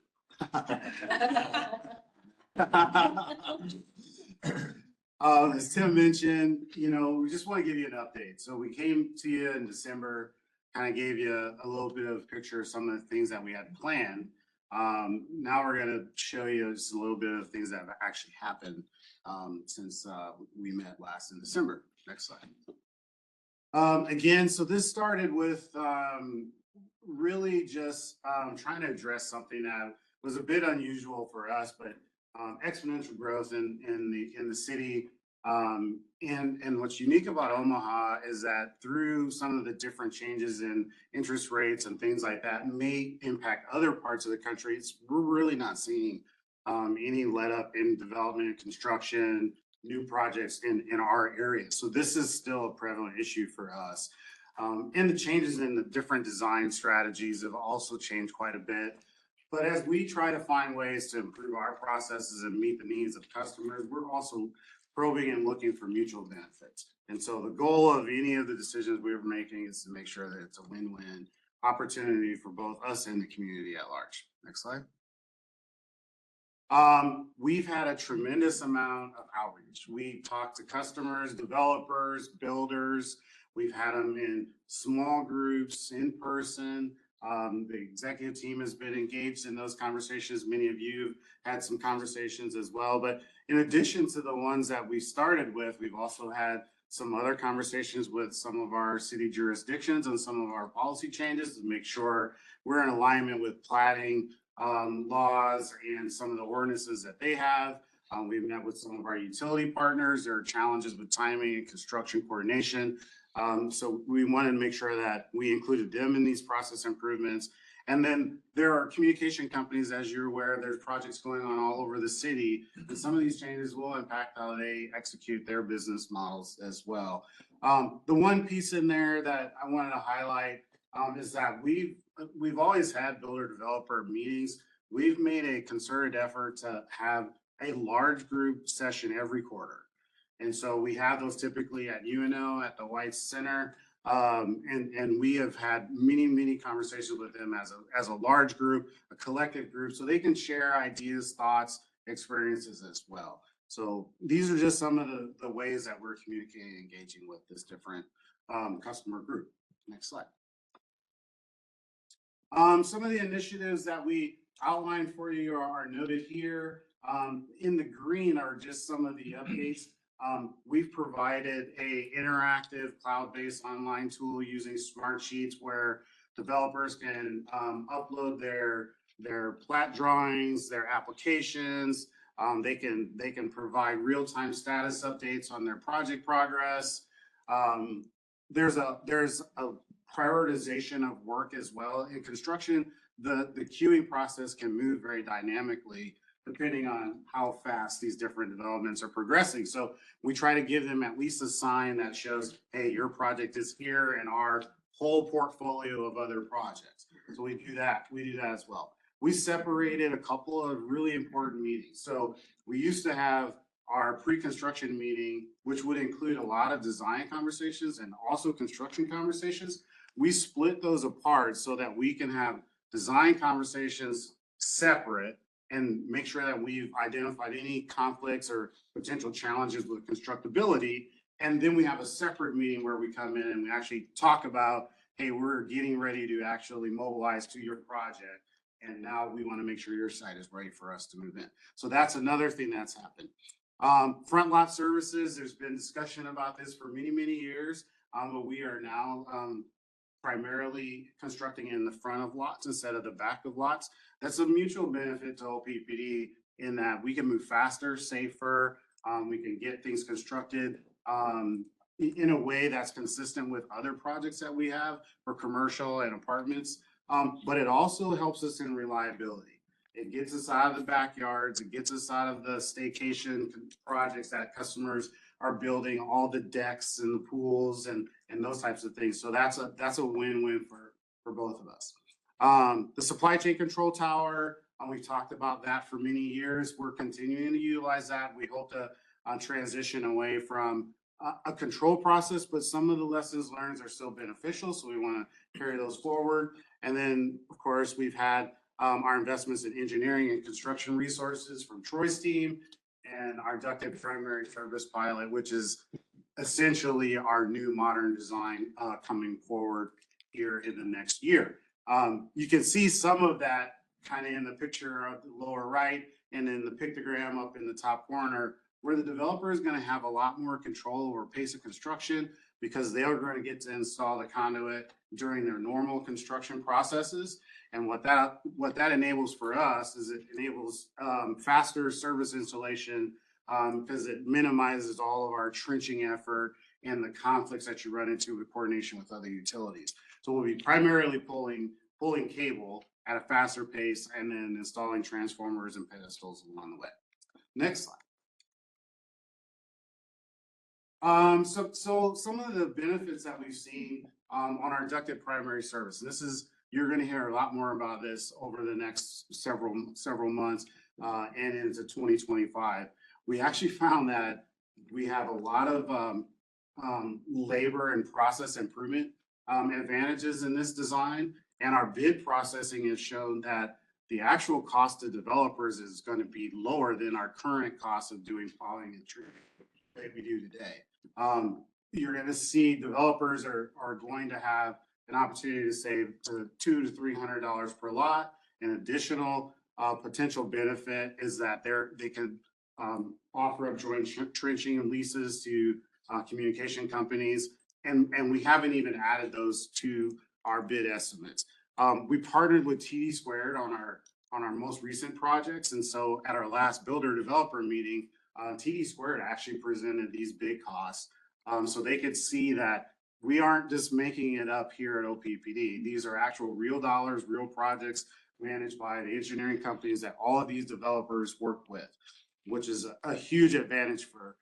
As Tim mentioned, we just want to give you an update. So we came to you in December, kind of gave you a little bit of a picture of some of the things that we had planned. Now we're going to show you just a little bit of things that have actually happened since we met last in December. Next slide. Again, so this started with really just trying to address something that was a bit unusual for us, but exponential growth in the city. And what's unique about Omaha is that through some of the different changes in interest rates and things like that may impact other parts of the country, we're really not seeing any let up in development and construction, new projects in our area. So this is still a prevalent issue for us. And the changes in the different design strategies have also changed quite a bit. But as we try to find ways to improve our processes and meet the needs of customers, we're also probing and looking for mutual benefits. And so the goal of any of the decisions we were making is to make sure that it's a win-win opportunity for both us and the community at large. Next slide. We've had a tremendous amount of outreach. We talked to customers, developers, builders. We've had them in small groups, in person. The executive team has been engaged in those conversations. Many of you have had some conversations as well. But in addition to the ones that we started with, we've also had some other conversations with some of our city jurisdictions and some of our policy changes to make sure we're in alignment with platting laws and some of the ordinances that they have. We've met with some of our utility partners. There are challenges with timing and construction coordination. So we wanted to make sure that we included them in these process improvements. And then there are communication companies, as you're aware, there's projects going on all over the city. And some of these changes will impact how they execute their business models as well. The one piece in there that I wanted to highlight is that we've always had builder developer meetings. We've made a concerted effort to have a large group session every quarter. And so we have those typically at UNO, at the White Center. And we have had many conversations with them as a large group, a collective group, so they can share ideas, thoughts, experiences as well. So these are just some of the ways that we're communicating and engaging with this different customer group. Next slide. Some of the initiatives that we outlined for you are noted here. In the green are just some of the updates. We've provided a interactive cloud-based online tool using Smart Sheets where developers can upload their plat drawings, their applications. They can provide real-time status updates on their project progress. There's a prioritization of work as well. In construction, the queuing process can move very dynamically depending on how fast these different developments are progressing. So we try to give them at least a sign that shows, hey, your project is here in our whole portfolio of other projects. So we do that as well. We separated a couple of really important meetings. So we used to have our pre-construction meeting, which would include a lot of design conversations and also construction conversations. We split those apart so that we can have design conversations separate and make sure that we've identified any conflicts or potential challenges with constructability. And then we have a separate meeting where we come in and we actually talk about, hey, we're getting ready to actually mobilize to your project. And now we want to make sure your site is ready for us to move in. So that's another thing that's happened. Front lot services, there's been discussion about this for many, many years, but we are now primarily constructing in the front of lots instead of the back of lots. That's a mutual benefit to OPPD in that we can move faster, safer, we can get things constructed in a way that's consistent with other projects that we have for commercial and apartments. But it also helps us in reliability. It gets us out of the backyards. It gets us out of the staycation projects that customers are building, all the decks and the pools and those types of things. So that's a win-win for both of us. The supply chain control tower, we've talked about that for many years. We're continuing to utilize that. We hope to transition away from a control process, but some of the lessons learned are still beneficial. So we want to carry those forward. And then, of course, we've had our investments in engineering and construction resources from Troy's team and our ducted primary service pilot, which is essentially our new modern design coming forward here in the next year. You can see some of that kind of in the picture of the lower right and then the pictogram up in the top corner, where the developer is going to have a lot more control over pace of construction because they are going to get to install the conduit during their normal construction processes. And what that enables for us is it enables faster service installation because it minimizes all of our trenching effort and the conflicts that you run into with coordination with other utilities. So we'll be primarily pulling cable at a faster pace and then installing transformers and pedestals along the way. Next slide. So some of the benefits that we've seen on our ducted primary service, you're going to hear a lot more about this over the next several months and into 2025. We actually found that we have a lot of labor and process improvement advantages in this design, and our bid processing has shown that the actual cost to developers is going to be lower than our current cost of doing plowing and treating that we do today. You're going to see developers are going to have an opportunity to save $200 to $300 per lot. An additional potential benefit is that they can offer up joint trenching and leases to communication companies, and we haven't even added those to our bid estimates. We partnered with TD Squared on our most recent projects, and so at our last builder developer meeting, TD Squared actually presented these big costs so they could see that we aren't just making it up here at OPPD. These are actual real dollars, real projects managed by the engineering companies that all of these developers work with, which is a huge advantage for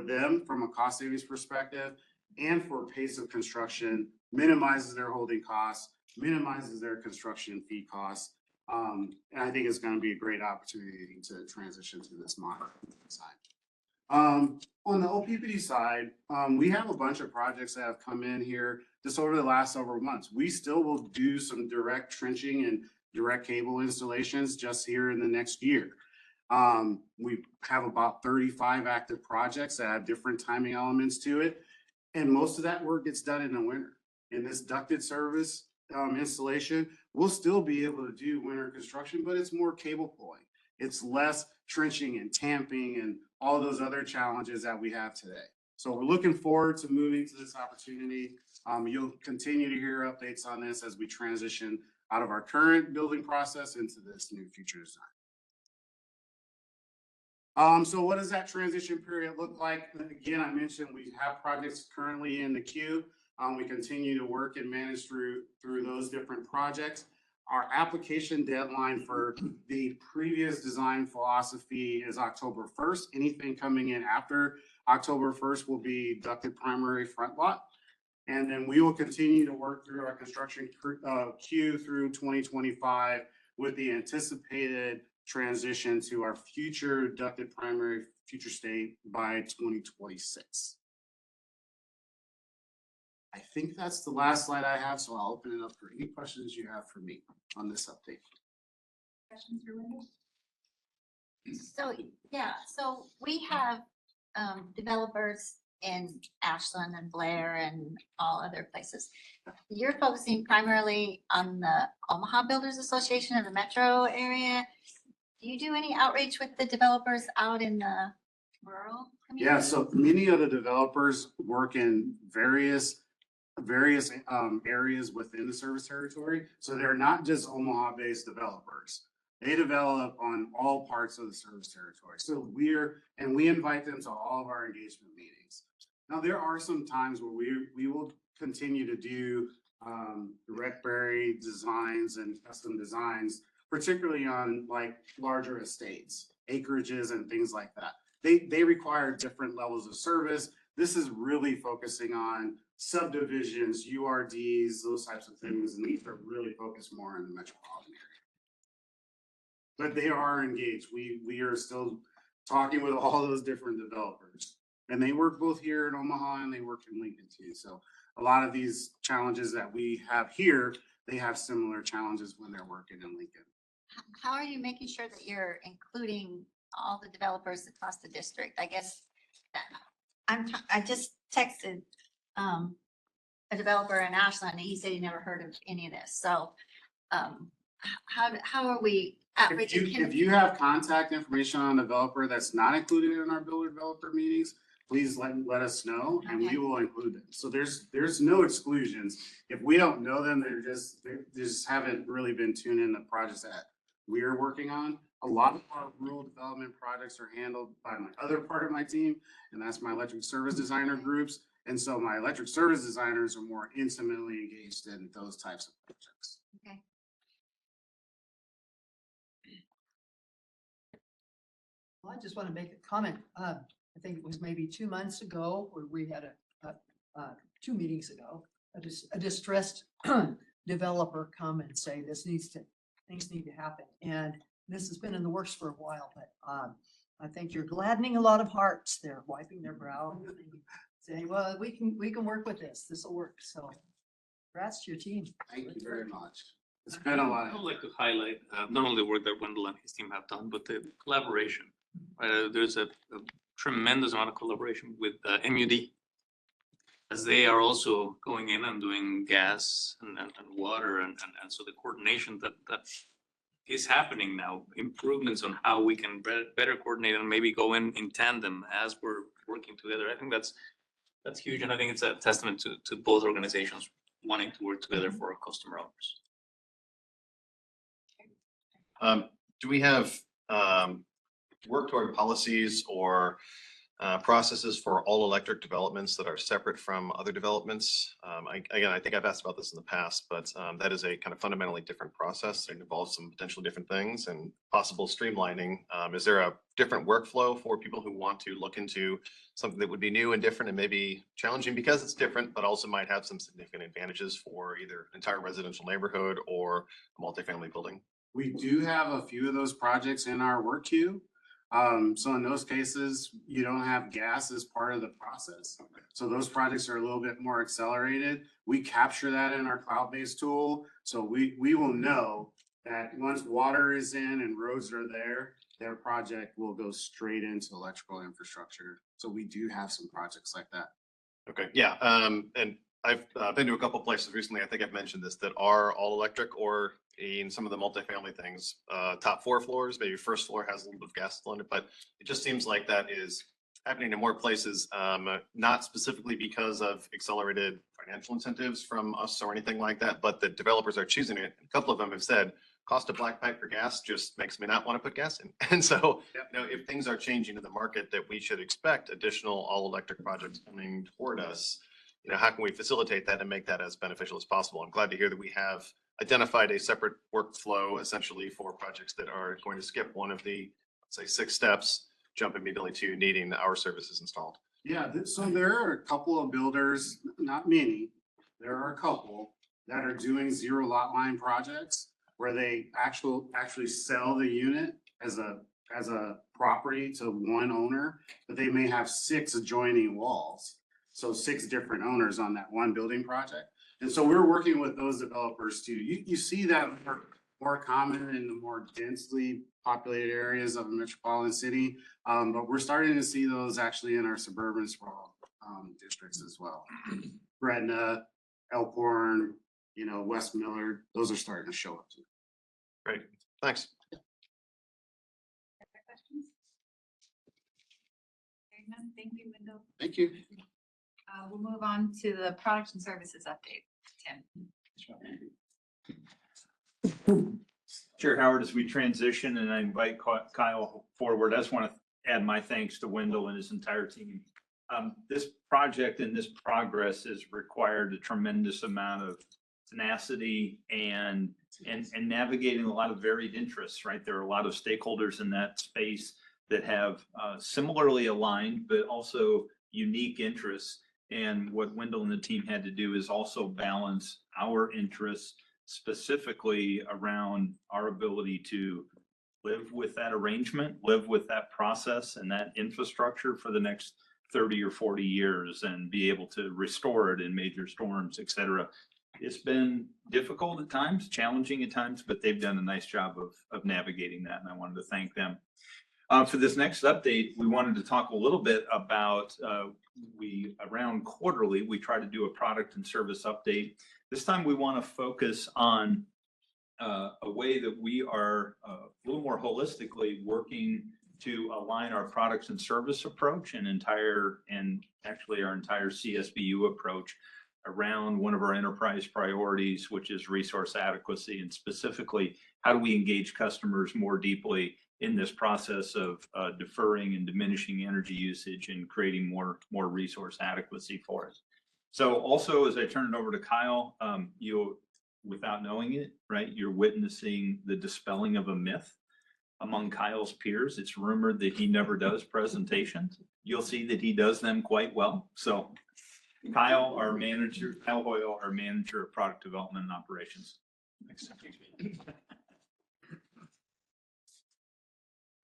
them from a cost savings perspective and for pace of construction, minimizes their holding costs, minimizes their construction fee costs. And I think it's going to be a great opportunity to transition to this modern side. On the OPPD side, we have a bunch of projects that have come in here just over the last several months. We still will do some direct trenching and direct cable installations just here in the next year. We have about 35 active projects that have different timing elements to it. And most of that work gets done in the winter. In this ducted service installation, we'll still be able to do winter construction, but it's more cable pulling. It's less trenching and tamping and all those other challenges that we have today. So we're looking forward to moving to this opportunity. You'll continue to hear updates on this as we transition out of our current building process into this new future design. So what does that transition period look like? Again, I mentioned we have projects currently in the queue. We continue to work and manage through those different projects. Our application deadline for the previous design philosophy is October 1st. Anything coming in after October 1st will be ducted primary front lot. And then we will continue to work through our construction queue through 2025 with the anticipated transition to our future ducted primary future state by 2026. I think that's the last slide I have, so I'll open it up for any questions you have for me on this update. Questions for Linda? So, yeah, so we have developers in Ashland and Blair and all other places. You're focusing primarily on the Omaha Builders Association and the metro area. Do you do any outreach with the developers out in the rural community? Yeah, so many of the developers work in various areas within the service territory. So they're not just Omaha-based developers. They develop on all parts of the service territory. So we invite them to all of our engagement meetings. Now, there are some times where we will continue to do direct berry designs and custom designs, particularly on like larger estates, acreages and things like that. They require different levels of service. This is really focusing on subdivisions, URDs, those types of things, and these are really focused more in the metropolitan area. But they are engaged. We are still talking with all those different developers. And they work both here in Omaha and they work in Lincoln too. So a lot of these challenges that we have here, they have similar challenges when they're working in Lincoln. How are you making sure that you're including all the developers across the district? I guess I just texted a developer in Ashland and he said he never heard of any of this. So how are we outreaching? If you have contact information on a developer that's not included in our builder developer meetings, please let us know and we will include them. So there's no exclusions. If we don't know them, they just haven't really been tuned in the projects that we're working on. A lot of our rural development projects are handled by my other part of my team, and that's my electric service designer groups. And so my electric service designers are more intimately engaged in those types of projects. Okay. Well, I just want to make a comment. I think it was maybe 2 months ago where we had 2 meetings ago, a distressed developer come and say things need to happen. And this has been in the works for a while, but I think you're gladdening a lot of hearts. They're wiping their brow and saying, well, we can work with this. This will work. So congrats to your team. Thank you very much. It's been a lot. I would like to highlight not only the work that Wendell and his team have done, but the collaboration. There's a tremendous amount of collaboration with MUD, as they are also going in and doing gas and water, and so the coordination that is happening now, improvements on how we can better coordinate and maybe go in tandem as we're working together. I think that's huge, and I think it's a testament to both organizations wanting to work together for our customer owners. Do we have work toward policies or processes for all electric developments that are separate from other developments? Again, I think I've asked about this in the past, but that is a kind of fundamentally different process. It involves some potentially different things and possible streamlining. Is there a different workflow for people who want to look into something that would be new and different and maybe challenging because it's different, but also might have some significant advantages for either an entire residential neighborhood or a multifamily building? We do have a few of those projects in our work queue. So in those cases, you don't have gas as part of the process. So those projects are a little bit more accelerated. We capture that in our cloud-based tool. So we will know that once water is in and roads are there, their project will go straight into electrical infrastructure. So we do have some projects like that. Okay, yeah, and I've been to a couple places recently, I think I've mentioned this, that are all electric, or in some of the multifamily things, top 4 floors, maybe first floor has a little bit of gas on it, but it just seems like that is happening in more places, not specifically because of accelerated financial incentives from us or anything like that, but the developers are choosing it. A couple of them have said, cost of black pipe for gas just makes me not want to put gas in. And so, you know, if things are changing in the market, that we should expect additional all electric projects coming toward us. You know, how can we facilitate that and make that as beneficial as possible? I'm glad to hear that we have identified a separate workflow essentially for projects that are going to skip one of the, let's say, 6 steps, jump immediately to needing our services installed. Yeah, so there are a couple of builders, not many, there are a couple that are doing 0 lot line projects where they actually sell the unit as a property to one owner, but they may have 6 adjoining walls. So 6 different owners on that one building project. And so we're working with those developers too. You see that more common in the more densely populated areas of a metropolitan city. But we're starting to see those actually in our suburban sprawl districts as well. Gretna, Elkhorn, West Millard, those are starting to show up too. Great, thanks. Questions? Hearing none, thank you, Wendell. Thank you. We'll move on to the products and services update. Tim. Chair Howard, as we transition and I invite Kyle forward, I just want to add my thanks to Wendell and his entire team. This project and this progress has required a tremendous amount of tenacity and navigating a lot of varied interests, right? There are a lot of stakeholders in that space that have similarly aligned, but also unique interests. And what Wendell and the team had to do is also balance our interests, specifically around our ability to live with that arrangement, live with that process and that infrastructure for the next 30 or 40 years and be able to restore it in major storms, et cetera. It's been difficult at times, challenging at times, but they've done a nice job of navigating that, and I wanted to thank them. For this next update, we wanted to talk a little bit about, around quarterly, we try to do a product and service update. This time we want to focus on a way that we are a little more holistically working to align our products and service approach and actually our entire CSBU approach around one of our enterprise priorities, which is resource adequacy, and specifically, how do we engage customers more deeply in this process of deferring and diminishing energy usage and creating more resource adequacy for us. So also, as I turn it over to Kyle, you, without knowing it, right, you're witnessing the dispelling of a myth among Kyle's peers. It's rumored that he never does presentations. You'll see that he does them quite well. So Kyle Hoyle, our manager of product development and operations. Thanks.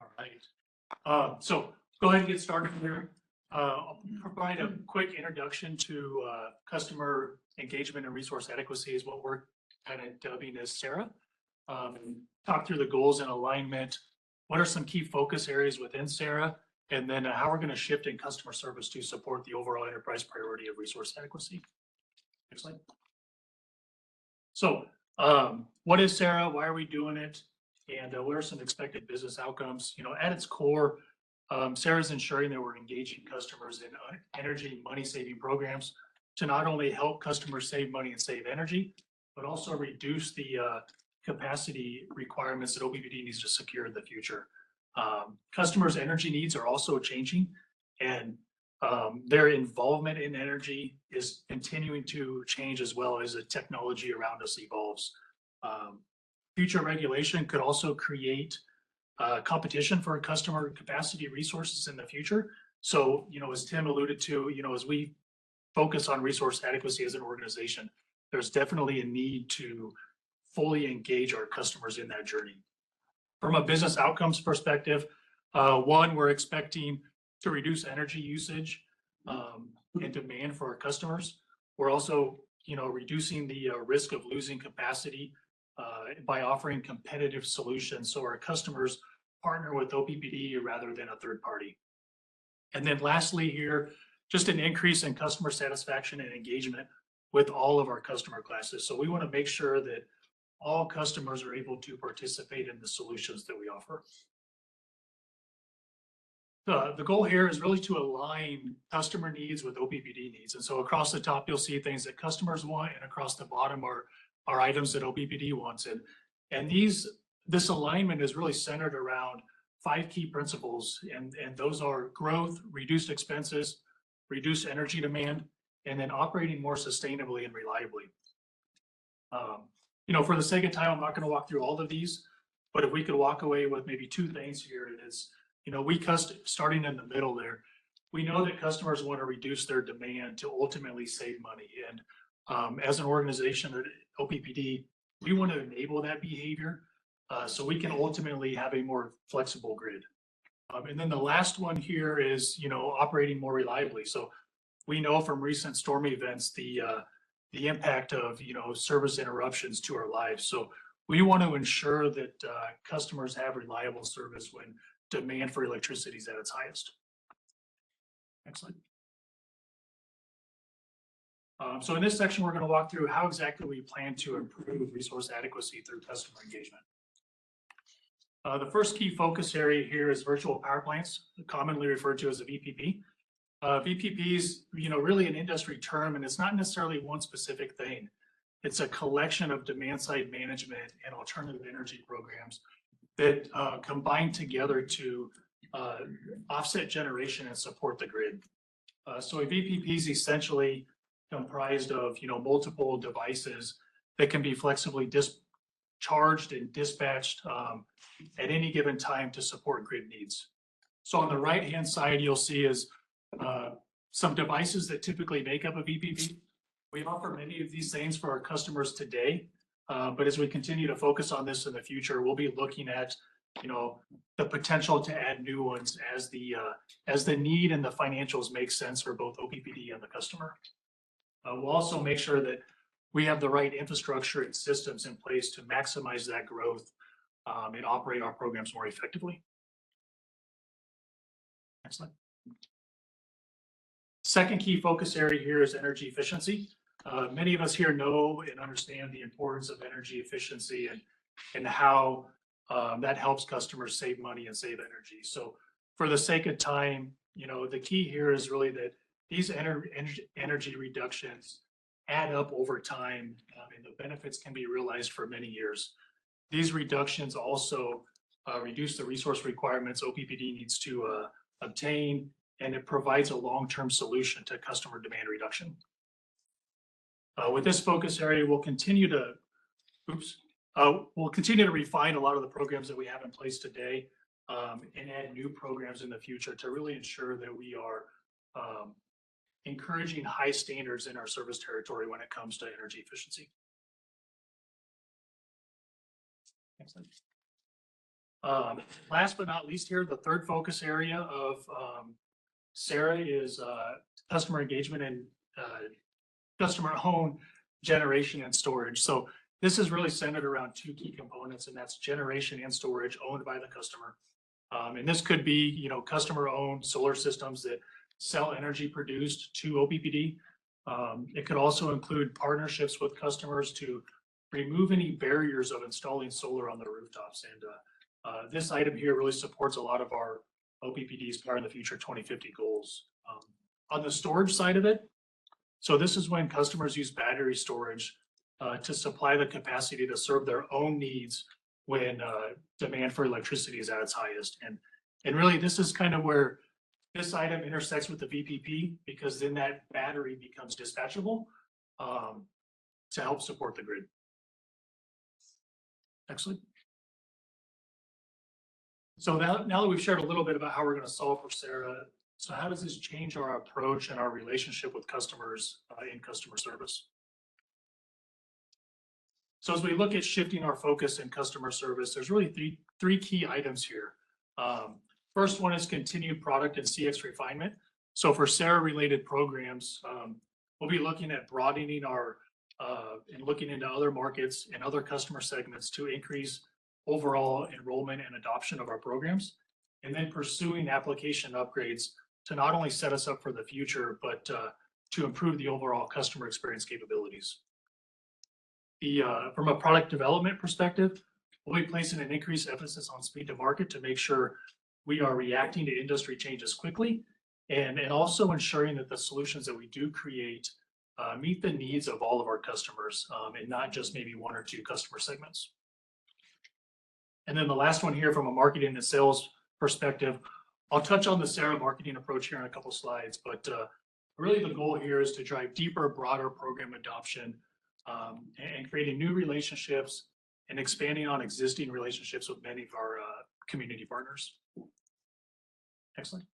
All right. So go ahead and get started here. I'll provide a quick introduction to customer engagement and resource adequacy is what we're kind of dubbing as SARA. Talk through the goals and alignment. What are some key focus areas within SARA? And then how we're going to shift in customer service to support the overall enterprise priority of resource adequacy. Next slide. So what is SARA? Why are we doing it? And what are some expected business outcomes? At its core, SARA is ensuring that we're engaging customers in energy money saving programs to not only help customers save money and save energy, but also reduce the capacity requirements that OPPD needs to secure in the future. Customers' energy needs are also changing, and their involvement in energy is continuing to change as well as the technology around us evolves. Future regulation could also create competition for customer capacity resources in the future. So, as Tim alluded to, as we focus on resource adequacy as an organization, there's definitely a need to fully engage our customers in that journey. From a business outcomes perspective, one, we're expecting to reduce energy usage and demand for our customers. We're also, reducing the risk of losing capacity by offering competitive solutions so our customers partner with OPPD rather than a third party. And then lastly here, just an increase in customer satisfaction and engagement with all of our customer classes. So we want to make sure that all customers are able to participate in the solutions that we offer. The goal here is really to align customer needs with OPPD needs. And so across the top, you'll see things that customers want, and across the bottom are items that OPPD wants. And this alignment is really centered around 5 key principles, and those are growth, reduced expenses, reduced energy demand, and then operating more sustainably and reliably. For the sake of time, I'm not going to walk through all of these, but if we could walk away with maybe 2 things here, it is, starting in the middle there, we know that customers want to reduce their demand to ultimately save money. And as an organization at OPPD, we want to enable that behavior so we can ultimately have a more flexible grid. And then the last one here is, operating more reliably. So we know from recent storm events the impact of service interruptions to our lives. So we want to ensure that customers have reliable service when demand for electricity is at its highest. Next slide. So in this section, we're going to walk through how exactly we plan to improve resource adequacy through customer engagement. The first key focus area here is virtual power plants, commonly referred to as a VPP. VPP is, really an industry term, and it's not necessarily one specific thing. It's a collection of demand-side management and alternative energy programs that combine together to offset generation and support the grid. So a VPP is essentially comprised of, multiple devices that can be flexibly charged and dispatched at any given time to support grid needs. So on the right-hand side, you'll see is some devices that typically make up a VPP. We offer many of these things for our customers today, but as we continue to focus on this in the future, we'll be looking at, the potential to add new ones as the need and the financials make sense for both OPPD and the customer. We'll also make sure that we have the right infrastructure and systems in place to maximize that growth and operate our programs more effectively. Excellent. Second key focus area here is energy efficiency. Many of us here know and understand the importance of energy efficiency and how that helps customers save money and save energy. So for the sake of time, the key here is really that these energy reductions add up over time, and the benefits can be realized for many years. These reductions also reduce the resource requirements OPPD needs to obtain, and it provides a long-term solution to customer demand reduction. With this focus area, we'll continue to refine a lot of the programs that we have in place today and add new programs in the future to really ensure that we are encouraging high standards in our service territory when it comes to energy efficiency. Excellent. Last but not least here, the third focus area of Sarah is customer engagement and customer owned generation and storage. So this is really centered around two key components, and that's generation and storage owned by the customer. And this could be, customer owned solar systems that sell energy produced to OPPD. It could also include partnerships with customers to remove any barriers of installing solar on the rooftops. And this item here really supports a lot of our OPPD's Power in the Future 2050 goals. On the storage side of it, so this is when customers use battery storage to supply the capacity to serve their own needs when demand for electricity is at its highest. And really, this is kind of where this item intersects with the VPP, because then that battery becomes dispatchable to help support the grid. Excellent. So now that we've shared a little bit about how we're going to solve for Sarah, so how does this change our approach and our relationship with customers in customer service? So as we look at shifting our focus in customer service, there's really three key items here. First one is continued product and CX refinement. So for Sarah-related programs, we'll be looking at broadening our and looking into other markets and other customer segments to increase overall enrollment and adoption of our programs, and then pursuing application upgrades to not only set us up for the future, but to improve the overall customer experience capabilities. From a product development perspective, we'll be placing an increased emphasis on speed to market to make sure we are reacting to industry changes quickly, and also ensuring that the solutions that we do create meet the needs of all of our customers and not just maybe one or two customer segments. And then the last one here from a marketing and sales perspective, I'll touch on the Sarah marketing approach here in a couple of slides, but really the goal here is to drive deeper, broader program adoption and creating new relationships and expanding on existing relationships with many of our community partners. Excellent.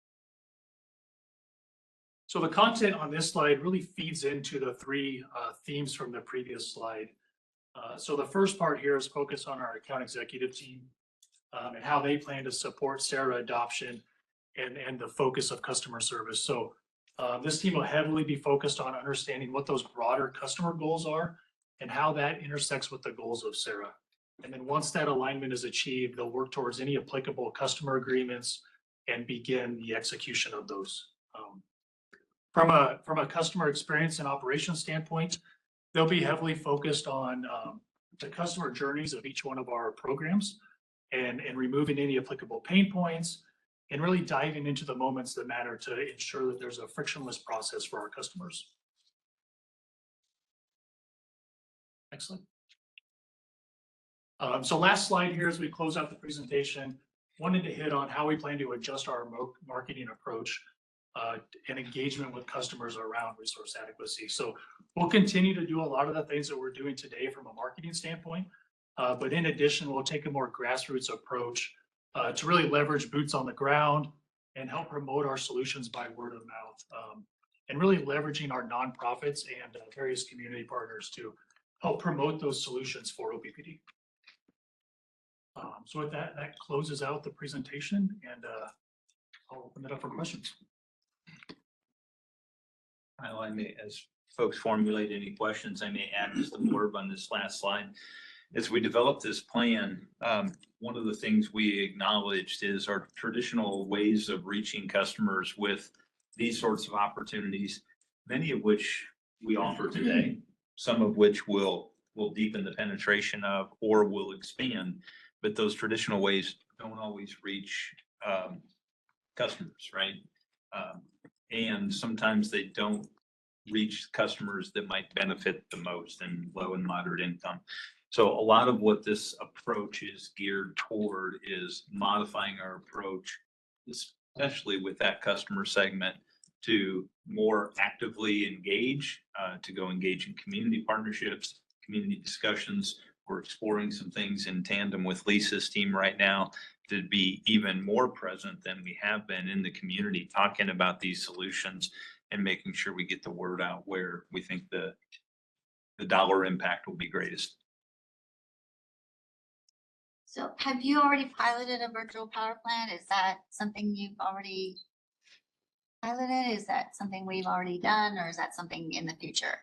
So the content on this slide really feeds into the three themes from the previous slide. So the first part here is focused on our account executive team and how they plan to support Sarah adoption and the focus of customer service. So this team will heavily be focused on understanding what those broader customer goals are and how that intersects with the goals of Sarah. And then once that alignment is achieved, they'll work towards any applicable customer agreements and begin the execution of those. From a customer experience and operations standpoint, they'll be heavily focused on the customer journeys of each one of our programs and removing any applicable pain points and really diving into the moments that matter to ensure that there's a frictionless process for our customers. Excellent. So last slide here as we close out the presentation, wanted to hit on how we plan to adjust our marketing approach and engagement with customers around resource adequacy. So we'll continue to do a lot of the things that we're doing today from a marketing standpoint, but in addition, we'll take a more grassroots approach to really leverage boots on the ground and help promote our solutions by word of mouth, and really leveraging our nonprofits and various community partners to help promote those solutions for OPPD. So with that, that closes out the presentation, and I'll open it up for questions. I may, as folks formulate any questions, I may add just a blurb on this last slide. As we develop this plan, one of the things we acknowledged is our traditional ways of reaching customers with these sorts of opportunities, many of which we offer today, some of which will deepen the penetration of or will expand, but those traditional ways don't always reach customers, right? And sometimes they don't reach customers that might benefit the most in low and moderate income. So a lot of what this approach is geared toward is modifying our approach, especially with that customer segment, to more actively engage, to go engage in community partnerships, community discussions. We're exploring some things in tandem with Lisa's team right now to be even more present than we have been in the community, talking about these solutions and making sure we get the word out where we think the dollar impact will be greatest. So have you already piloted a virtual power plant? Is that something you've already piloted? Is that something we've already done, or is that something in the future?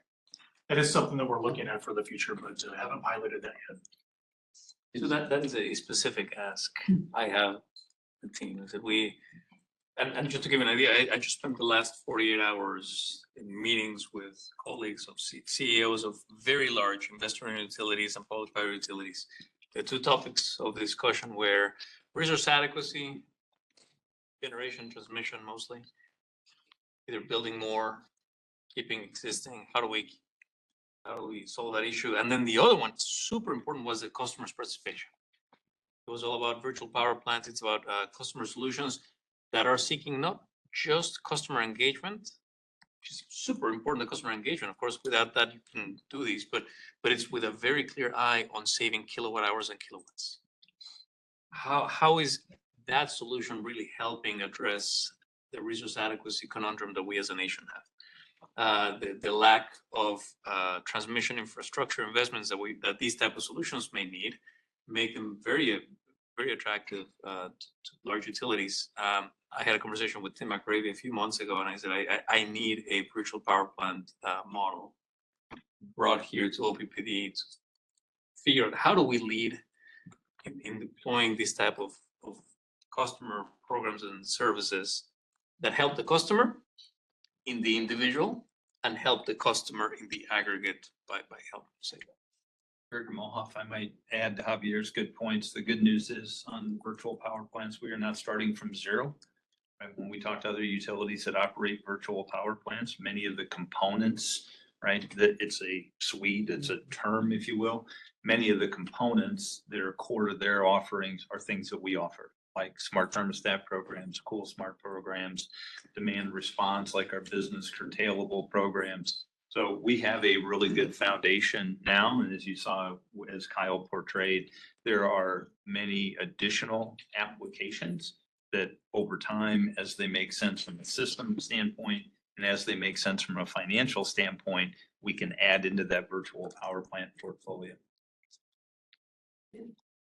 It is something that we're looking at for the future, but haven't piloted that yet. So that is a specific ask I have the team is that and just to give you an idea, I just spent the last 48 hours in meetings with colleagues of CEOs of very large investor-owned utilities and public power utilities. The two topics of discussion were resource adequacy, generation transmission mostly, either building more, keeping existing. How do we solve that issue? And then the other one, super important, was the customer's participation. It was all about virtual power plants. It's about customer solutions that are seeking not just customer engagement, which is super important, the customer engagement. Of course, without that, you can do these, but it's with a very clear eye on saving kilowatt hours and kilowatts. How is that solution really helping address the resource adequacy conundrum that we as a nation have? The lack of transmission infrastructure investments that these type of solutions may need make them very attractive to large utilities. I had a conversation with Tim McRavy a few months ago, and I said I need a virtual power plant model brought here to OPPD to figure out how do we lead in deploying this type of customer programs and services that help the customer in the individual and help the customer in the aggregate by helping save that. Director Mohoff, I might add to Javier's good points. The good news is on virtual power plants, we are not starting from zero. Right? When we talk to other utilities that operate virtual power plants, many of the components, right, that it's a suite, it's a term, if you will. Many of the components that are core to their offerings are things that we offer, like smart thermostat programs, cool smart programs, demand response, like our business curtailable programs. So we have a really good foundation now, and as you saw, as Kyle portrayed, there are many additional applications that over time, as they make sense from a system standpoint, and as they make sense from a financial standpoint, we can add into that virtual power plant portfolio.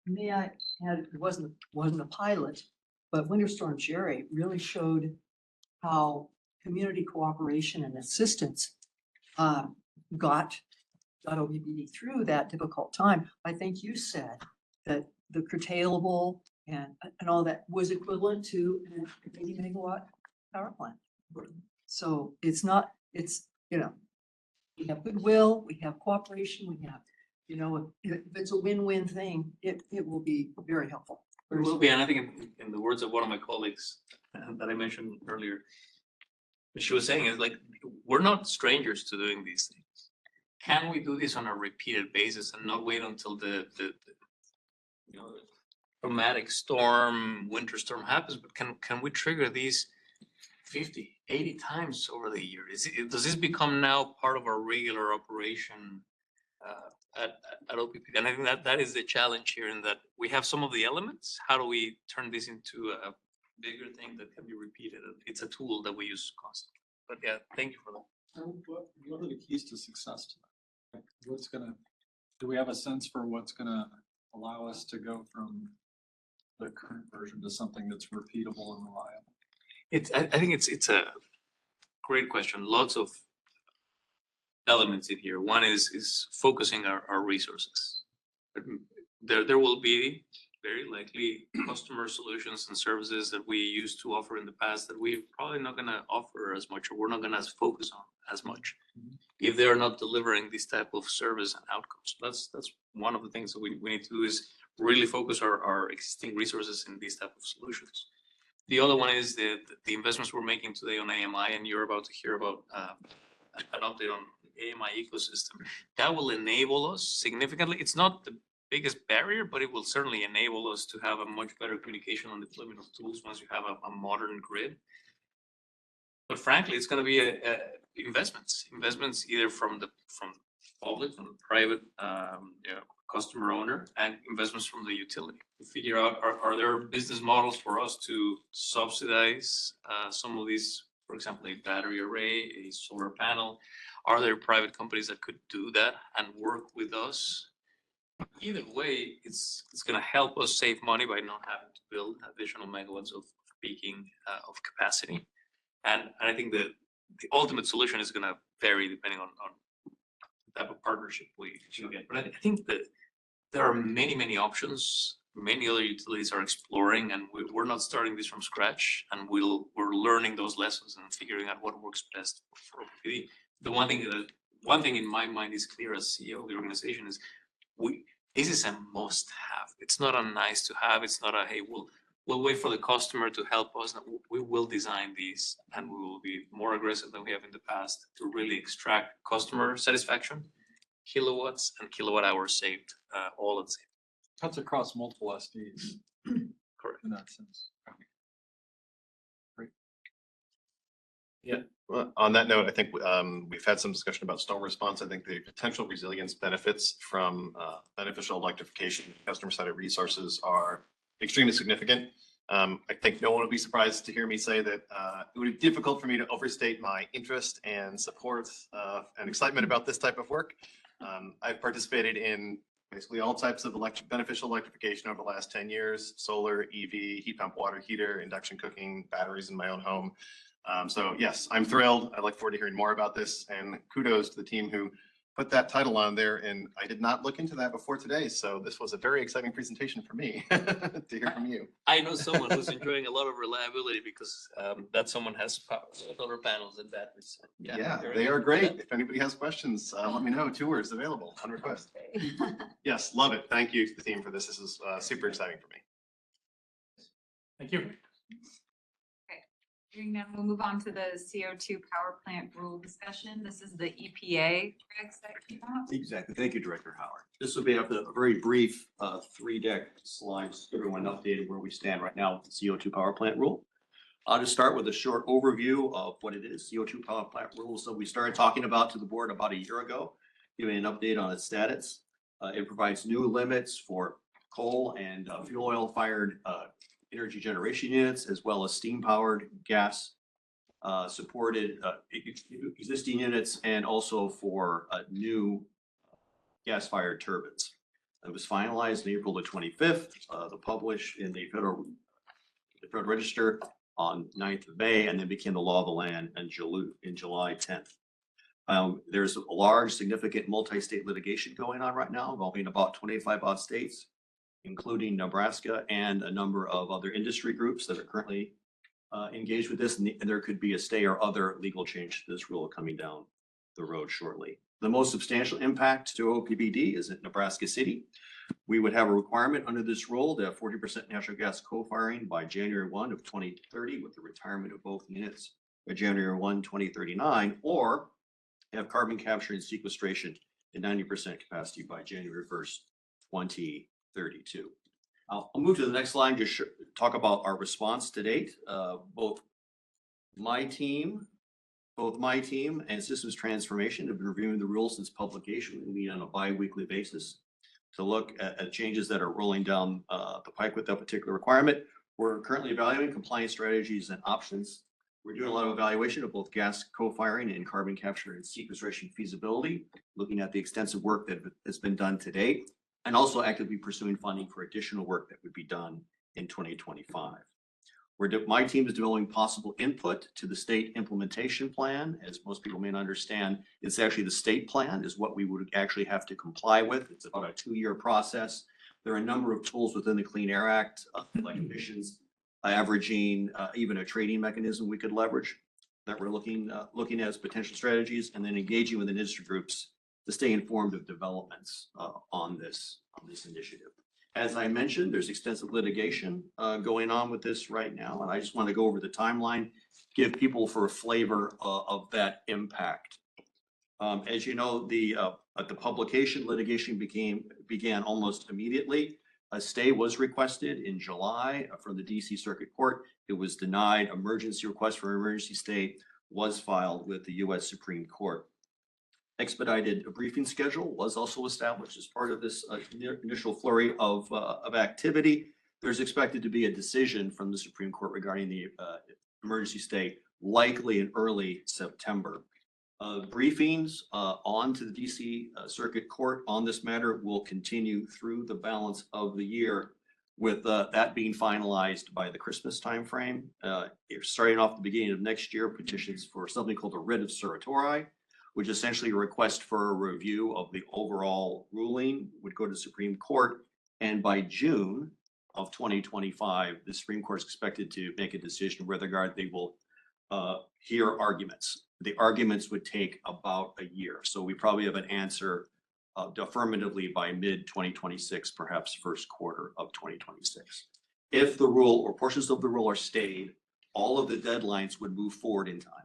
May I add, it wasn't a pilot, but Winter Storm Jerry really showed how community cooperation and assistance got OPPD through that difficult time. I think you said that the curtailable and all that was equivalent to an 80 megawatt power plant. So it's not, it's, we have goodwill, we have cooperation, we have, if it's a win-win thing, it will be very helpful. It will be, and I think in the words of one of my colleagues that I mentioned earlier, what she was saying is like, we're not strangers to doing these things. Can we do this on a repeated basis and not wait until the traumatic storm, winter storm happens, but can we trigger these 50, 80 times over the year? Does this become now part of our regular operation at OPPD? And I think that is the challenge here, in that we have some of the elements. How do we turn this into a bigger thing that can be repeated? It's a tool that we use constantly. But yeah, thank you for that. What are the keys to success? Do we have a sense for what's gonna allow us to go from the current version to something that's repeatable and reliable? I think it's a great question. Lots of elements in here. One is focusing our resources. There will be very likely customer solutions and services that we used to offer in the past that we're probably not gonna offer as much, or we're not gonna focus on as much if they're not delivering this type of service and outcomes. That's one of the things that we need to do, is really focus our existing resources in these type of solutions. The other one is the investments we're making today on AMI, and you're about to hear about an update on the AMI ecosystem. That will enable us significantly. It's not the biggest barrier, but it will certainly enable us to have a much better communication on deployment of tools once you have a modern grid. But frankly, it's going to be investments either from the public, from the private customer owner, and investments from the utility to figure out, are there business models for us to subsidize some of these, for example, a battery array, a solar panel. Are there private companies that could do that and work with us? Either way, it's going to help us save money by not having to build additional megawatts of peaking of capacity. And I think that the ultimate solution is going to vary depending on the type of partnership we get. But I think that there are many options. Many other utilities are exploring, and we're not starting this from scratch. And we're learning those lessons and figuring out what works best for OPPD. The one thing in my mind is clear as CEO of the organization is this is a must-have. It's not a nice to have. It's not a, hey, we'll wait for the customer to help us. No, we will design these, and we will be more aggressive than we have in the past to really extract customer satisfaction, kilowatts and kilowatt hours saved, all at the same. Cuts across multiple SDs. Correct. In that sense. Great. Yeah, well, on that note, I think we've had some discussion about storm response. I think the potential resilience benefits from beneficial electrification, customer-sided resources are extremely significant. I think no one would be surprised to hear me say that it would be difficult for me to overstate my interest and support and excitement about this type of work. I've participated in basically all types of beneficial electrification over the last 10 years: solar, EV, heat pump, water heater, induction cooking, batteries in my own home. So yes, I'm thrilled. I look forward to hearing more about this, and kudos to the team who put that title on there. And I did not look into that before today, so this was a very exciting presentation for me to hear from you. I know someone who's enjoying a lot of reliability because that someone has solar panels and batteries. Yeah, they are great. If anybody has questions, let me know. Tours available on request. Yes, love it. Thank you to the team for this. This is super exciting for me. Thank you. Hearing none, we'll move on to the CO2 power plant rule discussion. This is the EPA regs that came out. Exactly. Thank you, Director Howard. This will be a very brief 3-deck slides, everyone updated where we stand right now with the CO2 power plant rule. I'll just start with a short overview of what it is, CO2 power plant rule. So we started talking about to the board about a year ago, giving an update on its status. It provides new limits for coal and fuel oil fired energy generation units, as well as steam powered gas supported existing units, and also for new gas fired turbines. It was finalized in April the 25th, published in the Federal Register on 9th of May, and then became the law of the land in July 10th. There's a large, significant multi-state litigation going on right now involving about 25 odd states, including Nebraska and a number of other industry groups that are currently engaged with this, and there could be a stay or other legal change to this rule coming down the road shortly. The most substantial impact to OPPD is at Nebraska City. We would have a requirement under this rule to have 40% natural gas co-firing by January 1 of 2030 with the retirement of both units by January 1, 2039, or have carbon capture and sequestration at 90% capacity by January 1st, 2032. I'll move to the next slide, just talk about our response to date. Both my team and Systems Transformation have been reviewing the rules since publication. We meet on a bi-weekly basis to look at changes that are rolling down the pike with that particular requirement. We're currently evaluating compliance strategies and options. We're doing a lot of evaluation of both gas co-firing and carbon capture and sequestration feasibility, looking at the extensive work that has been done to date, and also actively pursuing funding for additional work that would be done in 2025. My team is developing possible input to the state implementation plan. As most people may not understand, it's actually the state plan is what we would actually have to comply with. It's about a 2-year process. There are a number of tools within the Clean Air Act, like emissions averaging, even a trading mechanism we could leverage that we're looking at as potential strategies, and then engaging with industry groups to stay informed of developments on this initiative. As I mentioned, there's extensive litigation going on with this right now, and I just want to go over the timeline, give people for a flavor of that impact. As you know, the publication litigation began almost immediately. A stay was requested in July from the DC Circuit Court. It was denied. Emergency request for emergency stay was filed with the US Supreme Court. Expedited briefing schedule was also established as part of this initial flurry of activity. There's expected to be a decision from the Supreme Court regarding the emergency stay, likely in early September. Briefings on to the DC Circuit Court on this matter will continue through the balance of the year, with that being finalized by the Christmas timeframe. Starting off the beginning of next year, petitions for something called a writ of certiorari, which essentially a request for a review of the overall ruling, would go to the Supreme Court. And by June of 2025, the Supreme Court is expected to make a decision with regard they will hear arguments. The arguments would take about a year. So we probably have an answer affirmatively by mid-2026, perhaps first quarter of 2026. If the rule or portions of the rule are stayed, all of the deadlines would move forward in time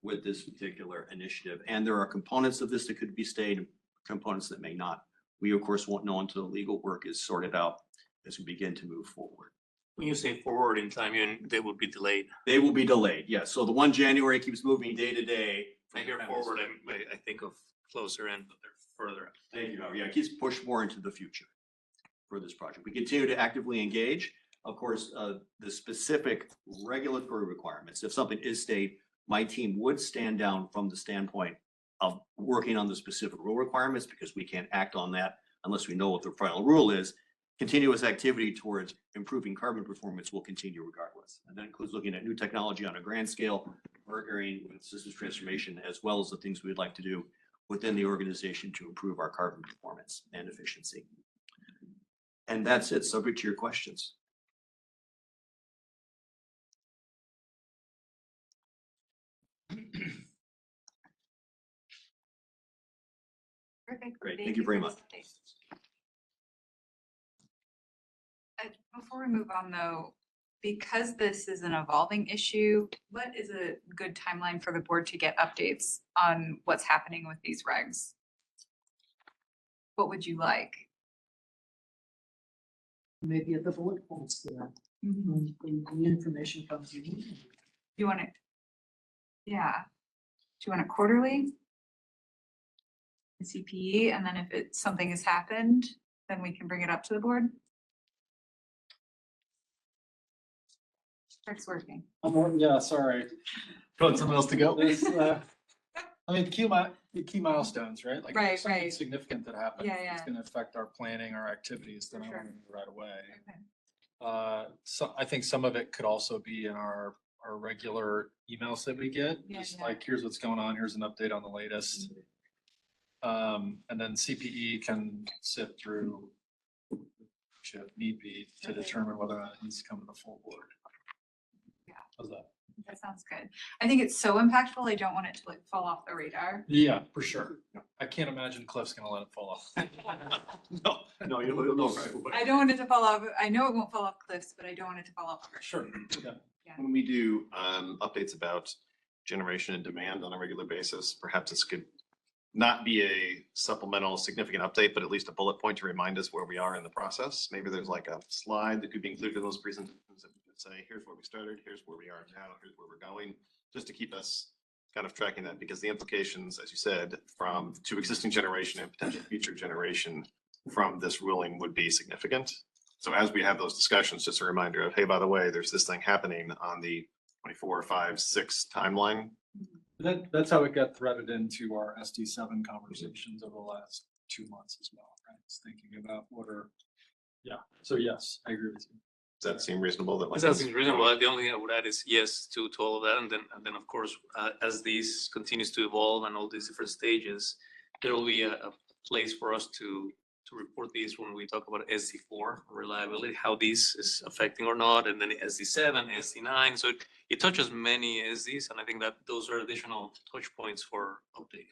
with this particular initiative. And there are components of this that could be stayed, components that may not. We, of course, won't know until the legal work is sorted out as we begin to move forward. When you say forward in time, they will be delayed. They will be delayed, yes. So the 1 January keeps moving day to day. I hear forward, I think of closer in, but they're further out. Thank you. Yeah, it keeps pushed more into the future for this project. We continue to actively engage. Of course, the specific regulatory requirements, if something is stayed, my team would stand down from the standpoint of working on the specific rule requirements, because we can't act on that unless we know what the final rule is. Continuous activity towards improving carbon performance will continue regardless. And that includes looking at new technology on a grand scale, partnering with systems transformation, as well as the things we'd like to do within the organization to improve our carbon performance and efficiency. And that's it, subject to your questions. Perfect. Great, thank you very much. Before we move on though, because this is an evolving issue, what is a good timeline for the board to get updates on what's happening with these regs? What would you like? Maybe at the bullet points there. When the information comes in. You want it? Yeah. Do you want it quarterly? The CPE, and then if something has happened, then we can bring it up to the board. It's working. Yeah, sorry. Want someone else to go? This, I mean, the key milestones, right? Like, if Right, there's something right. significant that happens, Yeah, it's gonna affect our planning, our activities, then I For sure. want to right away. Okay. So I think some of it could also be in our regular emails that we get, Yeah, just yeah. like, here's what's going on, here's an update on the latest. And then CPE can sift through, if need be, to determine whether or not it needs to come to the full board. Yeah. How's that? That sounds good. I think it's so impactful. I don't want it to like fall off the radar. Yeah, for sure. I can't imagine Cliff's gonna let it fall off. No, you'll know right away. I don't want it to fall off. I know it won't fall off cliffs, but I don't want it to fall off. Sure. Yeah. When we do updates about generation and demand on a regular basis, perhaps this could not be a supplemental significant update, but at least a bullet point to remind us where we are in the process. Maybe there's like a slide that could be included in those presentations that we could say, here's where we started, here's where we are now, here's where we're going, just to keep us kind of tracking that, because the implications, as you said, from to existing generation and potential future generation from this ruling would be significant. So as we have those discussions, just a reminder of, hey, by the way, there's this thing happening on the 24, 5, 6 timeline. That's how it got threaded into our SD7 conversations over the last 2 months as well, right? It's thinking about yeah. So yes, I agree with you. Does that seem reasonable? That seems reasonable. The only thing I would add is yes to all of that. And then of course, as this continues to evolve and all these different stages, there will be a place for us to report these when we talk about SD4 reliability, how this is affecting or not, and then SD7, SD9. So it touches many SDs, and I think that those are additional touch points for update.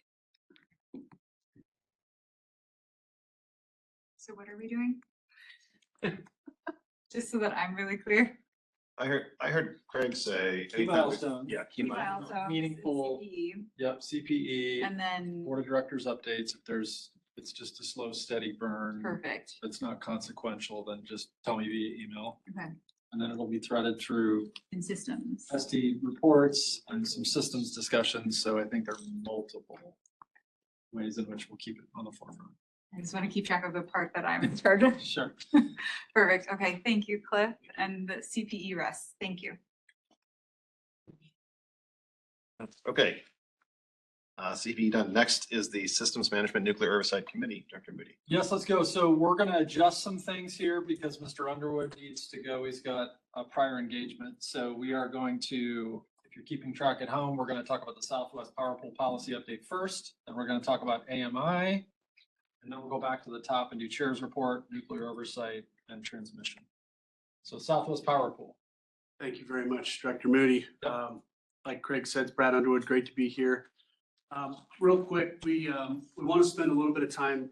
So what are we doing? Just so that I'm really clear. I heard Craig say. Key milestones. Yeah, key milestones. Milestones, Meaningful. CPE, Yep, CPE. And then, Board of Directors updates. If it's just a slow, steady burn. perfect. If it's not consequential, then just tell me via email. Okay. And then it'll be threaded through In systems. SD reports and some systems discussions. So I think there are multiple ways in which we'll keep it on the forefront. I just want to keep track of the part that I'm in charge of. Sure. Perfect. Okay. Thank you, Cliff. And the CPE rests. Thank you. Okay. CPE done. Next is the Systems Management Nuclear Oversight Committee, Dr. Moody. Yes, let's go. So we're going to adjust some things here because Mr. Underwood needs to go. He's got a prior engagement. So we are going to, if you're keeping track at home, we're going to talk about the Southwest Power Pool policy update first. Then we're going to talk about AMI. And then we'll go back to the top and do chair's report, nuclear oversight, and transmission. So Southwest Power Pool. Thank you very much, Director Moody. Like Craig said, it's Brad Underwood, great to be here. Real quick, we want to spend a little bit of time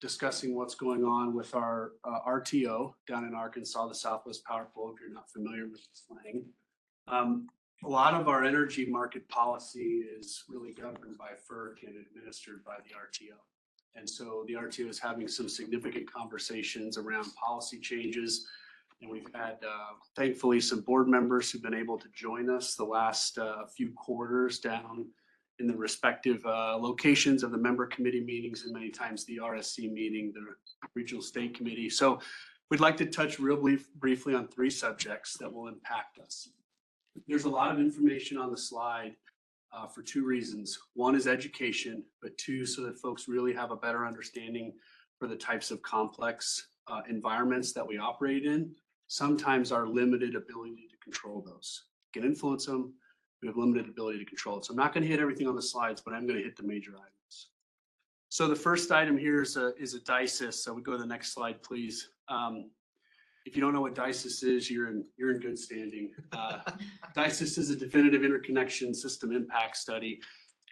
discussing what's going on with our RTO down in Arkansas, the Southwest Power Pool, if you're not familiar with the slang. A lot of our energy market policy is really governed by FERC and administered by the RTO. And so the RTO is having some significant conversations around policy changes. And we've had, thankfully, some board members who've been able to join us the last few quarters down in the respective locations of the member committee meetings and many times the RSC meeting, the regional state committee. So we'd like to touch real briefly on 3 subjects that will impact us. There's a lot of information on the slide for 2 reasons. One is education, but 2, so that folks really have a better understanding for the types of complex environments that we operate in. Sometimes our limited ability to control those. We can influence them, we have limited ability to control it. So I'm not going to hit everything on the slides, but I'm going to hit the major items. So the first item here is a DISIS. So we go to the next slide, please. If you don't know what DISIS is, you're in good standing. DISIS is a definitive interconnection system impact study.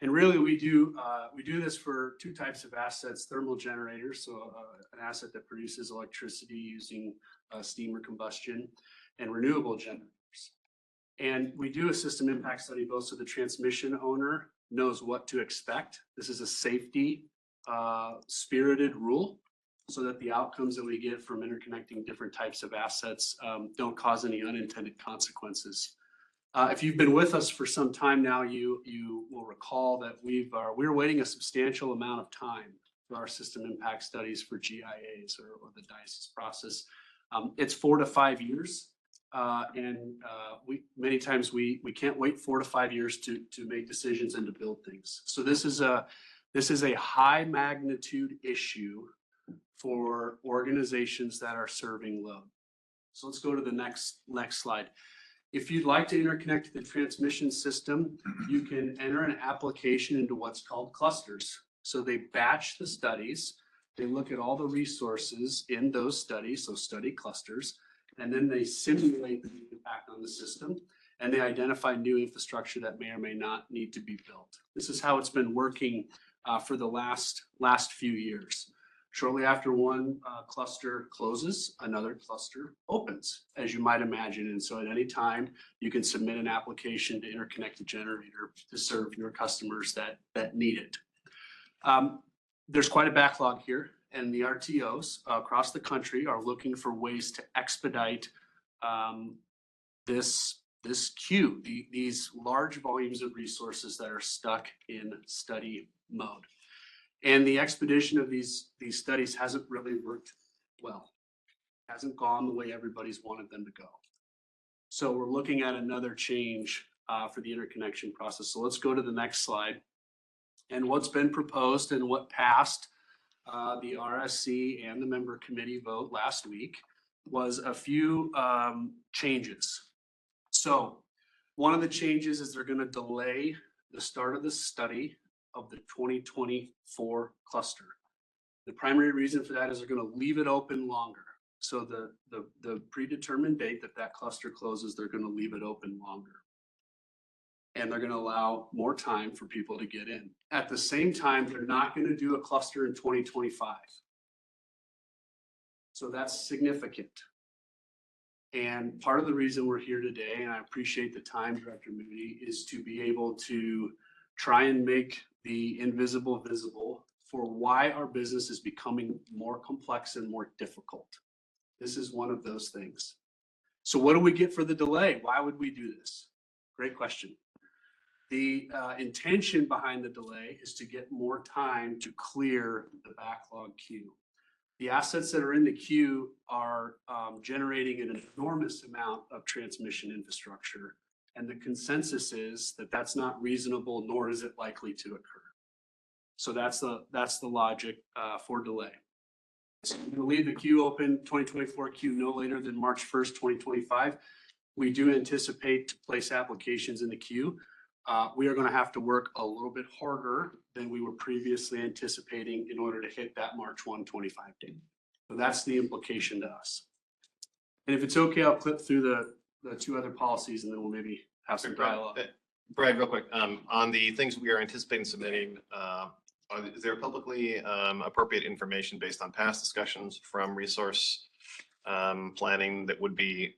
And really we do this for 2 types of assets: thermal generators, so an asset that produces electricity using steam or combustion, and renewable generators. And we do a system impact study both so the transmission owner knows what to expect. This is a safety spirited rule, so that the outcomes that we get from interconnecting different types of assets don't cause any unintended consequences. If you've been with us for some time now, you will recall that we're waiting a substantial amount of time for our system impact studies for GIAs or the DISIS process. It's 4 to 5 years. Many times we can't wait 4 to 5 years to make decisions and to build things. So this is a high magnitude issue for organizations that are serving load. So let's go to the next slide. If you'd like to interconnect the transmission system, you can enter an application into what's called clusters. So they batch the studies, they look at all the resources in those studies, so study clusters, and then they simulate the impact on the system. and they identify new infrastructure that may or may not need to be built. This is how it's been working for the last few years. Shortly after one cluster closes, another cluster opens, as you might imagine. And so at any time, you can submit an application to interconnect a generator to serve your customers that need it. There's quite a backlog here, and the RTOs across the country are looking for ways to expedite this queue, these large volumes of resources that are stuck in study mode. And the expedition of these studies hasn't really worked well. Hasn't gone the way everybody's wanted them to go. So we're looking at another change for the interconnection process. So let's go to the next slide. And what's been proposed and what passed the RSC and the member committee vote last week was a few changes. So one of the changes is they're going to delay the start of the study of the 2024 cluster. The primary reason for that is they're going to leave it open longer. So the predetermined date that cluster closes, they're going to leave it open longer. And they're going to allow more time for people to get in. At the same time, they're not going to do a cluster in 2025. So that's significant. And part of the reason we're here today, and I appreciate the time, Director Moody, is to be able to try and make the invisible visible for why our business is becoming more complex and more difficult. This is one of those things. So what do we get for the delay? Why would we do this? Great question. The intention behind the delay is to get more time to clear the backlog queue. The assets that are in the queue are generating an enormous amount of transmission infrastructure. And the consensus is that that's not reasonable, nor is it likely to occur. So that's the logic for delay. So we're going to leave the queue open, 2024 queue, no later than March 1st, 2025. We do anticipate to place applications in the queue. We are going to have to work a little bit harder than we were previously anticipating in order to hit that March 1, 25 date. So that's the implication to us. And if it's okay, I'll clip through the two other policies and then we'll maybe have some dialogue. Brad, real quick, on the things we are anticipating submitting, is there publicly appropriate information based on past discussions from resource planning that would be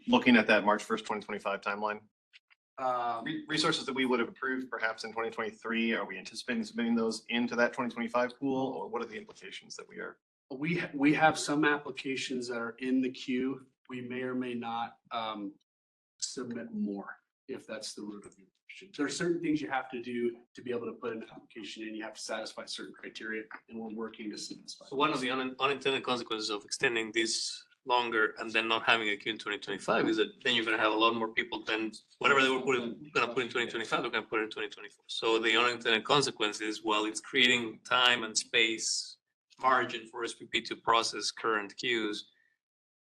looking at that March 1st, 2025 timeline? Resources that we would have approved perhaps in 2023, are we anticipating submitting those into that 2025 pool, or what are the implications that we are? We have some applications that are in the queue. We may or may not submit more, if that's the root of your question. There are certain things you have to do to be able to put an application in. You have to satisfy certain criteria, and we're working to satisfy. So one of the unintended consequences of extending this longer and then not having a queue in 2025 is that then you're going to have a lot more people than whatever they were going to put in 2025, they're going to put it in 2024. So the unintended consequence is, while it's creating time and space margin for SPP to process current queues,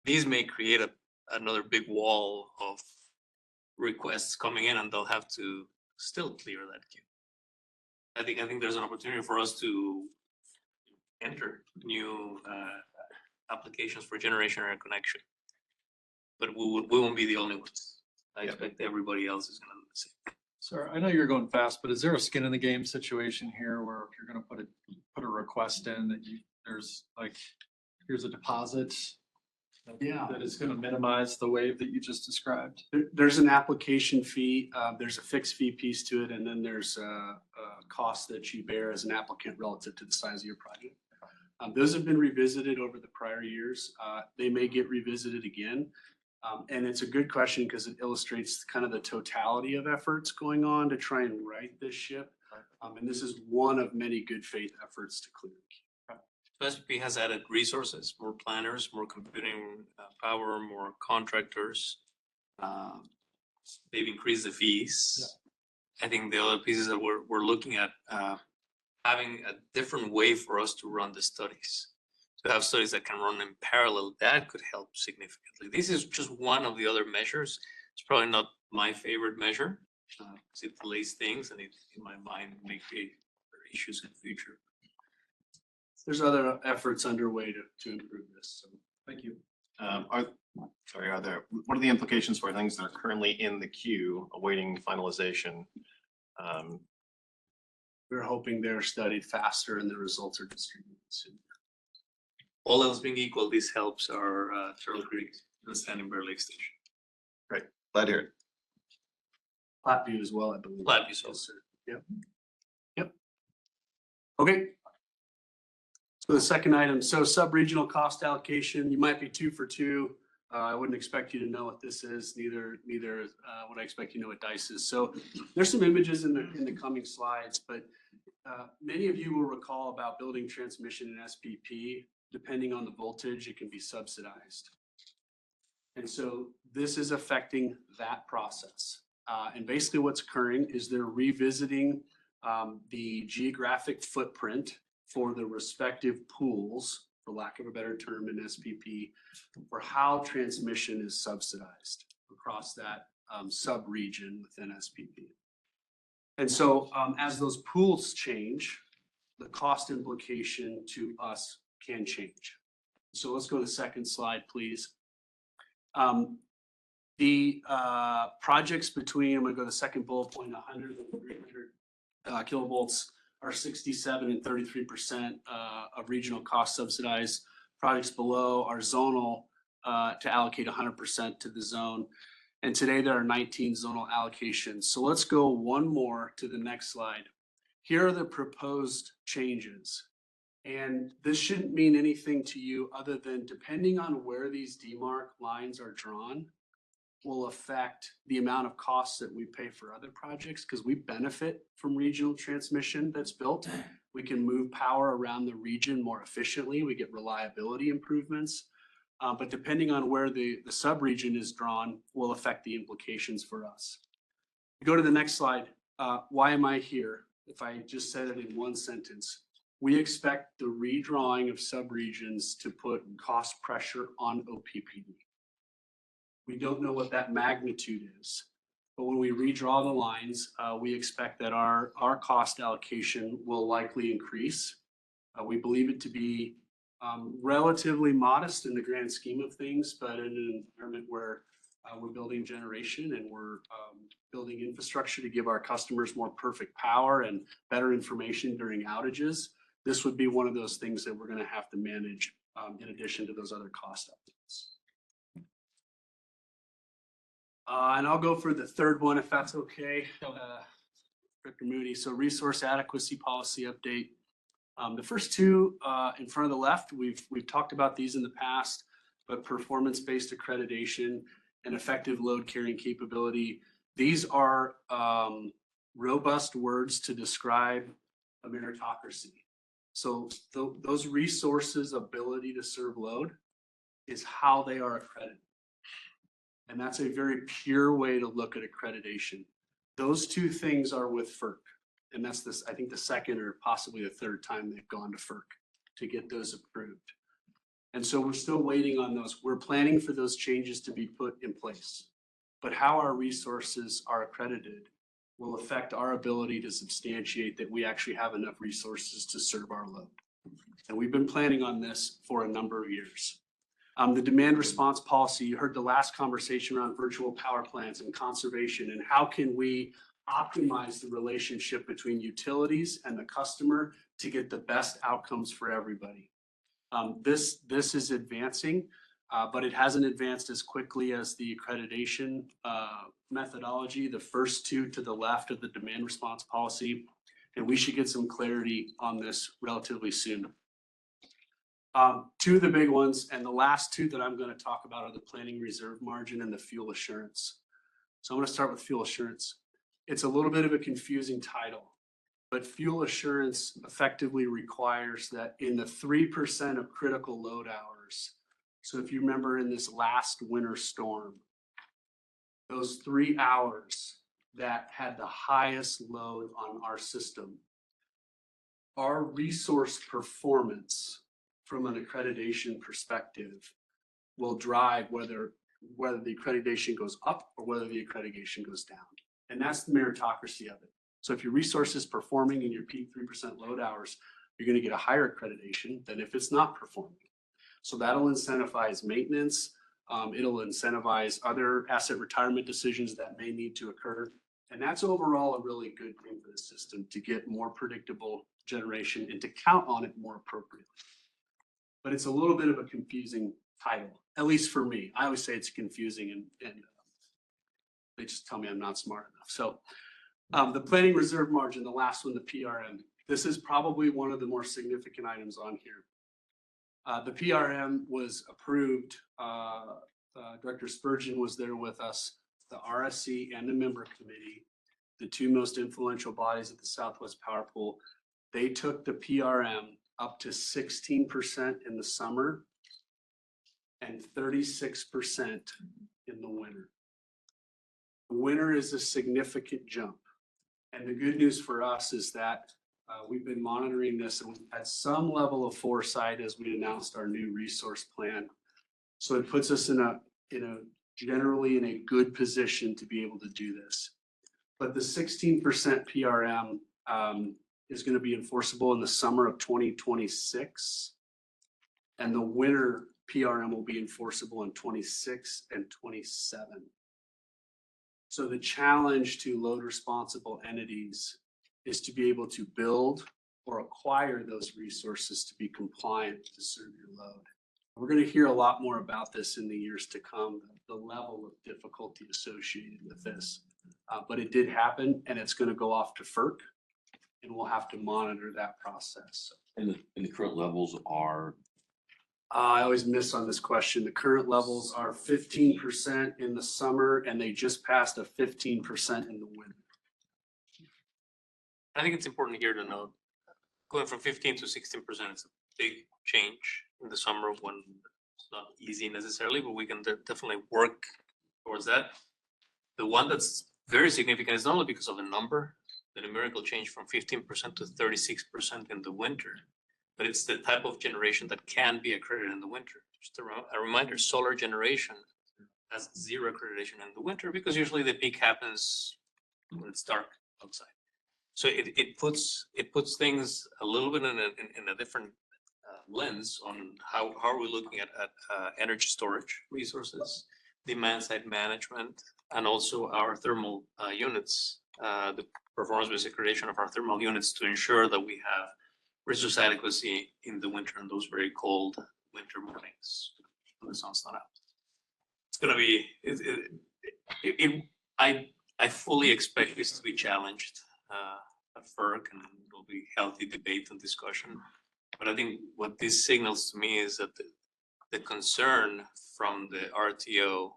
these may create another big wall of requests coming in, and they'll have to still clear that queue. I think there's an opportunity for us to enter new applications for generation interconnection, but we won't be the only ones. I expect everybody else is going to do the same. Sir, I know you're going fast, but is there a skin in the game situation here where if you're going to put a request in that there's like, here's a deposit? Yeah. That is going to minimize the wave that you just described? There's an application fee, there's a fixed fee piece to it, and then there's a cost that you bear as an applicant relative to the size of your project. Those have been revisited over the prior years. They may get revisited again. And it's a good question because it illustrates kind of the totality of efforts going on to try and right this ship. And this is one of many good faith efforts to clear the queue. SPP has added resources, more planners, more computing power, more contractors. They've increased the fees. Yeah. I think the other pieces that we're looking at, having a different way for us to run the studies. To have studies that can run in parallel, that could help significantly. This is just one of the other measures. It's probably not my favorite measure, because it delays things and it, in my mind, may create issues in the future. There's other efforts underway to improve this. So thank you. Sorry, what are the implications for things that are currently in the queue awaiting finalization? We're hoping they're studied faster and the results are distributed soon. All else being equal, this helps our Turtle Creek and Standing Bear Lake Station. Great, glad to hear it. Platteview as well, I believe. Platteview, so. Yes, sir. Yep. Yep. Okay. So the second item, so sub-regional cost allocation, you might be 2 for 2. I wouldn't expect you to know what this is, neither would I expect you to know what DICE is. So there's some images in the coming slides, but many of you will recall about building transmission in SPP. Depending on the voltage, it can be subsidized. And so this is affecting that process. And basically what's occurring is they're revisiting the geographic footprint for the respective pools, for lack of a better term in SPP, for how transmission is subsidized across that sub-region within SPP. And so as those pools change, the cost implication to us can change. So let's go to the second slide, please. The projects between, I'm gonna go to the second bullet point, 100 and 300 kilovolts are 67 and 33% of regional cost subsidized. Projects below are zonal to allocate 100% to the zone. And today there are 19 zonal allocations. So let's go one more to the next slide. Here are the proposed changes. And this shouldn't mean anything to you other than depending on where these demarc lines are drawn will affect the amount of costs that we pay for other projects because we benefit from regional transmission that's built. We can move power around the region more efficiently. We get reliability improvements. But depending on where the sub-region is drawn will affect the implications for us. Go to the next slide. Why am I here? If I just said it in one sentence, we expect the redrawing of sub-regions to put cost pressure on OPPD. We don't know what that magnitude is, but when we redraw the lines, we expect that our cost allocation will likely increase. We believe it to be relatively modest in the grand scheme of things, but in an environment where we're building generation and we're building infrastructure to give our customers more perfect power and better information during outages, this would be one of those things that we're going to have to manage in addition to those other cost updates. And I'll go for the third one if that's okay, Director Moody. So resource adequacy policy update. The first two in front of the left, we've talked about these in the past, but performance-based accreditation and effective load carrying capability. These are robust words to describe a meritocracy. So those resources' ability to serve load is how they are accredited. And that's a very pure way to look at accreditation. Those two things are with FERC. And that's this, I think the second or possibly the third time they've gone to FERC to get those approved. And so we're still waiting on those. We're planning for those changes to be put in place. But how our resources are accredited will affect our ability to substantiate that we actually have enough resources to serve our load. And we've been planning on this for a number of years. The demand response policy, you heard the last conversation around virtual power plants and conservation and how can we optimize the relationship between utilities and the customer to get the best outcomes for everybody. This is advancing, but it hasn't advanced as quickly as the accreditation methodology, the first two to the left of the demand response policy, and we should get some clarity on this relatively soon. Two of the big ones, and the last two that I'm going to talk about are the planning reserve margin and the fuel assurance. So I'm going to start with fuel assurance. It's a little bit of a confusing title, but fuel assurance effectively requires that in the 3% of critical load hours. So if you remember in this last winter storm, those 3 hours that had the highest load on our system, our resource performance from an accreditation perspective will drive whether the accreditation goes up or whether the accreditation goes down. And that's the meritocracy of it. So if your resource is performing in your peak 3% load hours, you're going to get a higher accreditation than if it's not performing. So that'll incentivize maintenance, It'll incentivize other asset retirement decisions that may need to occur. And that's overall a really good thing for the system, to get more predictable generation and to count on it more appropriately. But it's a little bit of a confusing title, at least for me. I always say it's confusing and they just tell me I'm not smart enough. So the planning reserve margin, the last one, the PRM, this is probably one of the more significant items on here. The PRM was approved. Director Spurgeon was there with us, the RSC and the member committee, the two most influential bodies at the Southwest Power Pool. They took the PRM up to 16% in the summer and 36% in the winter. The winter is a significant jump. And the good news for us is that we've been monitoring this and we've had some level of foresight as we announced our new resource plan. So it puts us generally in a good position to be able to do this. But the 16% PRM is going to be enforceable in the summer of 2026. And the winter PRM will be enforceable in 26 and 27. So the challenge to load responsible entities is to be able to build or acquire those resources to be compliant to serve your load. We're going to hear a lot more about this in the years to come, the level of difficulty associated with this. But it did happen and it's going to go off to FERC and we'll have to monitor that process. And the current levels are? I always miss on this question. The current levels are 15% in the summer and they just passed a 15% in the winter. I think it's important here to note, going from 15 to 16% is a big change in the summer when it's not easy necessarily, but we can definitely work towards that. The one that's very significant is not only because of the number, the numerical change from 15% to 36% in the winter, but it's the type of generation that can be accredited in the winter. Just a reminder, solar generation has zero accreditation in the winter because usually the peak happens when it's dark outside. So it puts things a little bit in a different lens on how are we looking at energy storage resources, demand side management, and also our thermal units, the performance-based accreditation of our thermal units to ensure that we have resource adequacy in the winter and those very cold winter mornings when the sun's not out. It's gonna be, I fully expect this to be challenged at FERC and it'll be healthy debate and discussion. But I think what this signals to me is that the concern from the RTO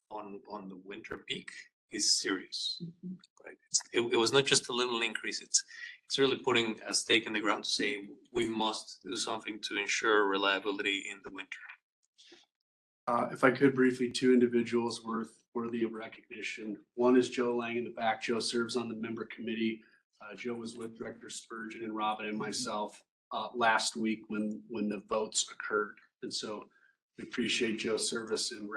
on the winter peak is serious. Right? It was not just a little increase. It's really putting a stake in the ground to say we must do something to ensure reliability in the winter. If I could briefly, two individuals worthy of recognition. One is Joe Lang in the back. Joe serves on the member committee. Joe was with Director Spurgeon and Robin and myself last week when the votes occurred. And so we appreciate Joe's service in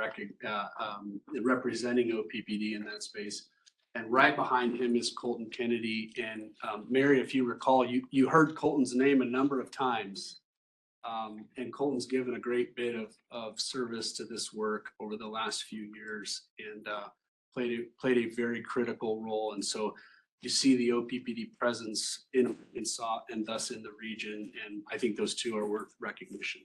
representing OPPD in that space. And right behind him is Colton Kennedy. And Mary, if you recall, you heard Colton's name a number of times. And Colton's given a great bit of service to this work over the last few years and played a very critical role. And so you see the OPPD presence in and thus in the region. And I think those two are worth recognition.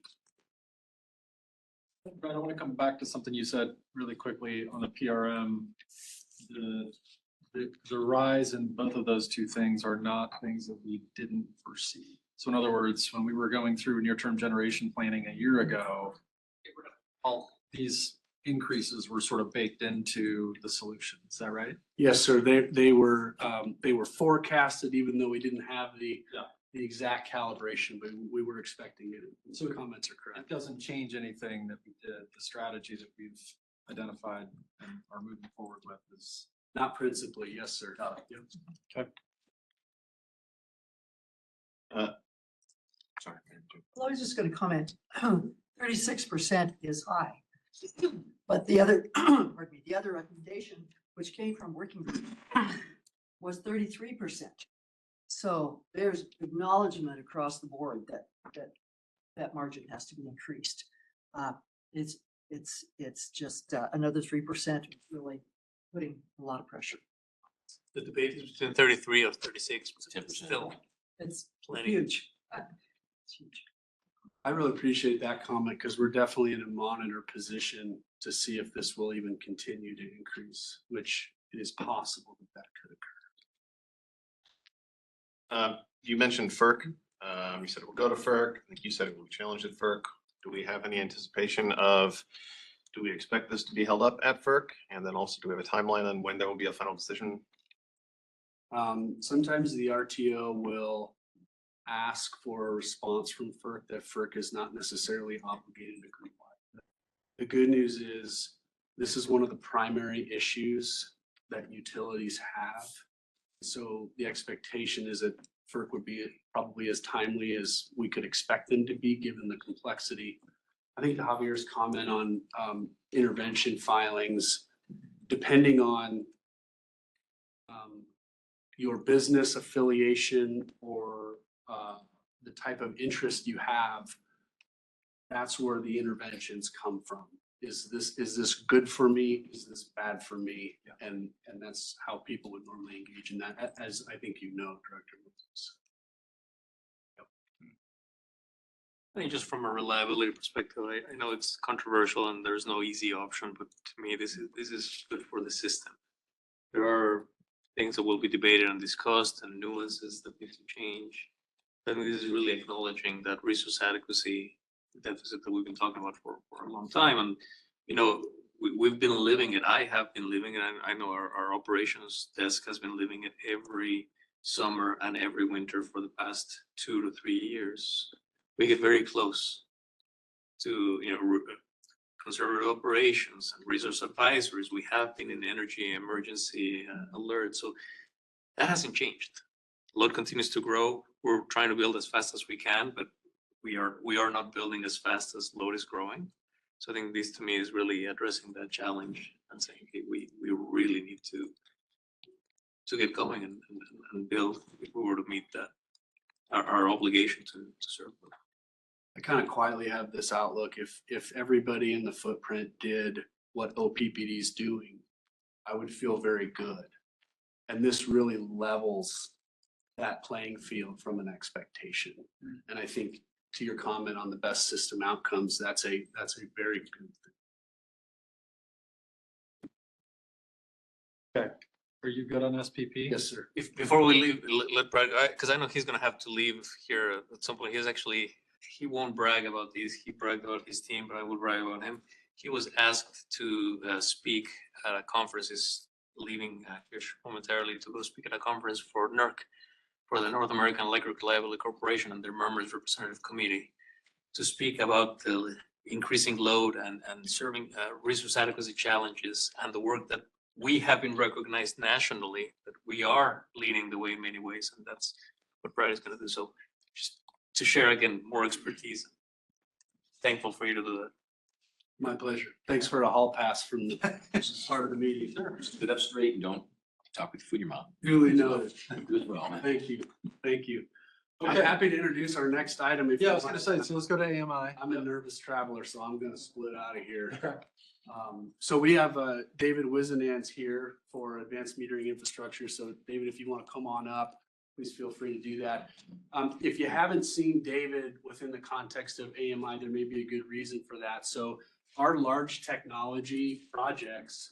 Brad, I want to come back to something you said really quickly on the PRM. The rise in both of those two things are not things that we didn't foresee. So in other words, when we were going through near-term generation planning a year ago, all these increases were sort of baked into the solution. Is that right? Yes, sir. They were forecasted, even though we didn't have the exact calibration, but we were expecting it. So comments are correct. It doesn't change anything that we did. The strategy that we've identified and are moving forward with is not principally. Yes, sir. Yep. Okay. Sorry. Well, I was just going to comment. 36% is high, but the other, pardon me, the other recommendation, which came from working group, was 33%. So there's acknowledgement across the board that margin has to be increased. It's it's just another 3% really putting a lot of pressure. The debate is between 33 or 36, but 10%. still It's plenty. huge. It's huge. I really appreciate that comment because we're definitely in a monitor position to see if this will even continue to increase, which it is possible that that could occur. You mentioned FERC. You said it will go to FERC. I think you said it will be challenged at FERC. Do we have any anticipation of, do we expect this to be held up at FERC? And then also, do we have a timeline on when there will be a final decision? Sometimes the RTO will ask for a response from FERC that FERC is not necessarily obligated to comply with. The good news is this is one of the primary issues that utilities have. So the expectation is that FERC would be probably as timely as we could expect them to be, given the complexity. I think Javier's comment on intervention filings, depending on your business affiliation or the type of interest you have, that's where the interventions come from. Is this good for me? Is this bad for me? And that's how people would normally engage in that, as I think you know, Director Williams. I think just from a reliability perspective, I know it's controversial and there's no easy option, but to me, this is good for the system. There are things that will be debated and discussed and nuances that need to change. I think this is really acknowledging that resource adequacy deficit that we've been talking about for a long time. And, you know, we've been living it. I have been living it. I know our operations desk has been living it every summer and every winter for the past 2 to 3 years. We get very close to, you know, conservative operations and resource advisories. We have been in energy emergency alert. So that hasn't changed. Load continues to grow. We're trying to build as fast as we can, but we are not building as fast as load is growing. So I think this to me is really addressing that challenge and saying, okay, we really need to get going and build if we were to meet that our obligation to serve them. I kind of quietly have this outlook. If everybody in the footprint did what OPPD is doing, I would feel very good. And this really levels that playing field from an expectation. And I think to your comment on the best system outcomes, that's a very good thing. Okay. Are you good on SPP? Yes, sir. Before we leave, let Brad, because I know he's gonna have to leave here at some point. He won't brag about these. He bragged about his team, but I will brag about him. He was asked to speak at a conference. He's leaving momentarily to go speak at a conference for NERC, for the North American Electric Reliability Corporation and their members representative committee, to speak about the increasing load and serving resource adequacy challenges and the work that we have been recognized nationally that we are leading the way in many ways, and that's what Brad is going to do. So just to share again more expertise. Thankful for you to do that. My pleasure. Thanks for a hall pass from the part of the meeting. Sit up straight and don't talk with your foot in your mouth. Duly noted. You as well, man. Thank you. Thank you. I'm Okay. happy to introduce our next item. Yeah, I was gonna say, so let's go to AMI. I'm a nervous traveler, so I'm gonna split out of here. So we have David Wizenance here for advanced metering infrastructure. So David, if you want to come on up, please feel free to do that. If you haven't seen David within the context of AMI, there may be a good reason for that. So our large technology projects,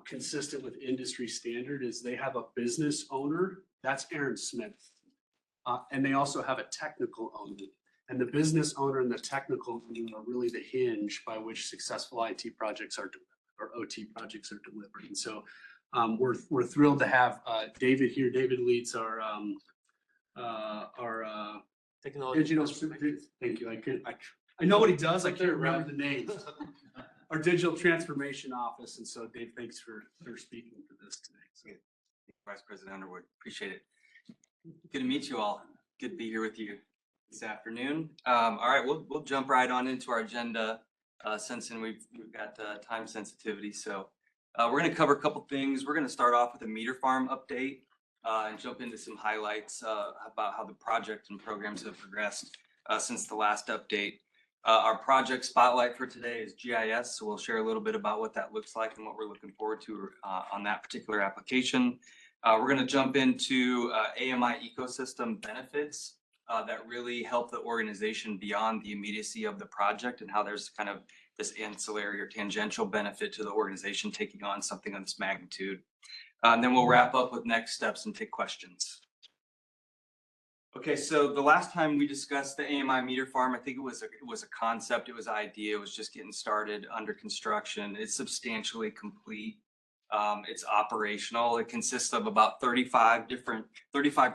consistent with industry standard, is they have a business owner. That's Aaron Smith. And they also have a technical owner. And the business owner and the technical owner are really the hinge by which successful IT projects are delivered, or OT projects are delivered. And so we're thrilled to have David here. David leads our Technology. Thank you. I know what he does. I can't remember the names. Our digital transformation office. And so Dave, thanks for speaking for this today. So. Vice President Underwood, appreciate it. Good to meet you all. Good to be here with you this afternoon. All right, we'll jump right on into our agenda since we've got time sensitivity. So we're going to cover a couple things. We're going to start off with a meter farm update and jump into some highlights about how the project and programs have progressed since the last update. Our project spotlight for today is GIS, so we'll share a little bit about what that looks like and what we're looking forward to on that particular application. We're going to jump into AMI ecosystem benefits that really help the organization beyond the immediacy of the project, and how there's kind of this ancillary or tangential benefit to the organization taking on something of this magnitude. And then we'll wrap up with next steps and take questions. Okay, so the last time we discussed the AMI meter farm, I think it was a concept, it was an idea, it was just getting started, under construction. It's substantially complete. It's operational. It consists of about 35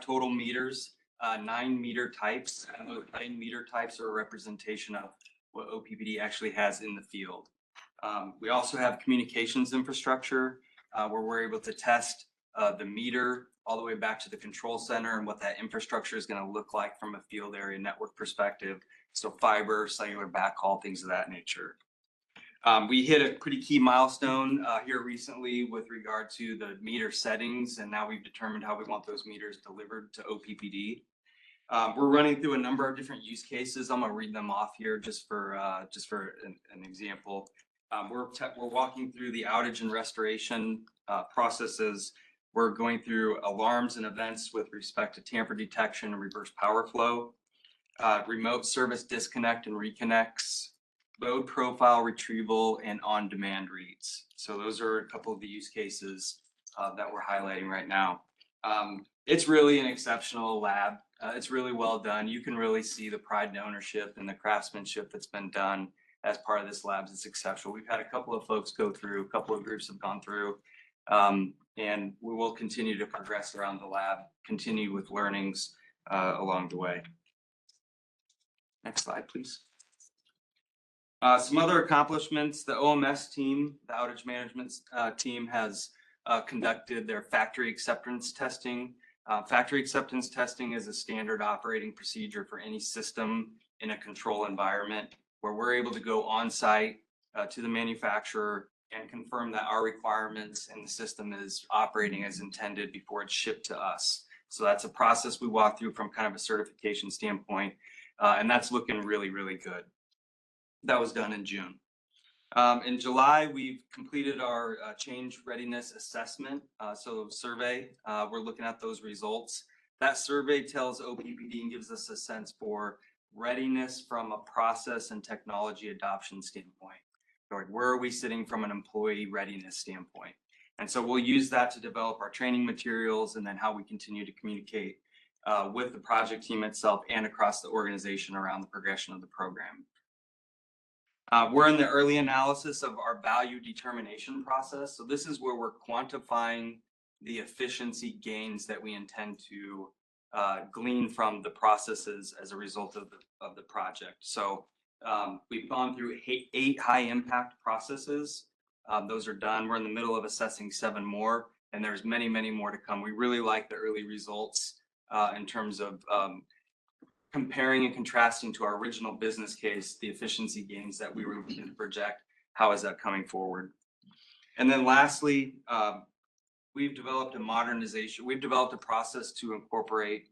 total meters, 9 meter types. And those 9 meter types are a representation of what OPPD actually has in the field. We also have communications infrastructure where we're able to test the meter all the way back to the control center and what that infrastructure is going to look like from a field area network perspective. So fiber, cellular backhaul, things of that nature. We hit a pretty key milestone here recently with regard to the meter settings, and now we've determined how we want those meters delivered to OPPD. We're running through a number of different use cases. I'm going to read them off here just for an example. We're walking through the outage and restoration processes. We're going through alarms and events with respect to tamper detection and reverse power flow, remote service disconnect and reconnects, load profile retrieval, and on-demand reads. So those are a couple of the use cases that we're highlighting right now. It's really an exceptional lab. It's really well done. You can really see the pride and ownership and the craftsmanship that's been done as part of this lab. It's exceptional. We've had a couple of folks go through, a couple of groups have gone through, and we will continue to progress around the lab, continue with learnings along the way. Next slide, please. Some other accomplishments. The OMS team, the outage management team, has conducted their factory acceptance testing. Factory acceptance testing is a standard operating procedure for any system in a control environment where we're able to go on site to the manufacturer and confirm that our requirements and the system is operating as intended before it's shipped to us. So that's a process we walk through from kind of a certification standpoint, and that's looking really, really good. That was done in June. In July, we've completed our change readiness assessment, so survey. We're looking at those results. That survey tells OPPD and gives us a sense for readiness from a process and technology adoption standpoint. Where are we sitting from an employee readiness standpoint? And so we'll use that to develop our training materials and then how we continue to communicate with the project team itself and across the organization around the progression of the program. We're in the early analysis of our value determination process. So this is where we're quantifying the efficiency gains that we intend to glean from the processes as a result of the project. So we've gone through 8 high impact processes. Those are done. We're in the middle of assessing 7 more, and there's many, many more to come. We really like the early results in terms of comparing and contrasting to our original business case, the efficiency gains that we were looking to project. How is that coming forward? And then lastly, we've developed a modernization. We've developed a process to incorporate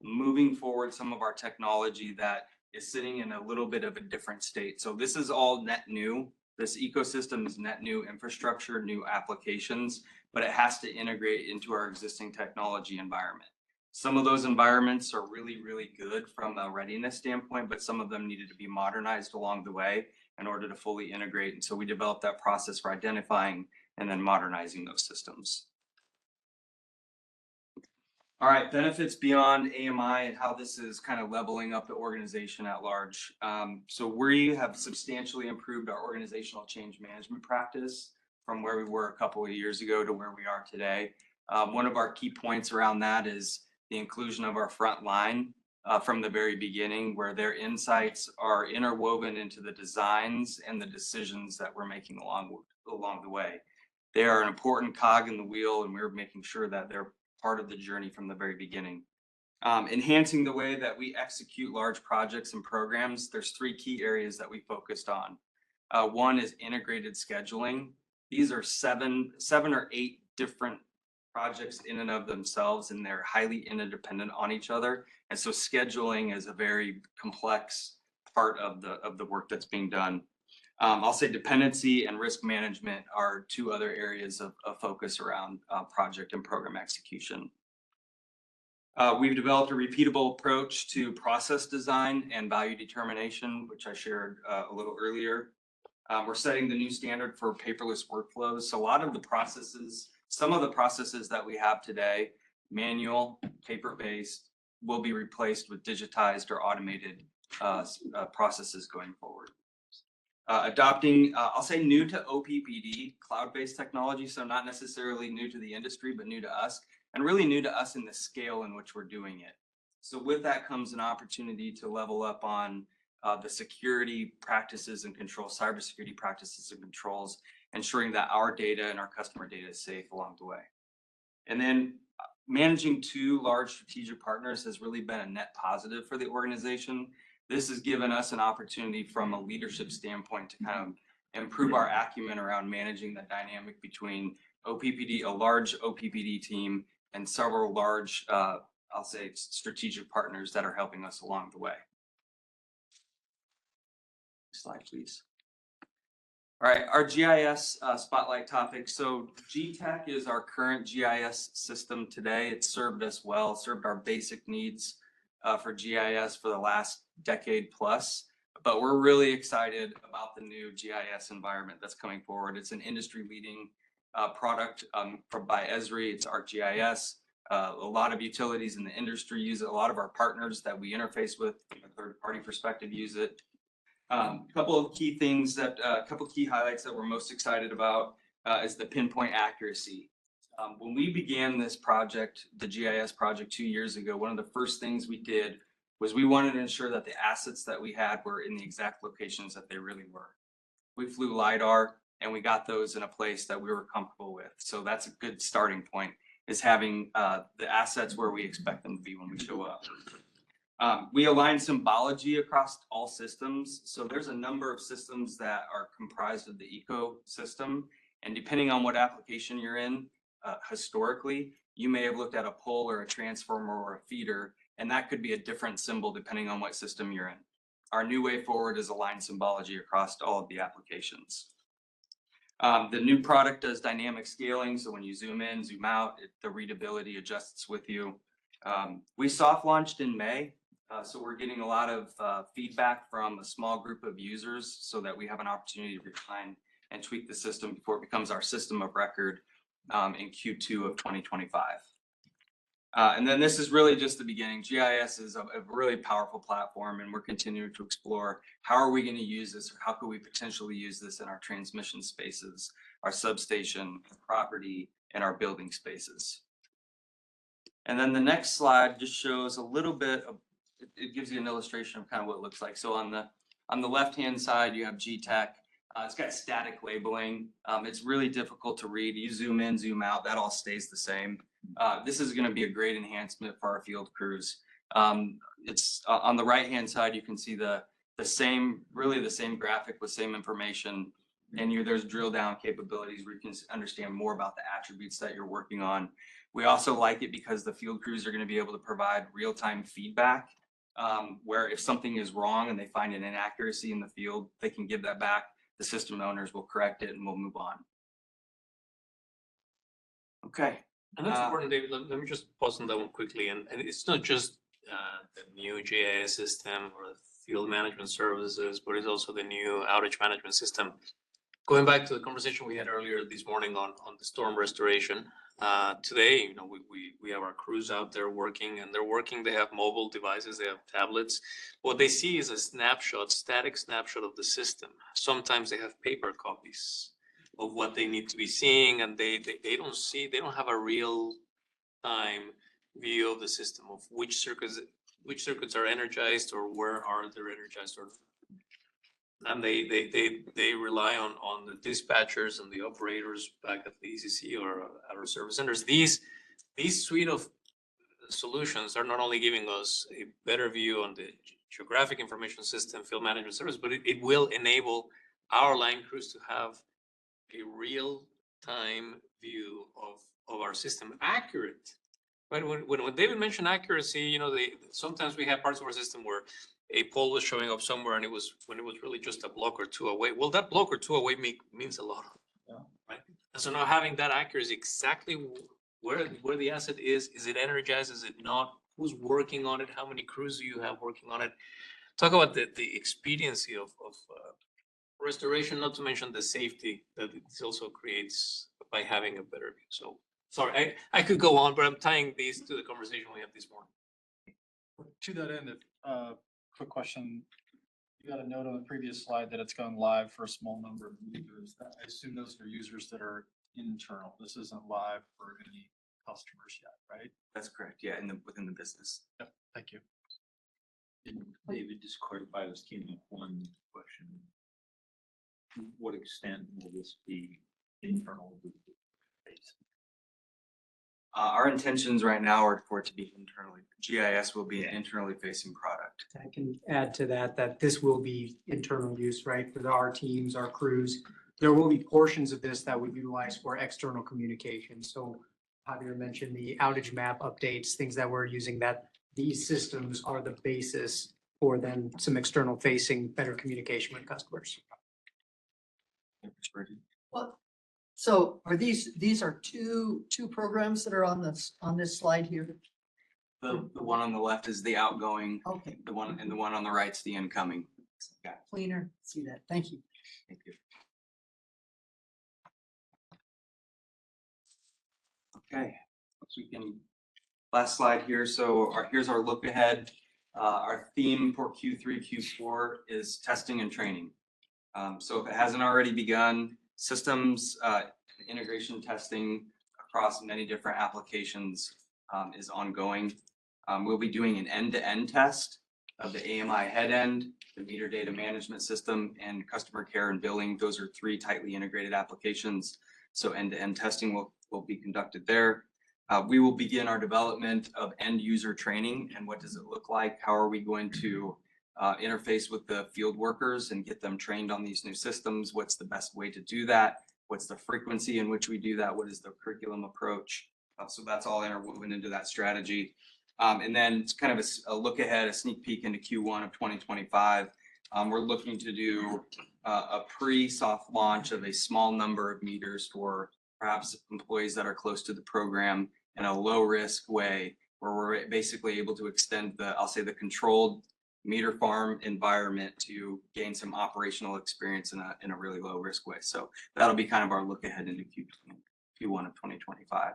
moving forward some of our technology that is sitting in a little bit of a different state. So this is all net new. This ecosystem is net new infrastructure, new applications, but it has to integrate into our existing technology environment. Some of those environments are really, really good from a readiness standpoint, but some of them needed to be modernized along the way in order to fully integrate. And so we developed that process for identifying and then modernizing those systems. All right, benefits beyond AMI and how this is kind of leveling up the organization at large. So we have substantially improved our organizational change management practice from where we were a couple of years ago to where we are today. One of our key points around that is the inclusion of our front line from the very beginning, where their insights are interwoven into the designs and the decisions that we're making along the way. They are an important cog in the wheel, and we're making sure that they're part of the journey from the very beginning. Enhancing the way that we execute large projects and programs, there's 3 key areas that we focused on. One is integrated scheduling. These are 7 or 8 different projects in and of themselves, and they're highly interdependent on each other. And so scheduling is a very complex part of the work that's being done. I'll say dependency and risk management are two other areas of focus around project and program execution. We've developed a repeatable approach to process design and value determination, which I shared a little earlier. We're setting the new standard for paperless workflows. So a lot of the processes, some of the processes that we have today, manual, paper-based, will be replaced with digitized or automated processes going forward. Adopting, I'll say new to OPPD, cloud-based technology, so not necessarily new to the industry, but new to us, and really new to us in the scale in which we're doing it. So with that comes an opportunity to level up on the security practices and controls, cybersecurity practices and controls, ensuring that our data and our customer data is safe along the way. And then managing two large strategic partners has really been a net positive for the organization. This has given us an opportunity from a leadership standpoint to kind of improve our acumen around managing the dynamic between OPPD, a large OPPD team, and several large, I'll say, strategic partners that are helping us along the way. Slide, please. All right, our GIS spotlight topic. So GTech is our current GIS system today. It's served us well, served our basic needs for GIS for the last decade plus. But we're really excited about the new GIS environment that's coming forward. It's an industry-leading product by Esri. It's ArcGIS. A lot of utilities in the industry use it. A lot of our partners that we interface with from a third-party perspective use it. A couple of key things that, a couple of key highlights that we're most excited about is the pinpoint accuracy. When we began this project, the GIS project 2 years ago, one of the first things we did was we wanted to ensure that the assets that we had were in the exact locations that they really were. We flew LiDAR and we got those in a place that we were comfortable with. So that's a good starting point, is having the assets where we expect them to be when we show up. We align symbology across all systems. So there's a number of systems that are comprised of the ecosystem. And depending on what application you're in, historically, you may have looked at a pole or a transformer or a feeder, and that could be a different symbol depending on what system you're in. Our new way forward is align symbology across all of the applications. The new product does dynamic scaling. So when you zoom in, zoom out, the readability adjusts with you. We soft launched in May. So we're getting a lot of feedback from a small group of users so that we have an opportunity to refine and tweak the system before it becomes our system of record in Q2 of 2025. And then this is really just the beginning. GIS is a really powerful platform, and we're continuing to explore how are we going to use this, or how could we potentially use this in our transmission spaces, our substation, property, and our building spaces. And then the next slide just shows a little bit of, it gives you an illustration of kind of what it looks like. So on the left-hand side, you have GTech. It's got static labeling. It's really difficult to read. You zoom in, zoom out, that all stays the same. This is going to be a great enhancement for our field crews. It's on the right-hand side, you can see the same graphic with same information. And there's drill down capabilities where you can understand more about the attributes that you're working on. We also like it because the field crews are going to be able to provide real-time feedback, where if something is wrong and they find an inaccuracy in the field, they can give that back. The system owners will correct it and we'll move on. Okay. And that's important, David. Let me just pause on that one quickly. And it's not just the new GIS system or the field management services, but it's also the new outage management system. Going back to the conversation we had earlier this morning on the storm restoration, today, we have our crews out there working, and they're working. They have mobile devices, they have tablets. What they see is a snapshot, static snapshot of the system. Sometimes they have paper copies of what they need to be seeing, and they don't have a real time view of the system of which circuits are energized or where are they energized, or and they rely on the dispatchers and the operators back at the ECC or at our service centers. These suite of solutions are not only giving us a better view on the geographic information system, field management service, but it will enable our line crews to have a real-time view of our system, accurate. Right? When David mentioned accuracy, sometimes we have parts of our system where a pole was showing up somewhere and it was, when it was really just a block or two away. Well, that block or two away means a lot, right? And so now having that accuracy exactly where the asset is it energized, is it not? Who's working on it? How many crews do you have working on it? Talk about the expediency of restoration, not to mention the safety that it also creates by having a better view. So, sorry, I could go on, but I'm tying these to the conversation we had this morning. To that end, quick question. You got a note on the previous slide that it's going live for a small number of users. I assume those are users that are internal. This isn't live for any customers yet, right? That's correct. Yeah, within the business. Yep. Thank you. And David, just clarify this came up one question. To what extent will this be internal? Our intentions right now are for it to be internally. GIS will be an internally facing product. I can add to that, that this will be internal use, right, for our teams, our crews. There will be portions of this that we utilize for external communication. So Javier mentioned the outage map updates, things that we're using, that these systems are the basis for then some external facing, better communication with customers. Well, so are these are two programs that are on this slide here? The one on the left is the outgoing. Okay. The one on the right's the incoming. Yeah. Cleaner, see that. Thank you. Thank you. Okay, so we can, last slide here. So here's our look ahead. Our theme for Q3, Q4 is testing and training. So if it hasn't already begun, systems integration testing across many different applications is ongoing. We'll be doing an end-to-end test of the AMI head end, the meter data management system, and customer care and billing. Those are three tightly integrated applications. So end-to-end testing will be conducted there. We will begin our development of end user training and what does it look like? How are we going to interface with the field workers and get them trained on these new systems? What's the best way to do that? What's the frequency in which we do that? What is the curriculum approach? So that's all interwoven into that strategy. And then it's kind of a look ahead, a sneak peek into Q1 of 2025. We're looking to do a pre-soft launch of a small number of meters for perhaps employees that are close to the program in a low risk way, where we're basically able to extend I'll say the controlled meter farm environment to gain some operational experience in a really low risk way. So that'll be kind of our look ahead into Q1 of 2025.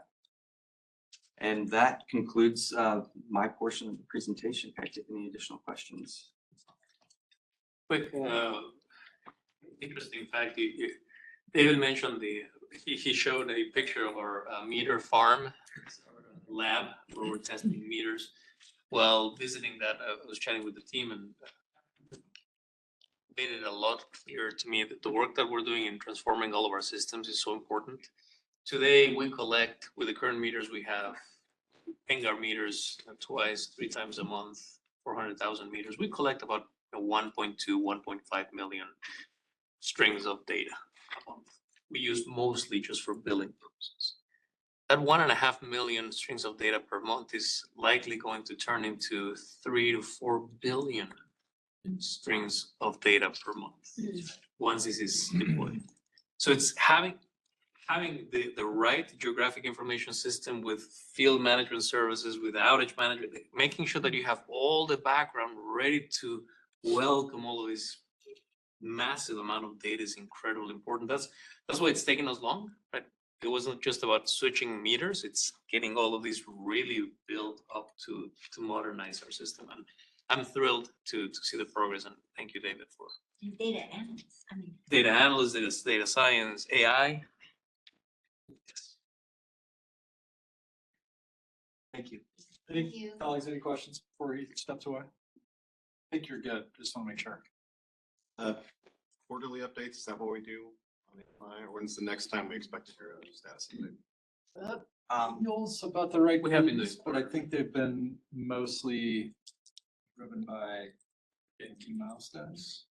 And that concludes my portion of the presentation. Can I take any additional questions? Quick, interesting fact, David mentioned he showed a picture of our meter farm lab where we're testing meters. While visiting that, I was chatting with the team and made it a lot clearer to me that the work that we're doing in transforming all of our systems is so important. Today, we collect, with the current meters we have, ping our meters twice, 3 times a month, 400,000 meters. We collect about 1.2, 1.5 million strings of data a month. We use mostly just for billing purposes. That 1.5 million strings of data per month is likely going to turn into 3 to 4 billion strings of data per month once this is deployed. So it's having the right geographic information system with field management services, with outage management, making sure that you have all the background ready to welcome all of this massive amount of data is incredibly important. That's why it's taken us long, right? It wasn't just about switching meters, it's getting all of these really built up to modernize our system. And I'm thrilled to see the progress, and thank you, David, for Data analysts, data analysts, data science, AI. Thank you. Any colleagues, any questions before he steps away? I think you're good. Just want to make sure. Quarterly updates, is that what we do? Or when's the next time we expect to hear a status update? Feels about the right We have been news, but I think they've been mostly driven by getting milestones.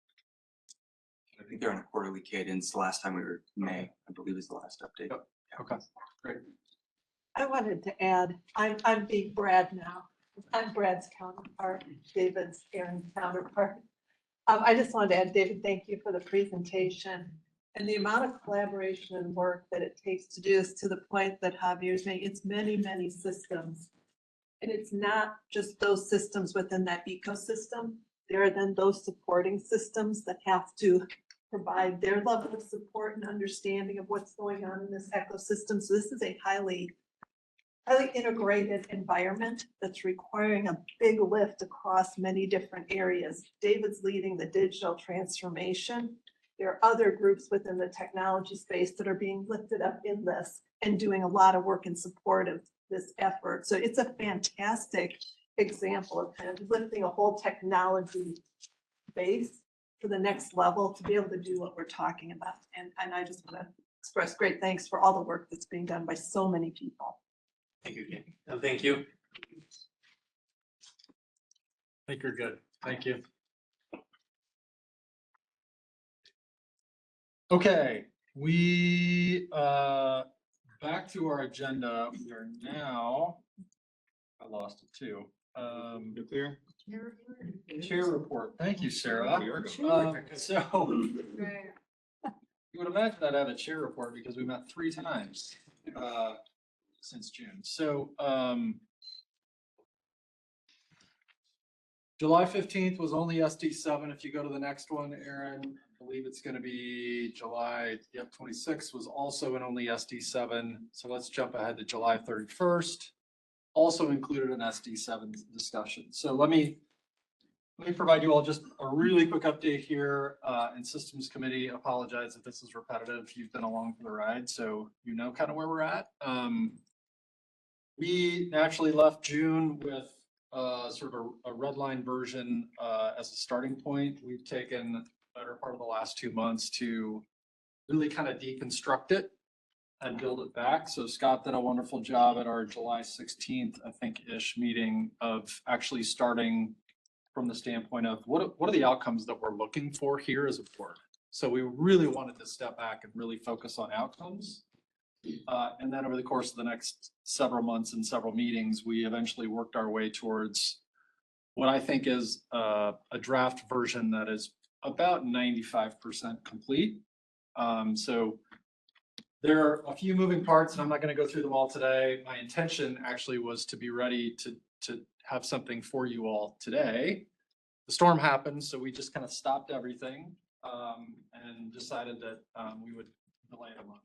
I think they're on a quarterly cadence. The last time we were May, I believe, is the last update. Yep. Okay, great. I wanted to add, I'm being Brad now. I'm Brad's counterpart, David's Aaron's counterpart. I just wanted to add, David, thank you for the presentation. And the amount of collaboration and work that it takes to do this, to the point that Javier's making, it's many, many systems. And it's not just those systems within that ecosystem. There are then those supporting systems that have to provide their level of support and understanding of what's going on in this ecosystem. So this is a highly integrated environment that's requiring a big lift across many different areas. David's leading the digital transformation. There are other groups within the technology space that are being lifted up in this and doing a lot of work in support of this effort. So it's a fantastic example of kind of lifting a whole technology base to the next level to be able to do what we're talking about. And I just want to express great thanks for all the work that's being done by so many people. Thank you, Kenny. And thank you. I think you're good. Thank you. Okay, we, back to our agenda. We are now, I lost it too. Clear? Chair report. Thank you, Sarah. So you would imagine that I have a chair report because we met 3 times since June. So July 15th was only SD7. If you go to the next one, Aaron, I believe it's going to be July 26th was also an only SD7. So let's jump ahead to July 31st. Also included an SD7 discussion. So let me provide you all just a really quick update here. And Systems Committee, apologize if this is repetitive. You've been along for the ride, so you know kind of where we're at. We naturally left June with sort of a red line version as a starting point. We've taken the better part of the last 2 months to really kind of deconstruct it and build it back. So Scott did a wonderful job at our July 16th, I think-ish meeting of actually starting from the standpoint of what are the outcomes that we're looking for here as a board. So we really wanted to step back and really focus on outcomes. And then over the course of the next several months and several meetings, we eventually worked our way towards what I think is a draft version that is about 95% complete. So there are a few moving parts, and I'm not going to go through them all today. My intention actually was to be ready to have something for you all today. The storm happened, so we just kind of stopped everything and decided that we would delay it a month.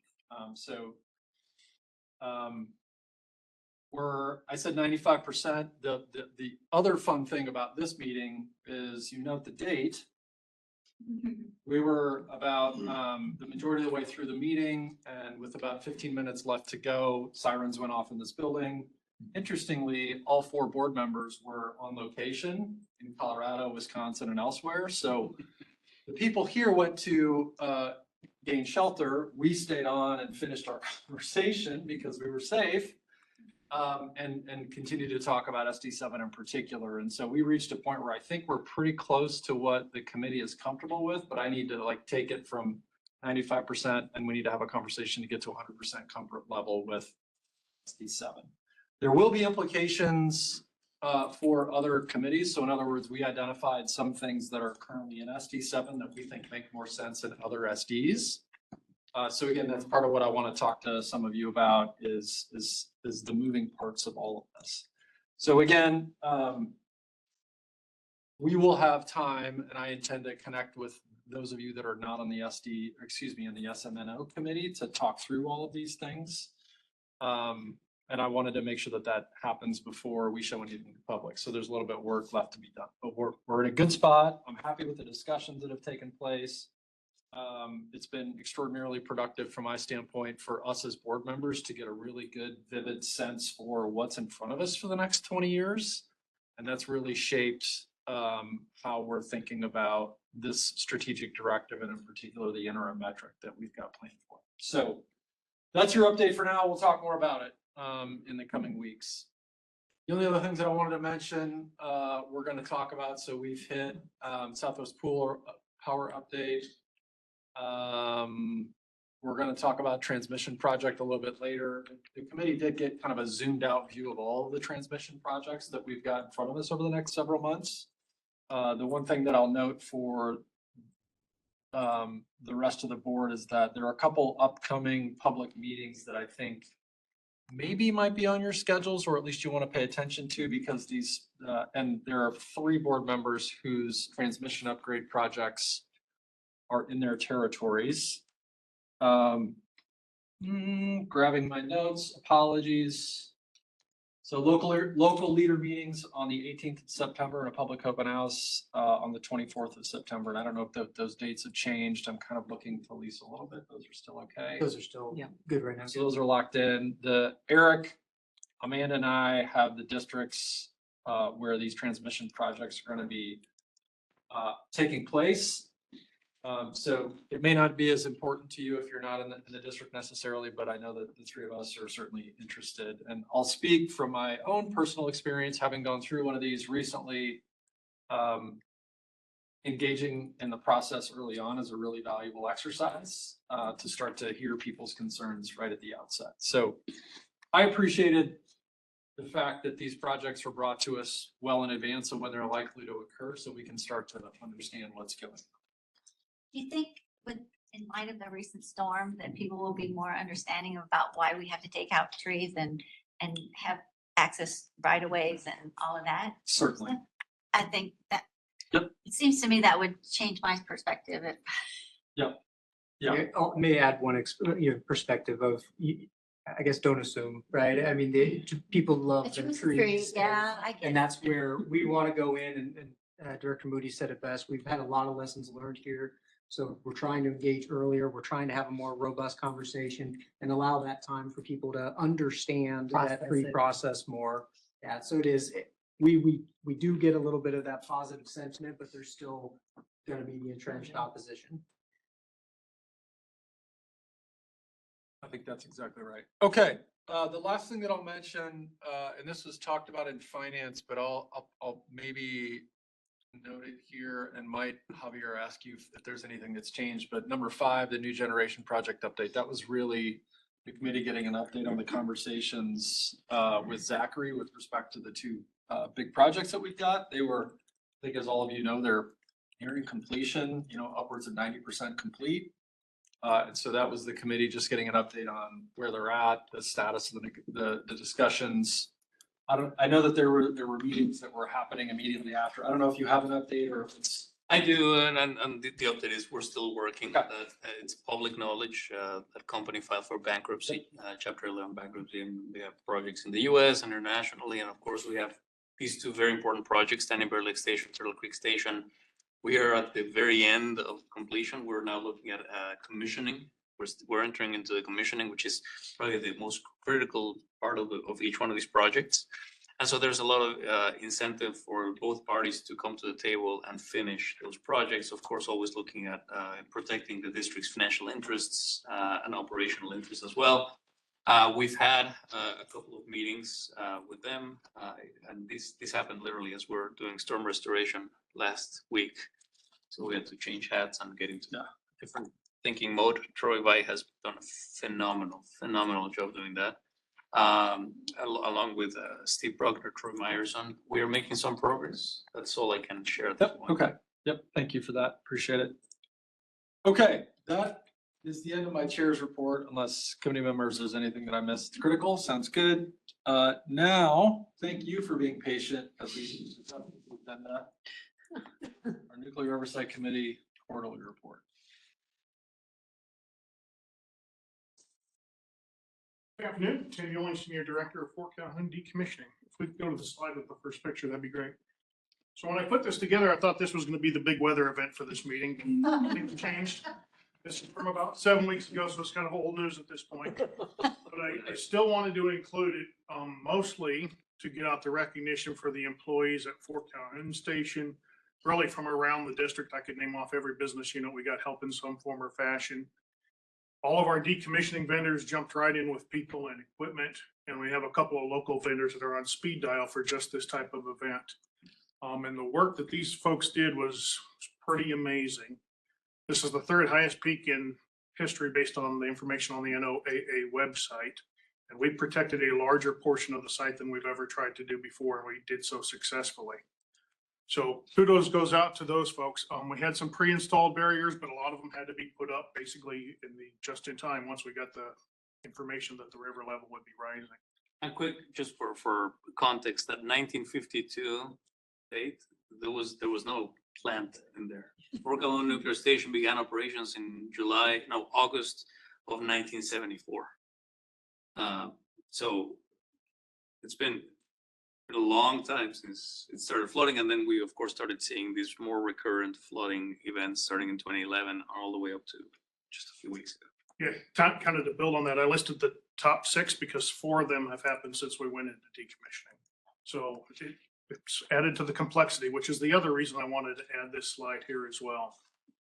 I said 95%. The other fun thing about this meeting is, you note the date. We were about the majority of the way through the meeting, and with about 15 minutes left to go, sirens went off in this building. Interestingly, all 4 board members were on location in Colorado, Wisconsin, and elsewhere. So the people here went to gain shelter. We stayed on and finished our conversation because we were safe, and continued to talk about SD7 in particular. And so we reached a point where I think we're pretty close to what the committee is comfortable with, but I need to like take it from 95%, and we need to have a conversation to get to 100% comfort level with SD7. There will be implications for other committees. So in other words, we identified some things that are currently in SD7 that we think make more sense in other SDs. So again, that's part of what I want to talk to some of you about is the moving parts of all of this. So again, we will have time, and I intend to connect with those of you that are not on the in the SMNO committee to talk through all of these things. And I wanted to make sure that that happens before we show anything to the public. So there's a little bit of work left to be done, but we're in a good spot. I'm happy with the discussions that have taken place. It's been extraordinarily productive from my standpoint for us as board members to get a really good, vivid sense for what's in front of us for the next 20 years. And that's really shaped how we're thinking about this strategic directive, and in particular, the interim metric that we've got planned for. So that's your update for now. We'll talk more about it in the coming weeks. The only other things that I wanted to mention, we're going to talk about. So we've hit Southwest Pool Power update. we're gonna talk about transmission project a little bit later. The committee did get kind of a zoomed out view of all of the transmission projects that we've got in front of us over the next several months. The one thing that I'll note for the rest of the board is that there are a couple upcoming public meetings that I think maybe might be on your schedules, or at least you want to pay attention to, because these, and there are 3 board members whose transmission upgrade projects are in their territories. Grabbing my notes, apologies. So local leader meetings on the 18th of September and a public open house on the 24th of September. And I don't know if those dates have changed. I'm kind of looking to Lisa a little bit. Those are still okay. Those are still good right now. So those are locked in. Eric, Amanda and I have the districts where these transmission projects are going to be taking place. So it may not be as important to you if you're not in the district necessarily, but I know that the 3 of us are certainly interested. And I'll speak from my own personal experience, having gone through one of these recently. Engaging in the process early on is a really valuable exercise to start to hear people's concerns right at the outset. So I appreciated the fact that these projects were brought to us well in advance of when they're likely to occur, so we can start to understand what's going on. Do you think in light of the recent storm that people will be more understanding about why we have to take out trees and have access right of ways and all of that? Certainly. I think that, Yep. It seems to me that would change my perspective if. Yep. Yeah. I may add one perspective of, I guess, don't assume, right? I mean, people love The their trees are trees. yeah, I get And it. that's where we want to go in, and Director Moody said it best. We've had a lot of lessons learned here. So we're trying to engage earlier. We're trying to have a more robust conversation and allow that time for people to understand that process more. Yeah, so it is, we do get a little bit of that positive sentiment, but there's still going to be the entrenched opposition. I think that's exactly right. Okay, the last thing that I'll mention, and this was talked about in finance, but I'll maybe note it here, and might Javier ask you if there's anything that's changed. But number 5, the new generation project update, that was really the committee getting an update on the conversations with Zachary with respect to the 2 big projects that we've got. They were, I think as all of you know, they're nearing completion, upwards of 90% complete. And so that was the committee just getting an update on where they're at, the status of the discussions. I know that there were meetings that were happening immediately after. I don't know if you have an update or if it's. I do, and the update is we're still working. It's public knowledge. That company filed for bankruptcy, Chapter 11 bankruptcy, and we have projects in the U.S. internationally, and of course we have these 2 very important projects: Standing Bear Lake Station, Turtle Creek Station. We are at the very end of completion. We're now looking at commissioning. We're entering into the commissioning, which is probably the most critical part of each one of these projects. And so there's a lot of incentive for both parties to come to the table and finish those projects. Of course, always looking at protecting the district's financial interests and operational interests as well. We've had a couple of meetings with them, and this happened literally as we're doing storm restoration last week. So we had to change hats and get into different thinking mode. Troy Vai has done a phenomenal job doing that. Along with Steve Bruckner, Troy Meyerson, we are making some progress. That's all I can share at this point. Okay. Yep. Thank you for that. Appreciate it. Okay, that is the end of my chair's report, unless committee members, there's anything that I missed critical. Sounds good. Now, thank you for being patient as we our Nuclear Oversight Committee quarterly report. Good afternoon, Tim Ewing, Senior Director of Fort Calhoun Decommissioning. If we could go to the slide with the first picture, that'd be great. So when I put this together, I thought this was going to be the big weather event for this meeting. Things changed. This is from about 7 weeks ago, so it's kind of old news at this point. But I still wanted to include it, mostly to get out the recognition for the employees at Fort Calhoun Station. Really from around the district, I could name off every business unit we got help in some form or fashion. All of our decommissioning vendors jumped right in with people and equipment, and we have a couple of local vendors that are on speed dial for just this type of event. And the work that these folks did was pretty amazing. This is the 3rd highest peak in history based on the information on the NOAA website. And we protected a larger portion of the site than we've ever tried to do before, and we did so successfully. So kudos goes out to those folks. We had some pre-installed barriers, but a lot of them had to be put up basically in the just in time once we got the information that the river level would be rising. And quick, just for context, that 1952 date, there was no plant in there. Orcalona Nuclear Station began operations in August of 1974. So it's been a long time since it started flooding, and then we of course started seeing these more recurrent flooding events starting in 2011 all the way up to just a few weeks ago. Yeah, kind of to build on that, I listed the top 6 because 4 of them have happened since we went into decommissioning. So it's added to the complexity, which is the other reason I wanted to add this slide here as well.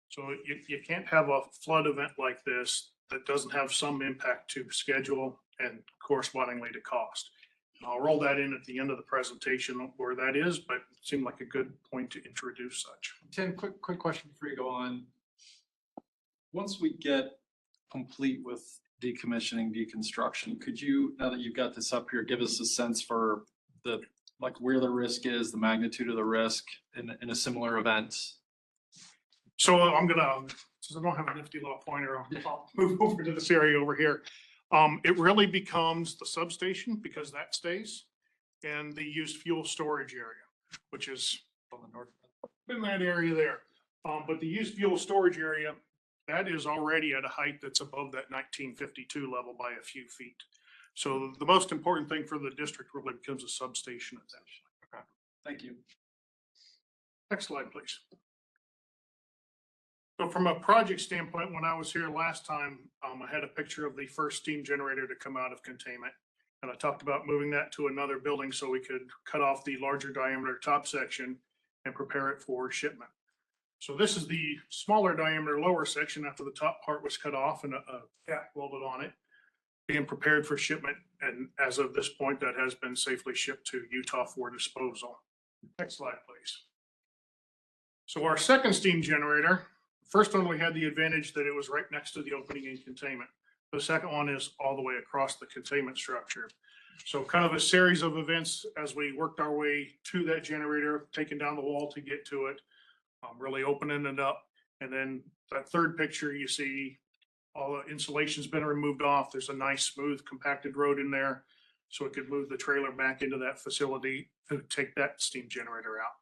So you can't have a flood event like this that doesn't have some impact to schedule and correspondingly to cost. And I'll roll that in at the end of the presentation where that is, but it seemed like a good point to introduce such. Tim, quick question before you go on. Once we get complete with decommissioning, deconstruction, could you, now that you've got this up here, give us a sense for the, like where the risk is, the magnitude of the risk in a similar event? So I'm gonna, since I don't have a nifty little pointer, I'll move over to this area over here. It really becomes the substation because that stays, and the used fuel storage area, which is on the north, in that area there. But the used fuel storage area, that is already at a height that's above that 1952 level by a few feet. So the most important thing for the district really becomes a substation at that point. Okay, thank you. Next slide, please. So from a project standpoint, when I was here last time, I had a picture of the first steam generator to come out of containment. And I talked about moving that to another building so we could cut off the larger diameter top section and prepare it for shipment. So this is the smaller diameter lower section after the top part was cut off and a cap welded on it, being prepared for shipment. And as of this point, that has been safely shipped to Utah for disposal. Next slide, please. So our second steam generator, first one, we had the advantage that it was right next to the opening in containment. The second one is all the way across the containment structure. So kind of a series of events as we worked our way to that generator, taking down the wall to get to it, really opening it up. And then that third picture, you see all the insulation's been removed off. There's a nice smooth compacted road in there. So it could move the trailer back into that facility to take that steam generator out.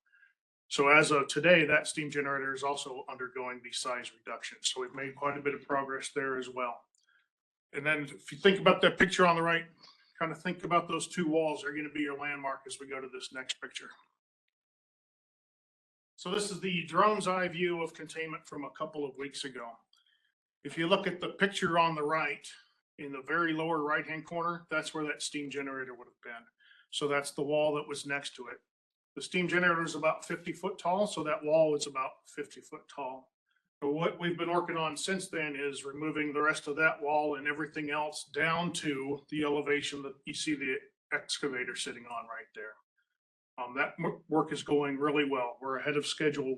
So as of today, that steam generator is also undergoing the size reduction. So we've made quite a bit of progress there as well. And then if you think about that picture on the right, kind of think about those 2 walls. They're going to be your landmark as we go to this next picture. So this is the drone's eye view of containment from a couple of weeks ago. If you look at the picture on the right, in the very lower right-hand corner, that's where that steam generator would have been. So that's the wall that was next to it. The steam generator is about 50 foot tall, so that wall is about 50 foot tall. But what we've been working on since then is removing the rest of that wall and everything else down to the elevation that you see the excavator sitting on right there. That work is going really well. We're ahead of schedule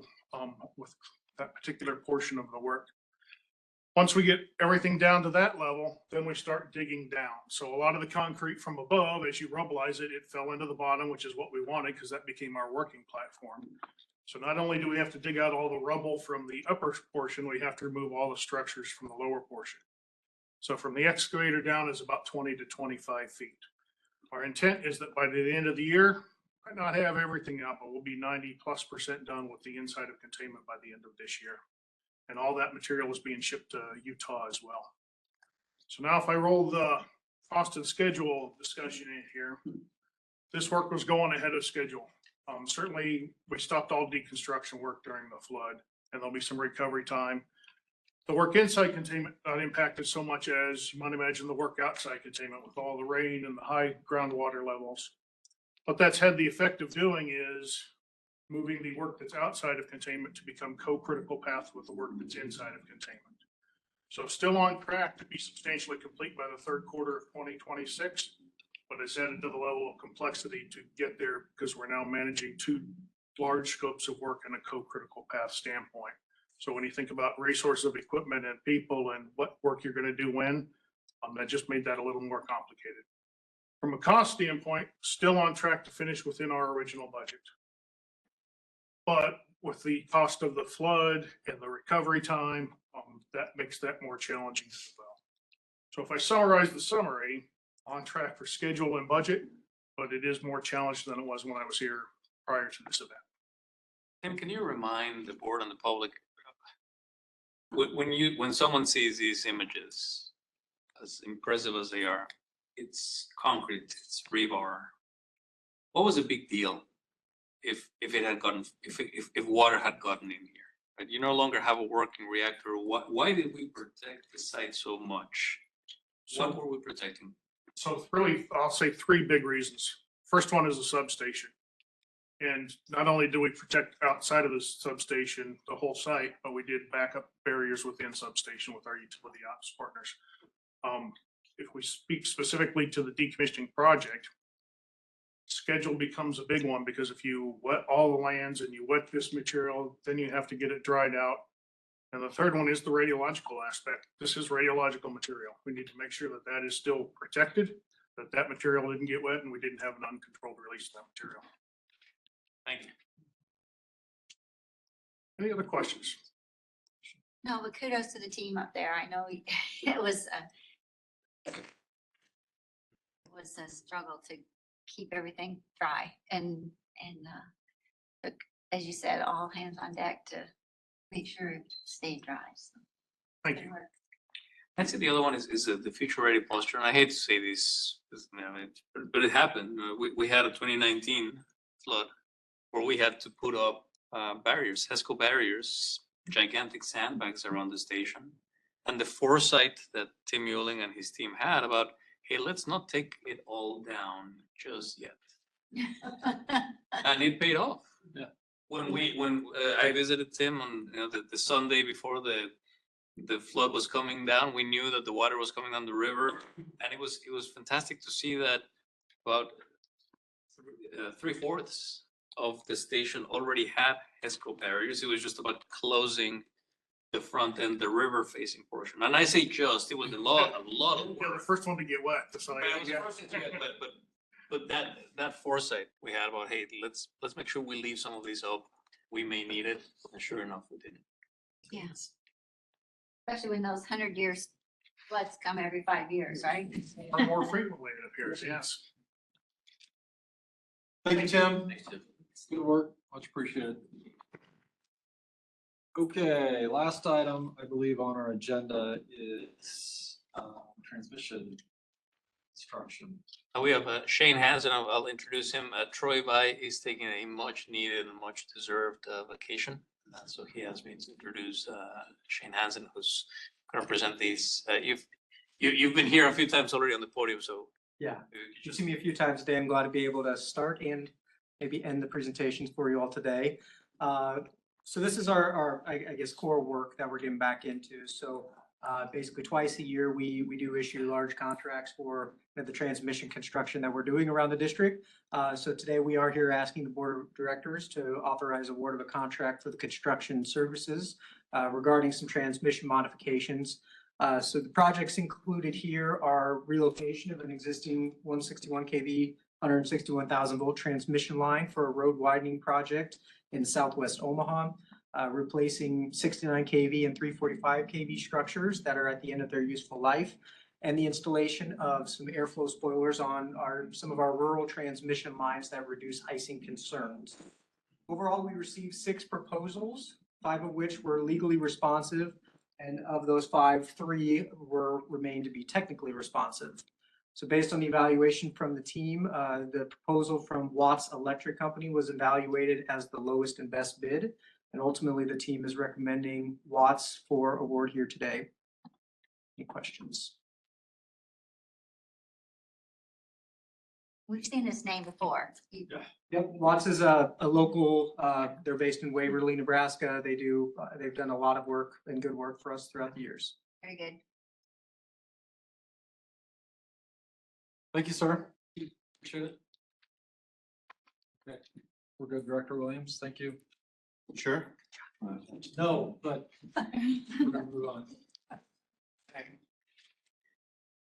with that particular portion of the work. Once we get everything down to that level, then we start digging down. So a lot of the concrete from above, as you rubbleize it, it fell into the bottom, which is what we wanted because that became our working platform. So not only do we have to dig out all the rubble from the upper portion, we have to remove all the structures from the lower portion. So from the excavator down is about 20 to 25 feet. Our intent is that by the end of the year, might not have everything out, but we'll be 90+% done with the inside of containment by the end of this year. And all that material is being shipped to Utah as well. So now if I roll the cost and schedule discussion in here, this work was going ahead of schedule. Certainly we stopped all deconstruction work during the flood, and there'll be some recovery time. The work inside containment not impacted so much as you might imagine the work outside containment with all the rain and the high groundwater levels. What that's had the effect of doing is moving the work that's outside of containment to become co-critical path with the work that's inside of containment. So still on track to be substantially complete by the third quarter of 2026, but it's added to the level of complexity to get there because we're now managing 2 large scopes of work in a co-critical path standpoint. So when you think about resource of equipment and people and what work you're gonna do when, that just made that a little more complicated. From a cost standpoint, still on track to finish within our original budget. But with the cost of the flood and the recovery time, that makes that more challenging as well. So if I summarize the summary, on track for schedule and budget, but it is more challenged than it was when I was here prior to this event. Tim, can you remind the board and the public, when someone sees these images, as impressive as they are, it's concrete, it's rebar. What was the big deal if it had gotten, if water had gotten in here? Right? You no longer have a working reactor. Why did we protect the site so much? What were we protecting? So really, I'll say three big reasons. First one is a substation. And not only do we protect outside of the substation, the whole site, but we did backup barriers within substation with our utility ops partners. If we speak specifically to the decommissioning project, schedule becomes a big one because if you wet all the lands and you wet this material, then you have to get it dried out. And the third one is the radiological aspect. This is radiological material. We need to make sure that that is still protected, that that material didn't get wet and we didn't have an uncontrolled release of that material. Thank you. Any other questions? No, but kudos to the team up there. I know it was a struggle to keep everything dry and as you said, all hands on deck to make sure it stayed dry. So, thank you. I'd say the other one is the future ready posture. And I hate to say this, but it happened. We had a 2019 flood where we had to put up barriers, HESCO barriers, gigantic sandbags around the station. And the foresight that Tim Euling and his team had about, hey, let's not take it all down just yet. And it paid off. Yeah. When I visited Tim on the Sunday before the flood was coming down, we knew that the water was coming down the river, and it was fantastic to see that about 3/4 of the station already had HESCO barriers. It was just about closing the front end, the river facing portion. And I say just, it was a lot of work. Yeah, the first one to get wet. That's what But it was the first thing to get, but that foresight we had about, hey, let's make sure we leave some of these up. We may need it, and sure enough, we didn't. yes. Especially when those 100 years floods come every 5 years, right? Or more frequently, it appears, yes. Thank you, Tim. Good work. Much appreciated. Okay, last item, I believe, on our agenda is transmission construction. We have Shane Hansen. I'll introduce him. Troy Bai is taking a much needed and much deserved vacation. So he has me to introduce Shane Hansen, who's going to present these. You've been here a few times already on the podium, so. Yeah, you've seen me a few times today. I'm glad to be able to start and maybe end the presentations for you all today. So this is our I guess, core work that we're getting back into. So basically twice a year, we do issue large contracts for the transmission construction that we're doing around the district. So today we are here asking the board of directors to authorize award of a contract for the construction services regarding some transmission modifications. So the projects included here are relocation of an existing 161 kV, 161,000 volt transmission line for a road widening project in southwest Omaha, replacing 69 kV and 345 kV structures that are at the end of their useful life, and the installation of some airflow spoilers on some of our rural transmission lines that reduce icing concerns. Overall, we received 6 proposals, 5 of which were legally responsive, and of those 5, 3 remained to be technically responsive. So based on the evaluation from the team, the proposal from Watts Electric Company was evaluated as the lowest and best bid. And ultimately, the team is recommending Watts for award here today. Any questions? We've seen this name before. Yep, Watts is a local, they're based in Waverly, Nebraska. They've done a lot of work and good work for us throughout the years. Very good. Thank you, sir. Appreciate it. Okay, we're good, Director Williams. Thank you. Sure. No, but we're gonna move on.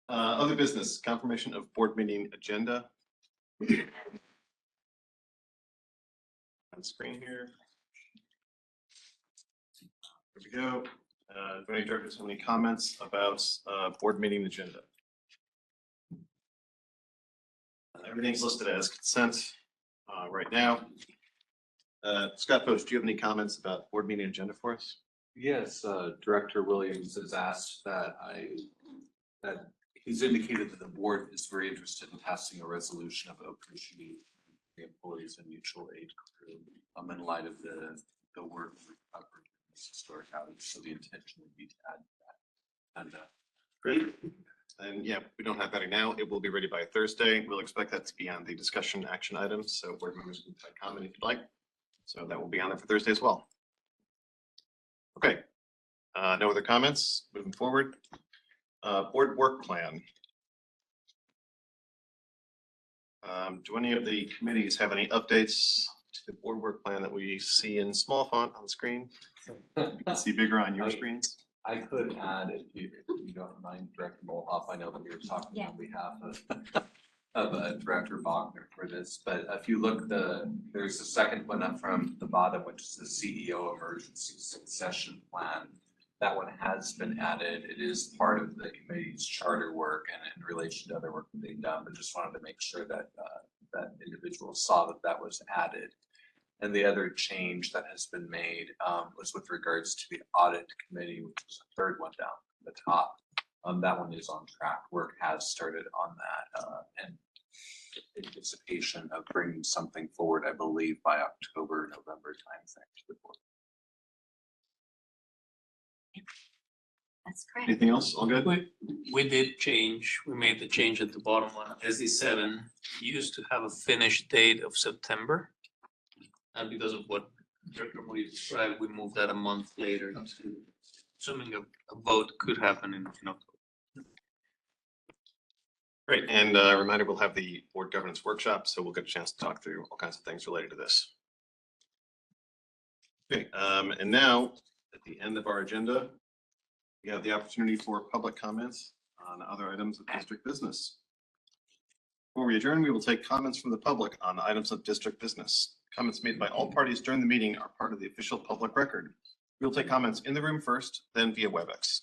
Other business, confirmation of board meeting agenda. On screen here. There we go. Do any directors have any comments about board meeting agenda? Everything's listed as consent right now. Scott Post, do you have any comments about board meeting agenda for us? Yes, Director Williams has asked that he's indicated that the board is very interested in passing a resolution of appreciating the employees and mutual aid crew in light of the work recovered in this historic outage. So the intention would be to add that. And Great. And yeah, we don't have that right now. It will be ready by Thursday. We'll expect that to be on the discussion action items. So board members can comment if you'd like. So that will be on there for Thursday as well. Okay. No other comments moving forward. Board work plan. Do any of the committees have any updates to the board work plan that we see in small font on the screen? You can see bigger on your screens. I could add, if you don't mind, Director Molhoff, I know that we were talking on behalf of Director Bogner for this, but if you look, there's a second one up from the bottom, which is the CEO Emergency Succession Plan. That one has been added. It is part of the committee's charter work and in relation to other work that they've done, but just wanted to make sure that that individuals saw that that was added. And the other change that has been made was with regards to the audit committee, which is the third one down at the top. That one is on track. Work has started on that and anticipation of bringing something forward, I believe, by October, November timeframe to the board. That's correct. Anything else? All good? We did change, we made the change at the bottom one. SD7 used to have a finish date of September. And because of what Director Moody described, we moved that a month later to assuming a vote could happen in October. Great. And a reminder, we'll have the board governance workshop, so we'll get a chance to talk through all kinds of things related to this. Okay, and now at the end of our agenda, we have the opportunity for public comments on other items of district business. Before we adjourn, we will take comments from the public on items of district business. Comments made by all parties during the meeting are part of the official public record. We will take comments in the room first, then via WebEx.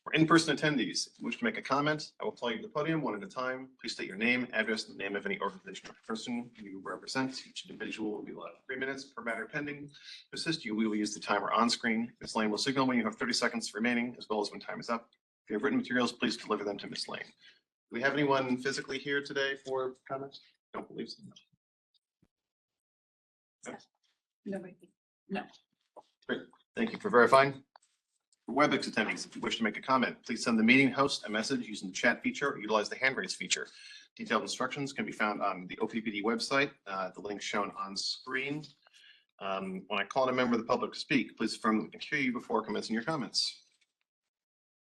For in-person attendees, if you wish to make a comment, I will call you to the podium one at a time. Please state your name, address, and the name of any organization or person you represent. Each individual will be allowed 3 minutes per matter pending. To assist you, we will use the timer on screen. Ms. Lane will signal when you have 30 seconds remaining, as well as when time is up. If you have written materials, please deliver them to Ms. Lane. Do we have anyone physically here today for comments? Don't believe so. No. Great. Thank you for verifying. For WebEx attendees, if you wish to make a comment, please send the meeting host a message using the chat feature or utilize the hand raise feature. Detailed instructions can be found on the OPPD website, the link shown on screen. When I call on a member of the public to speak, please affirm that we can hear you before commencing your comments.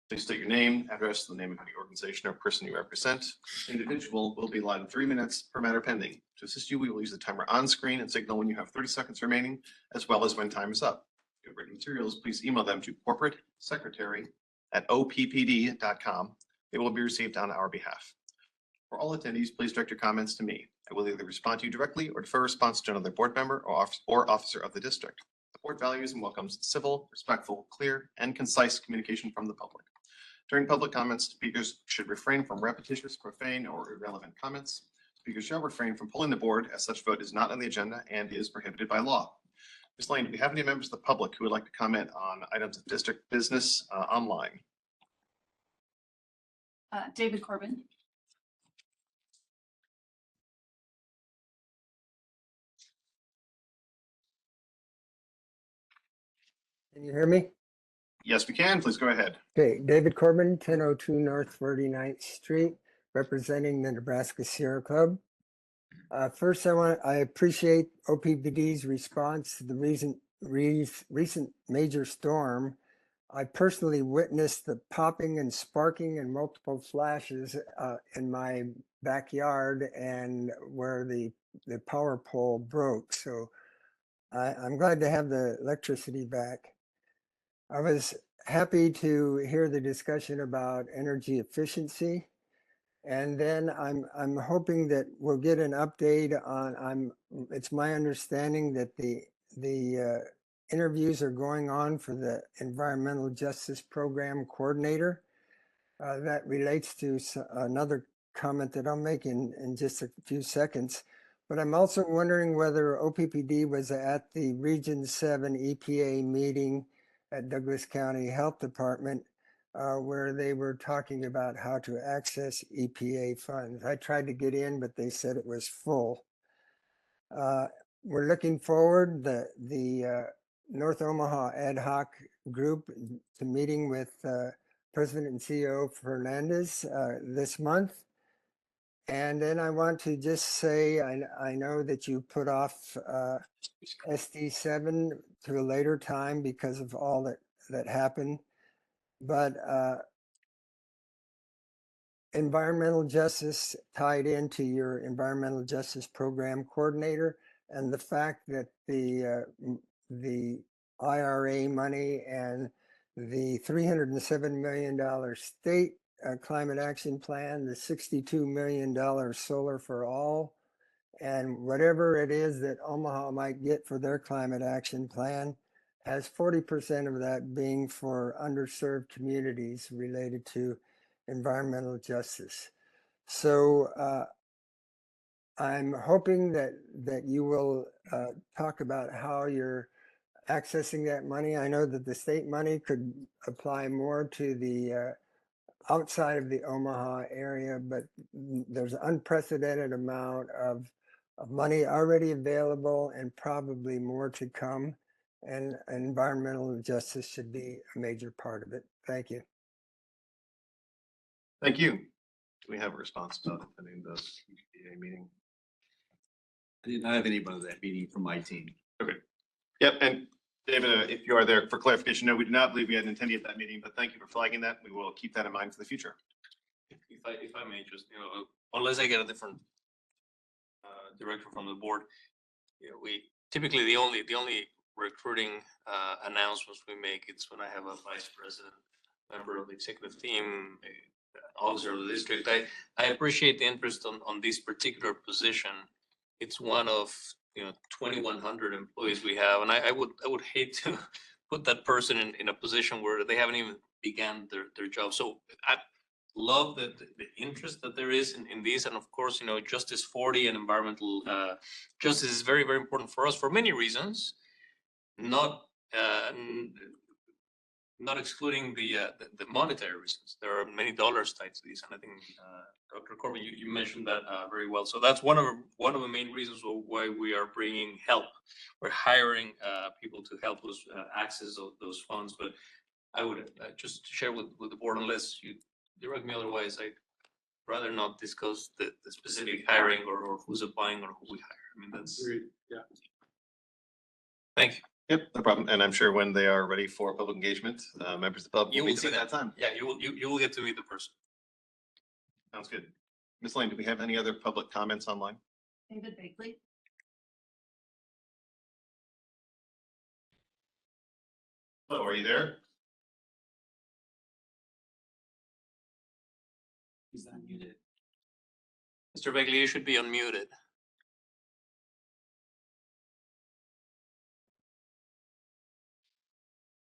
Please state your name, address, the name of any organization or person you represent. Individual will be allowed 3 minutes per matter pending. To assist you, we will use the timer on screen and signal when you have 30 seconds remaining, as well as when time is up. If you have written materials, please email them to corporatesecretary@oppd.com. They will be received on our behalf. For all attendees, please direct your comments to me. I will either respond to you directly or defer response to another board member or officer of the district. The board values and welcomes civil, respectful, clear, and concise communication from the public. During public comments, speakers should refrain from repetitious, profane, or irrelevant comments. Speakers shall refrain from pulling the board, as such vote is not on the agenda and is prohibited by law. Ms. Lane, do we have any members of the public who would like to comment on items of district business online? David Corbin. Can you hear me? Yes, we can. Please go ahead. Okay, David Corbin, 1002 North 49th Street, representing the Nebraska Sierra Club. First, I appreciate OPPD's response to the recent major storm. I personally witnessed the popping and sparking and multiple flashes in my backyard and where the power pole broke. So I'm glad to have the electricity back. I was happy to hear the discussion about energy efficiency. And then I'm hoping that we'll get an update on, it's my understanding that the interviews are going on for the Environmental Justice Program Coordinator. That relates to another comment that I'll make in just a few seconds. But I'm also wondering whether OPPD was at the Region 7 EPA meeting at Douglas County Health Department, where they were talking about how to access EPA funds. I tried to get in, but they said it was full. We're looking forward, the North Omaha Ad Hoc Group, to meeting with President and CEO Fernandez this month. And then I want to just say, I know that you put off SD7 to a later time because of all that happened. But environmental justice tied into your environmental justice program coordinator, and the fact that the IRA money and the $307 million state climate action plan, the $62 million solar for all, and whatever it is that Omaha might get for their climate action plan, has 40% of that being for underserved communities related to environmental justice. So I'm hoping that you will talk about how you're accessing that money. I know that the state money could apply more to the outside of the Omaha area, but there's an unprecedented amount of money already available and probably more to come. And environmental justice should be a major part of it. Thank you. Thank you. Do we have a response to attending the EPA meeting? I did not have anybody at that meeting from my team. Okay. Yep, and David, if you are there for clarification, no, we do not believe we had an attendee at that meeting, but thank you for flagging that. We will keep that in mind for the future. If I may just, unless I get a different direction from the board, we typically the only recruiting announcements we make, it's when I have a vice president, member of the executive team, officer of the district. I appreciate the interest on this particular position. It's one of 2,100 employees we have, and I would hate to put that person in a position where they haven't even began their job. So I love the interest that there is in this, and of course, Justice 40 and environmental justice is very, very important for us for many reasons. Not excluding the monetary reasons. There are many dollars tied to these, and I think Dr. Corbin, you mentioned that very well. So that's one of the main reasons why we are bringing help. We're hiring people to help us access those funds. But I would just share with the board, unless you direct me otherwise, I'd rather not discuss the specific hiring or who's applying or who we hire. I mean, that's. Yeah. Thank you. Yep, no problem. And I'm sure when they are ready for public engagement, members of the public You will will be see at that time. Yeah, you will get to meet the person. Sounds good. Ms. Lane, do we have any other public comments online? David Bakley. Hello, are you there? He's unmuted. Mr. Begley, you should be unmuted.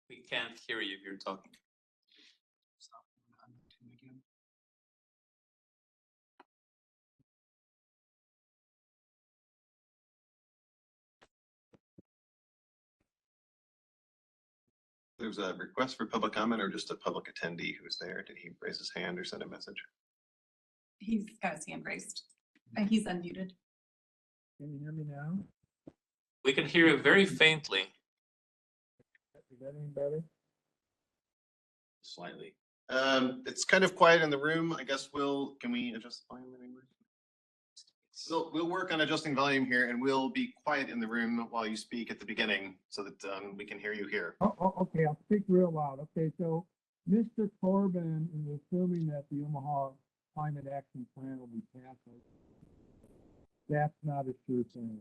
We can't hear you if you're talking. There's a request for public comment or just a public attendee who's there. Did he raise his hand or send a message? He's got his hand raised. He's unmuted. Can you hear me now? We can hear you very faintly. Is that any better? Slightly. It's kind of quiet in the room. I guess can we adjust the volume anyway? We'll work on adjusting volume here, and we'll be quiet in the room while you speak at the beginning so that we can hear you here. Okay, I'll speak real loud. Okay, so Mr. Corbin is assuming that the Omaha Climate Action Plan will be passed. That's not a true thing.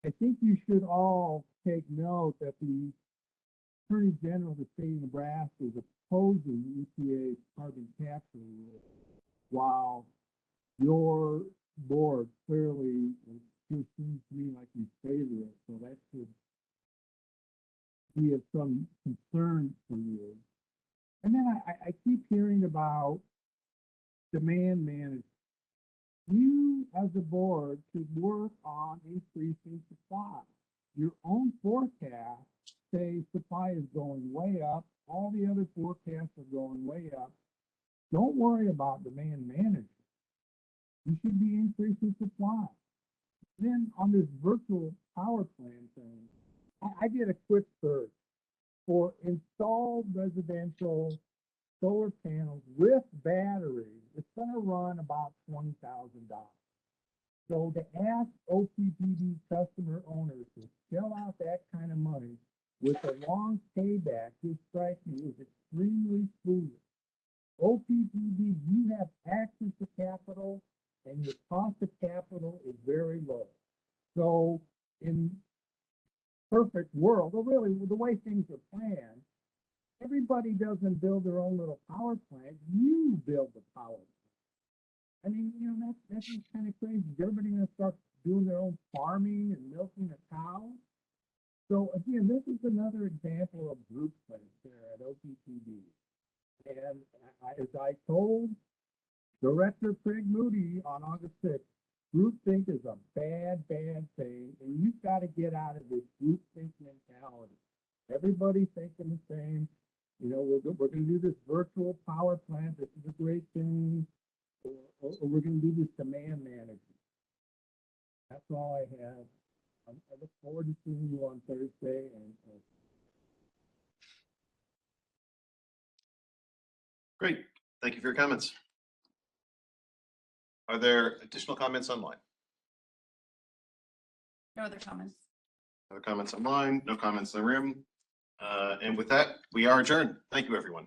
I think you should all take note that the Attorney General of the state of Nebraska is opposing EPA's carbon capture rule, while your board clearly, it just seems to me like you favor it, so that should be of some concern for you. And then I keep hearing about demand management. You, as a board, should work on increasing supply. Your own forecast say supply is going way up. All the other forecasts are going way up. Don't worry about demand management. You should be increasing supply. Then on this virtual power plant thing, I did a quick search for installed residential solar panels with batteries. It's gonna run about $20,000. So to ask OPPD customer owners to shell out that kind of money with a long payback, just strikes me as extremely foolish. OPPD, you have access to capital and your cost of capital is very low. So in perfect world, or really the way things are planned, everybody doesn't build their own little power plant. You build the power plant. I mean, you know, that's just kind of crazy. Is everybody gonna start doing their own farming and milking a cow? So again, this is another example of group planning here at OPPD. And as I told Director Craig Moody on August 6th, groupthink is a bad, bad thing, and you've got to get out of this groupthink mentality. Everybody thinking the same. You know, we're going to do this virtual power plant. This is a great thing. Or we're going to do this demand management. That's all I have. I look forward to seeing you on Thursday. Great. Thank you for your comments. Are there additional comments online? No other comments. Other comments online? No comments in the room? And with that, we are adjourned. Thank you, everyone.